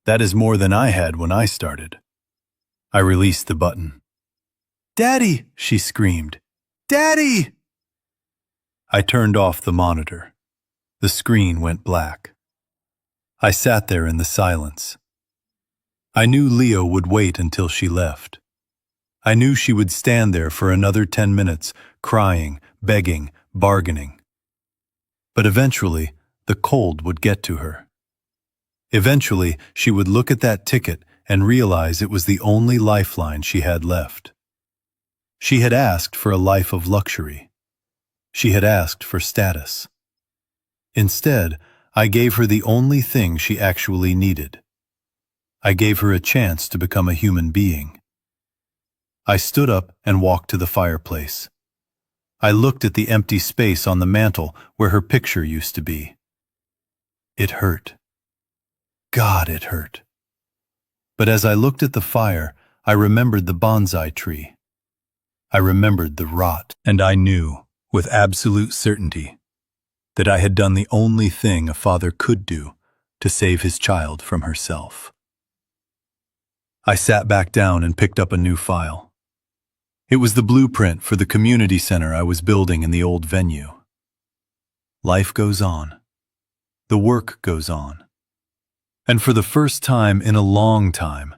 That is more than I had when I started. I released the button. Daddy, she screamed. Daddy! I turned off the monitor. The screen went black. I sat there in the silence. I knew Leo would wait until she left. I knew she would stand there for another 10 minutes, crying, begging, bargaining. But eventually, the cold would get to her. Eventually, she would look at that ticket and realize it was the only lifeline she had left. She had asked for a life of luxury. She had asked for status. Instead, I gave her the only thing she actually needed. I gave her a chance to become a human being. I stood up and walked to the fireplace. I looked at the empty space on the mantel where her picture used to be. It hurt. God, it hurt. But as I looked at the fire, I remembered the bonsai tree. I remembered the rot. And I knew, with absolute certainty, that I had done the only thing a father could do to save his child from herself. I sat back down and picked up a new file. It was the blueprint for the community center I was building in the old venue. Life goes on. The work goes on. And for the first time in a long time,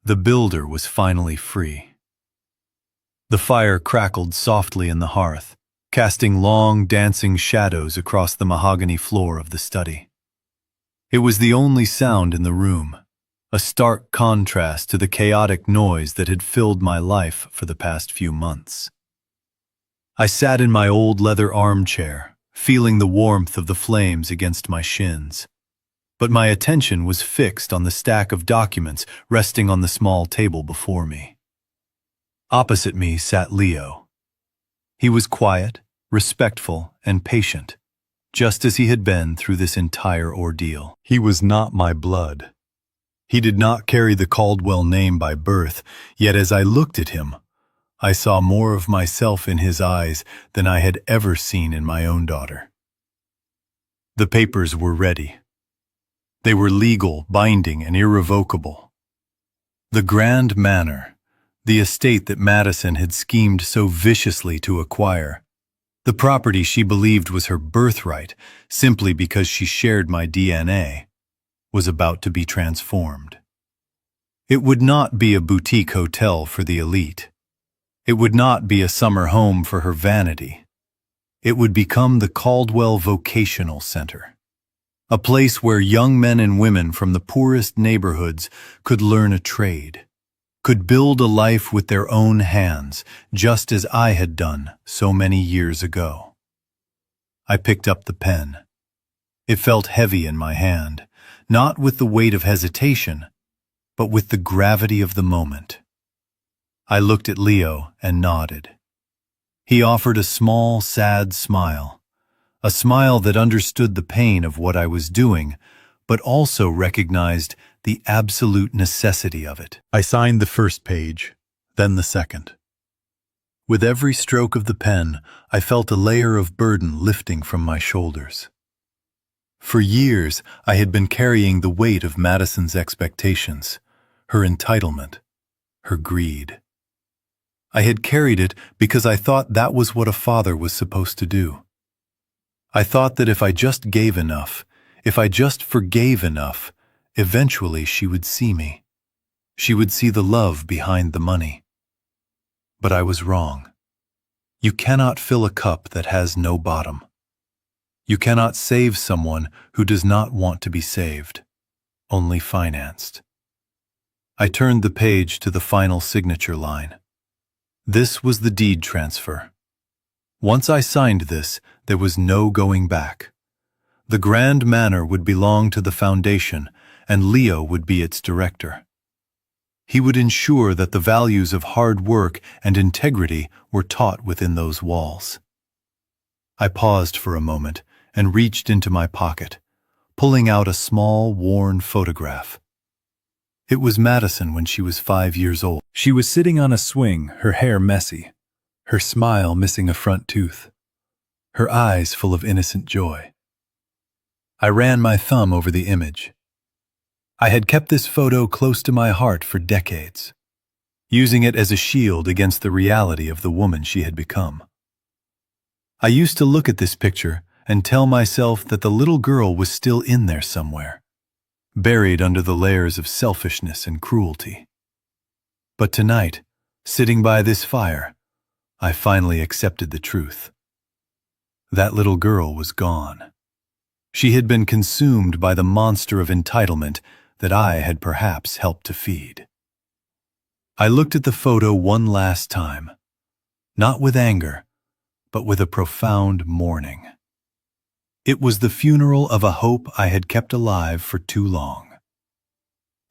the builder was finally free. The fire crackled softly in the hearth, casting long, dancing shadows across the mahogany floor of the study. It was the only sound in the room, a stark contrast to the chaotic noise that had filled my life for the past few months. I sat in my old leather armchair, feeling the warmth of the flames against my shins. But my attention was fixed on the stack of documents resting on the small table before me. Opposite me sat Leo. He was quiet, respectful, and patient, just as he had been through this entire ordeal. He was not my blood. He did not carry the Caldwell name by birth, yet as I looked at him, I saw more of myself in his eyes than I had ever seen in my own daughter. The papers were ready. They were legal, binding, and irrevocable. The grand manor, the estate that Madison had schemed so viciously to acquire, the property she believed was her birthright simply because she shared my DNA, was about to be transformed. It would not be a boutique hotel for the elite. It would not be a summer home for her vanity. It would become the Caldwell Vocational Center, a place where young men and women from the poorest neighborhoods could learn a trade, could build a life with their own hands, just as I had done so many years ago. I picked up the pen. It felt heavy in my hand, not with the weight of hesitation, but with the gravity of the moment. I looked at Leo and nodded. He offered a small, sad smile, a smile that understood the pain of what I was doing, but also recognized the absolute necessity of it. I signed the first page, then the second. With every stroke of the pen, I felt a layer of burden lifting from my shoulders. For years, I had been carrying the weight of Madison's expectations, her entitlement, her greed. I had carried it because I thought that was what a father was supposed to do. I thought that if I just gave enough, if I just forgave enough, eventually she would see me. She would see the love behind the money. But I was wrong. You cannot fill a cup that has no bottom. You cannot save someone who does not want to be saved, only financed. I turned the page to the final signature line. This was the deed transfer. Once I signed this, there was no going back. The grand manor would belong to the foundation, and Leo would be its director. He would ensure that the values of hard work and integrity were taught within those walls. I paused for a moment and reached into my pocket, pulling out a small, worn photograph. It was Madison when she was 5 years old. She was sitting on a swing, her hair messy, her smile missing a front tooth, her eyes full of innocent joy. I ran my thumb over the image. I had kept this photo close to my heart for decades, using it as a shield against the reality of the woman she had become. I used to look at this picture and tell myself that the little girl was still in there somewhere, buried under the layers of selfishness and cruelty. But tonight, sitting by this fire, I finally accepted the truth. That little girl was gone. She had been consumed by the monster of entitlement that I had perhaps helped to feed. I looked at the photo one last time, not with anger, but with a profound mourning. It was the funeral of a hope I had kept alive for too long.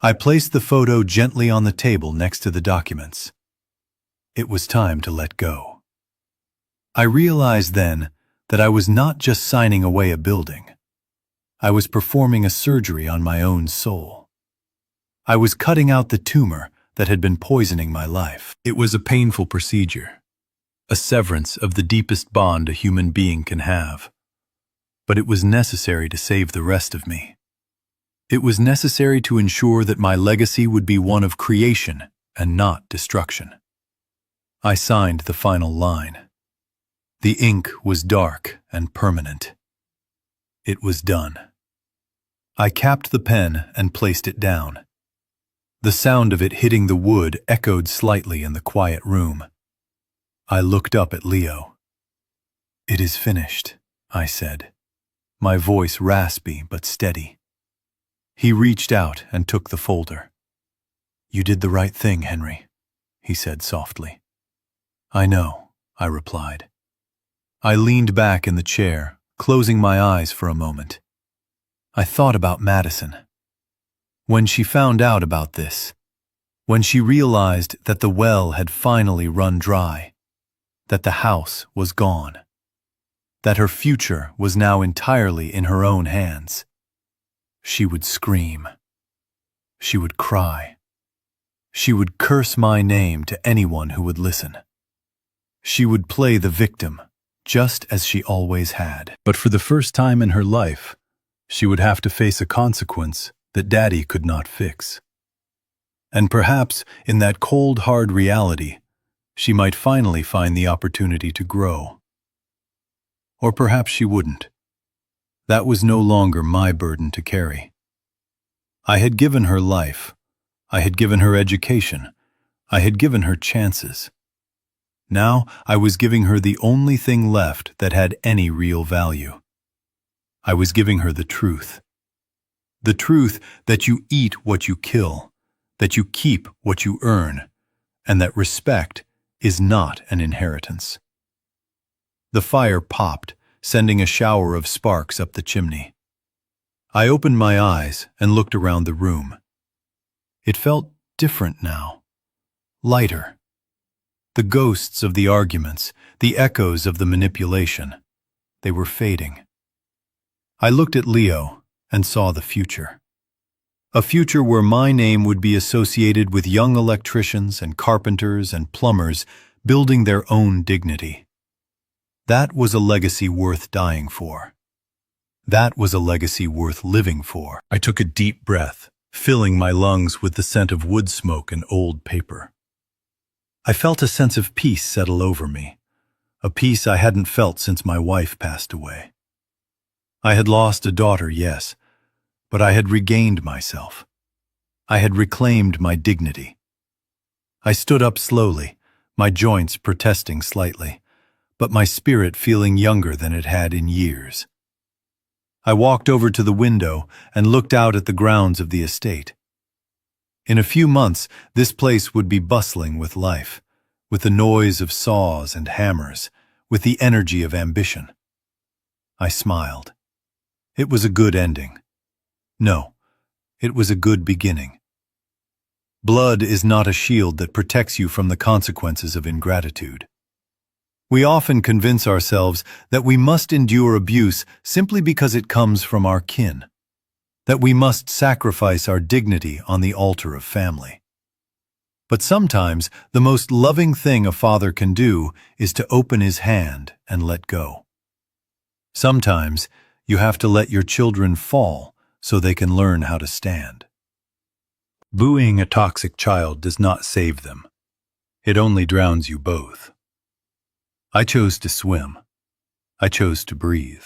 I placed the photo gently on the table next to the documents. It was time to let go. I realized then that I was not just signing away a building. I was performing a surgery on my own soul. I was cutting out the tumor that had been poisoning my life. It was a painful procedure, a severance of the deepest bond a human being can have. But it was necessary to save the rest of me. It was necessary to ensure that my legacy would be one of creation and not destruction. I signed the final line. The ink was dark and permanent. It was done. I capped the pen and placed it down. The sound of it hitting the wood echoed slightly in the quiet room. I looked up at Leo. "It is finished," I said, my voice raspy but steady. He reached out and took the folder. "You did the right thing, Henry," he said softly. "I know," I replied. I leaned back in the chair, closing my eyes for a moment. I thought about Madison. When she found out about this, when she realized that the well had finally run dry, that the house was gone, that her future was now entirely in her own hands, she would scream. She would cry. She would curse my name to anyone who would listen. She would play the victim, just as she always had. But for the first time in her life, she would have to face a consequence that Daddy could not fix. And perhaps in that cold, hard reality, she might finally find the opportunity to grow. Or perhaps she wouldn't. That was no longer my burden to carry. I had given her life. I had given her education. I had given her chances. Now I was giving her the only thing left that had any real value. I was giving her the truth. The truth that you eat what you kill, that you keep what you earn, and that respect is not an inheritance. The fire popped, sending a shower of sparks up the chimney. I opened my eyes and looked around the room. It felt different now, lighter. The ghosts of the arguments, the echoes of the manipulation, they were fading. I looked at Leo and saw the future. A future where my name would be associated with young electricians and carpenters and plumbers building their own dignity. That was a legacy worth dying for. That was a legacy worth living for. I took a deep breath, filling my lungs with the scent of wood smoke and old paper. I felt a sense of peace settle over me, a peace I hadn't felt since my wife passed away. I had lost a daughter, yes, but I had regained myself. I had reclaimed my dignity. I stood up slowly, my joints protesting slightly, but my spirit feeling younger than it had in years. I walked over to the window and looked out at the grounds of the estate. In a few months, this place would be bustling with life, with the noise of saws and hammers, with the energy of ambition. I smiled. It was a good ending. No, it was a good beginning. Blood is not a shield that protects you from the consequences of ingratitude. We often convince ourselves that we must endure abuse simply because it comes from our kin, that we must sacrifice our dignity on the altar of family. But sometimes the most loving thing a father can do is to open his hand and let go. Sometimes you have to let your children fall so they can learn how to stand. Buoying a toxic child does not save them. It only drowns you both. I chose to swim. I chose to breathe.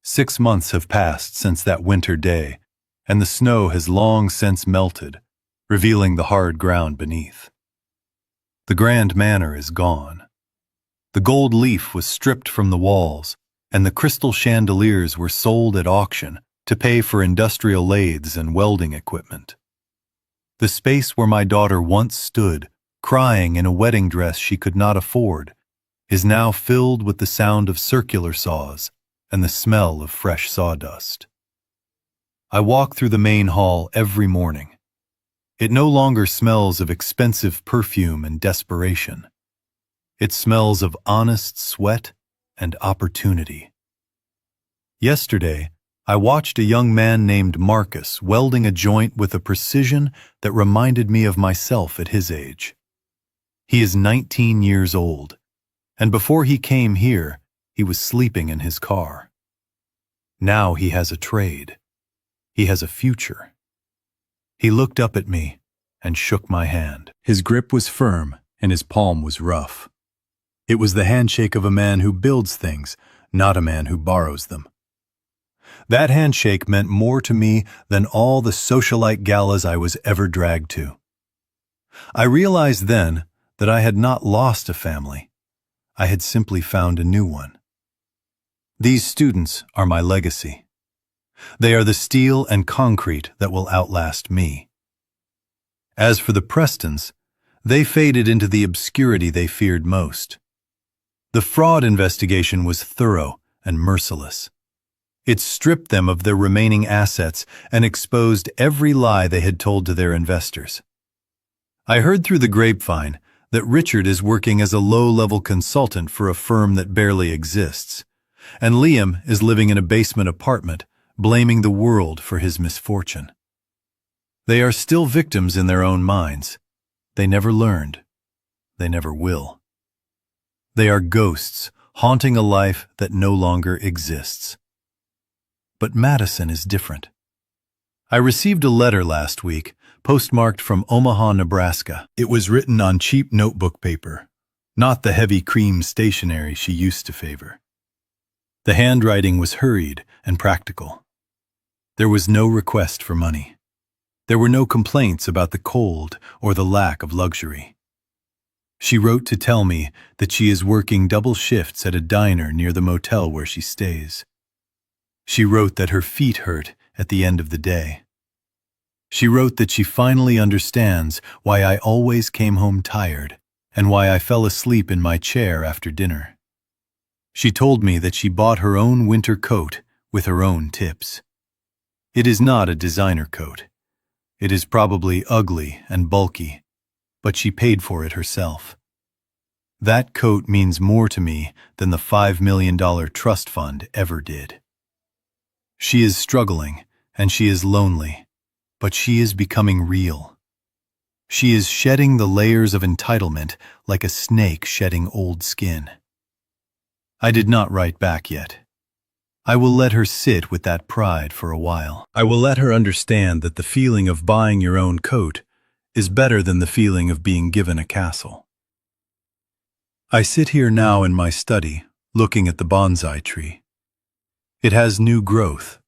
6 months have passed since that winter day, and the snow has long since melted, revealing the hard ground beneath. The grand manor is gone. The gold leaf was stripped from the walls, and the crystal chandeliers were sold at auction to pay for industrial lathes and welding equipment. The space where my daughter once stood, crying in a wedding dress she could not afford, is now filled with the sound of circular saws and the smell of fresh sawdust. I walk through the main hall every morning. It no longer smells of expensive perfume and desperation. It smells of honest sweat and opportunity. Yesterday, I watched a young man named Marcus welding a joint with a precision that reminded me of myself at his age. He is 19 years old, and before he came here, he was sleeping in his car. Now he has a trade. He has a future. He looked up at me and shook my hand. His grip was firm and his palm was rough. It was the handshake of a man who builds things, not a man who borrows them. That handshake meant more to me than all the socialite galas I was ever dragged to. I realized then that I had not lost a family. I had simply found a new one. These students are my legacy. They are the steel and concrete that will outlast me. As for the Prestons, they faded into the obscurity they feared most. The fraud investigation was thorough and merciless. It stripped them of their remaining assets and exposed every lie they had told to their investors. I heard through the grapevine that Richard is working as a low-level consultant for a firm that barely exists, and Liam is living in a basement apartment, blaming the world for his misfortune. They are still victims in their own minds. They never learned. They never will. They are ghosts haunting a life that no longer exists. But Madison is different. I received a letter last week, postmarked from Omaha, Nebraska. It was written on cheap notebook paper, not the heavy cream stationery she used to favor. The handwriting was hurried and practical. There was no request for money. There were no complaints about the cold or the lack of luxury. She wrote to tell me that she is working double shifts at a diner near the motel where she stays. She wrote that her feet hurt at the end of the day. She wrote that she finally understands why I always came home tired and why I fell asleep in my chair after dinner. She told me that she bought her own winter coat with her own tips. It is not a designer coat. It is probably ugly and bulky, but she paid for it herself. That coat means more to me than the $5 million trust fund ever did. She is struggling and she is lonely, but she is becoming real. She is shedding the layers of entitlement like a snake shedding old skin. I did not write back yet. I will let her sit with that pride for a while. I will let her understand that the feeling of buying your own coat is better than the feeling of being given a castle. I sit here now in my study, looking at the bonsai tree. It has new growth.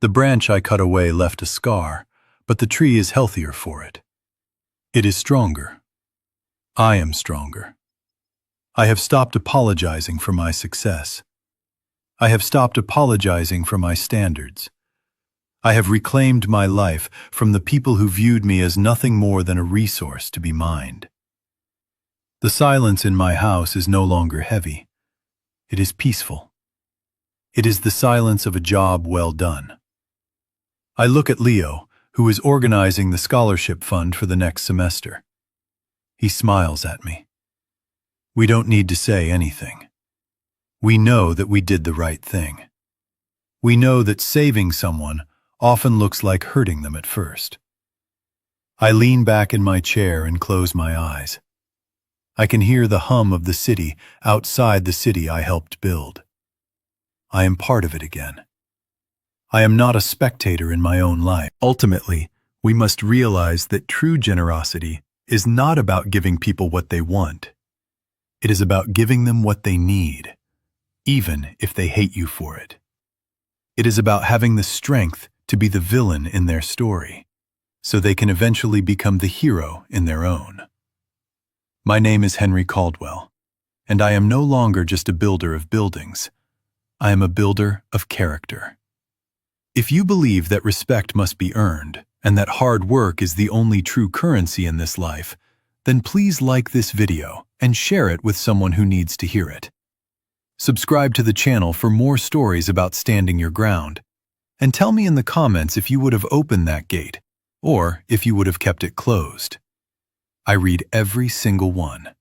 The branch I cut away left a scar, but the tree is healthier for it. It is stronger. I am stronger. I have stopped apologizing for my success. I have stopped apologizing for my standards. I have reclaimed my life from the people who viewed me as nothing more than a resource to be mined. The silence in my house is no longer heavy. It is peaceful. It is the silence of a job well done. I look at Leo, who is organizing the scholarship fund for the next semester. He smiles at me. We don't need to say anything. We know that we did the right thing. We know that saving someone often looks like hurting them at first. I lean back in my chair and close my eyes. I can hear the hum of the city outside the city I helped build. I am part of it again. I am not a spectator in my own life. Ultimately, we must realize that true generosity is not about giving people what they want. It is about giving them what they need, even if they hate you for it. It is about having the strength to be the villain in their story, so they can eventually become the hero in their own. My name is Henry Caldwell, and I am no longer just a builder of buildings. I am a builder of character. If you believe that respect must be earned, and that hard work is the only true currency in this life, then please like this video and share it with someone who needs to hear it. Subscribe to the channel for more stories about standing your ground, and tell me in the comments if you would have opened that gate, or if you would have kept it closed. I read every single one.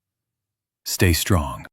Stay strong.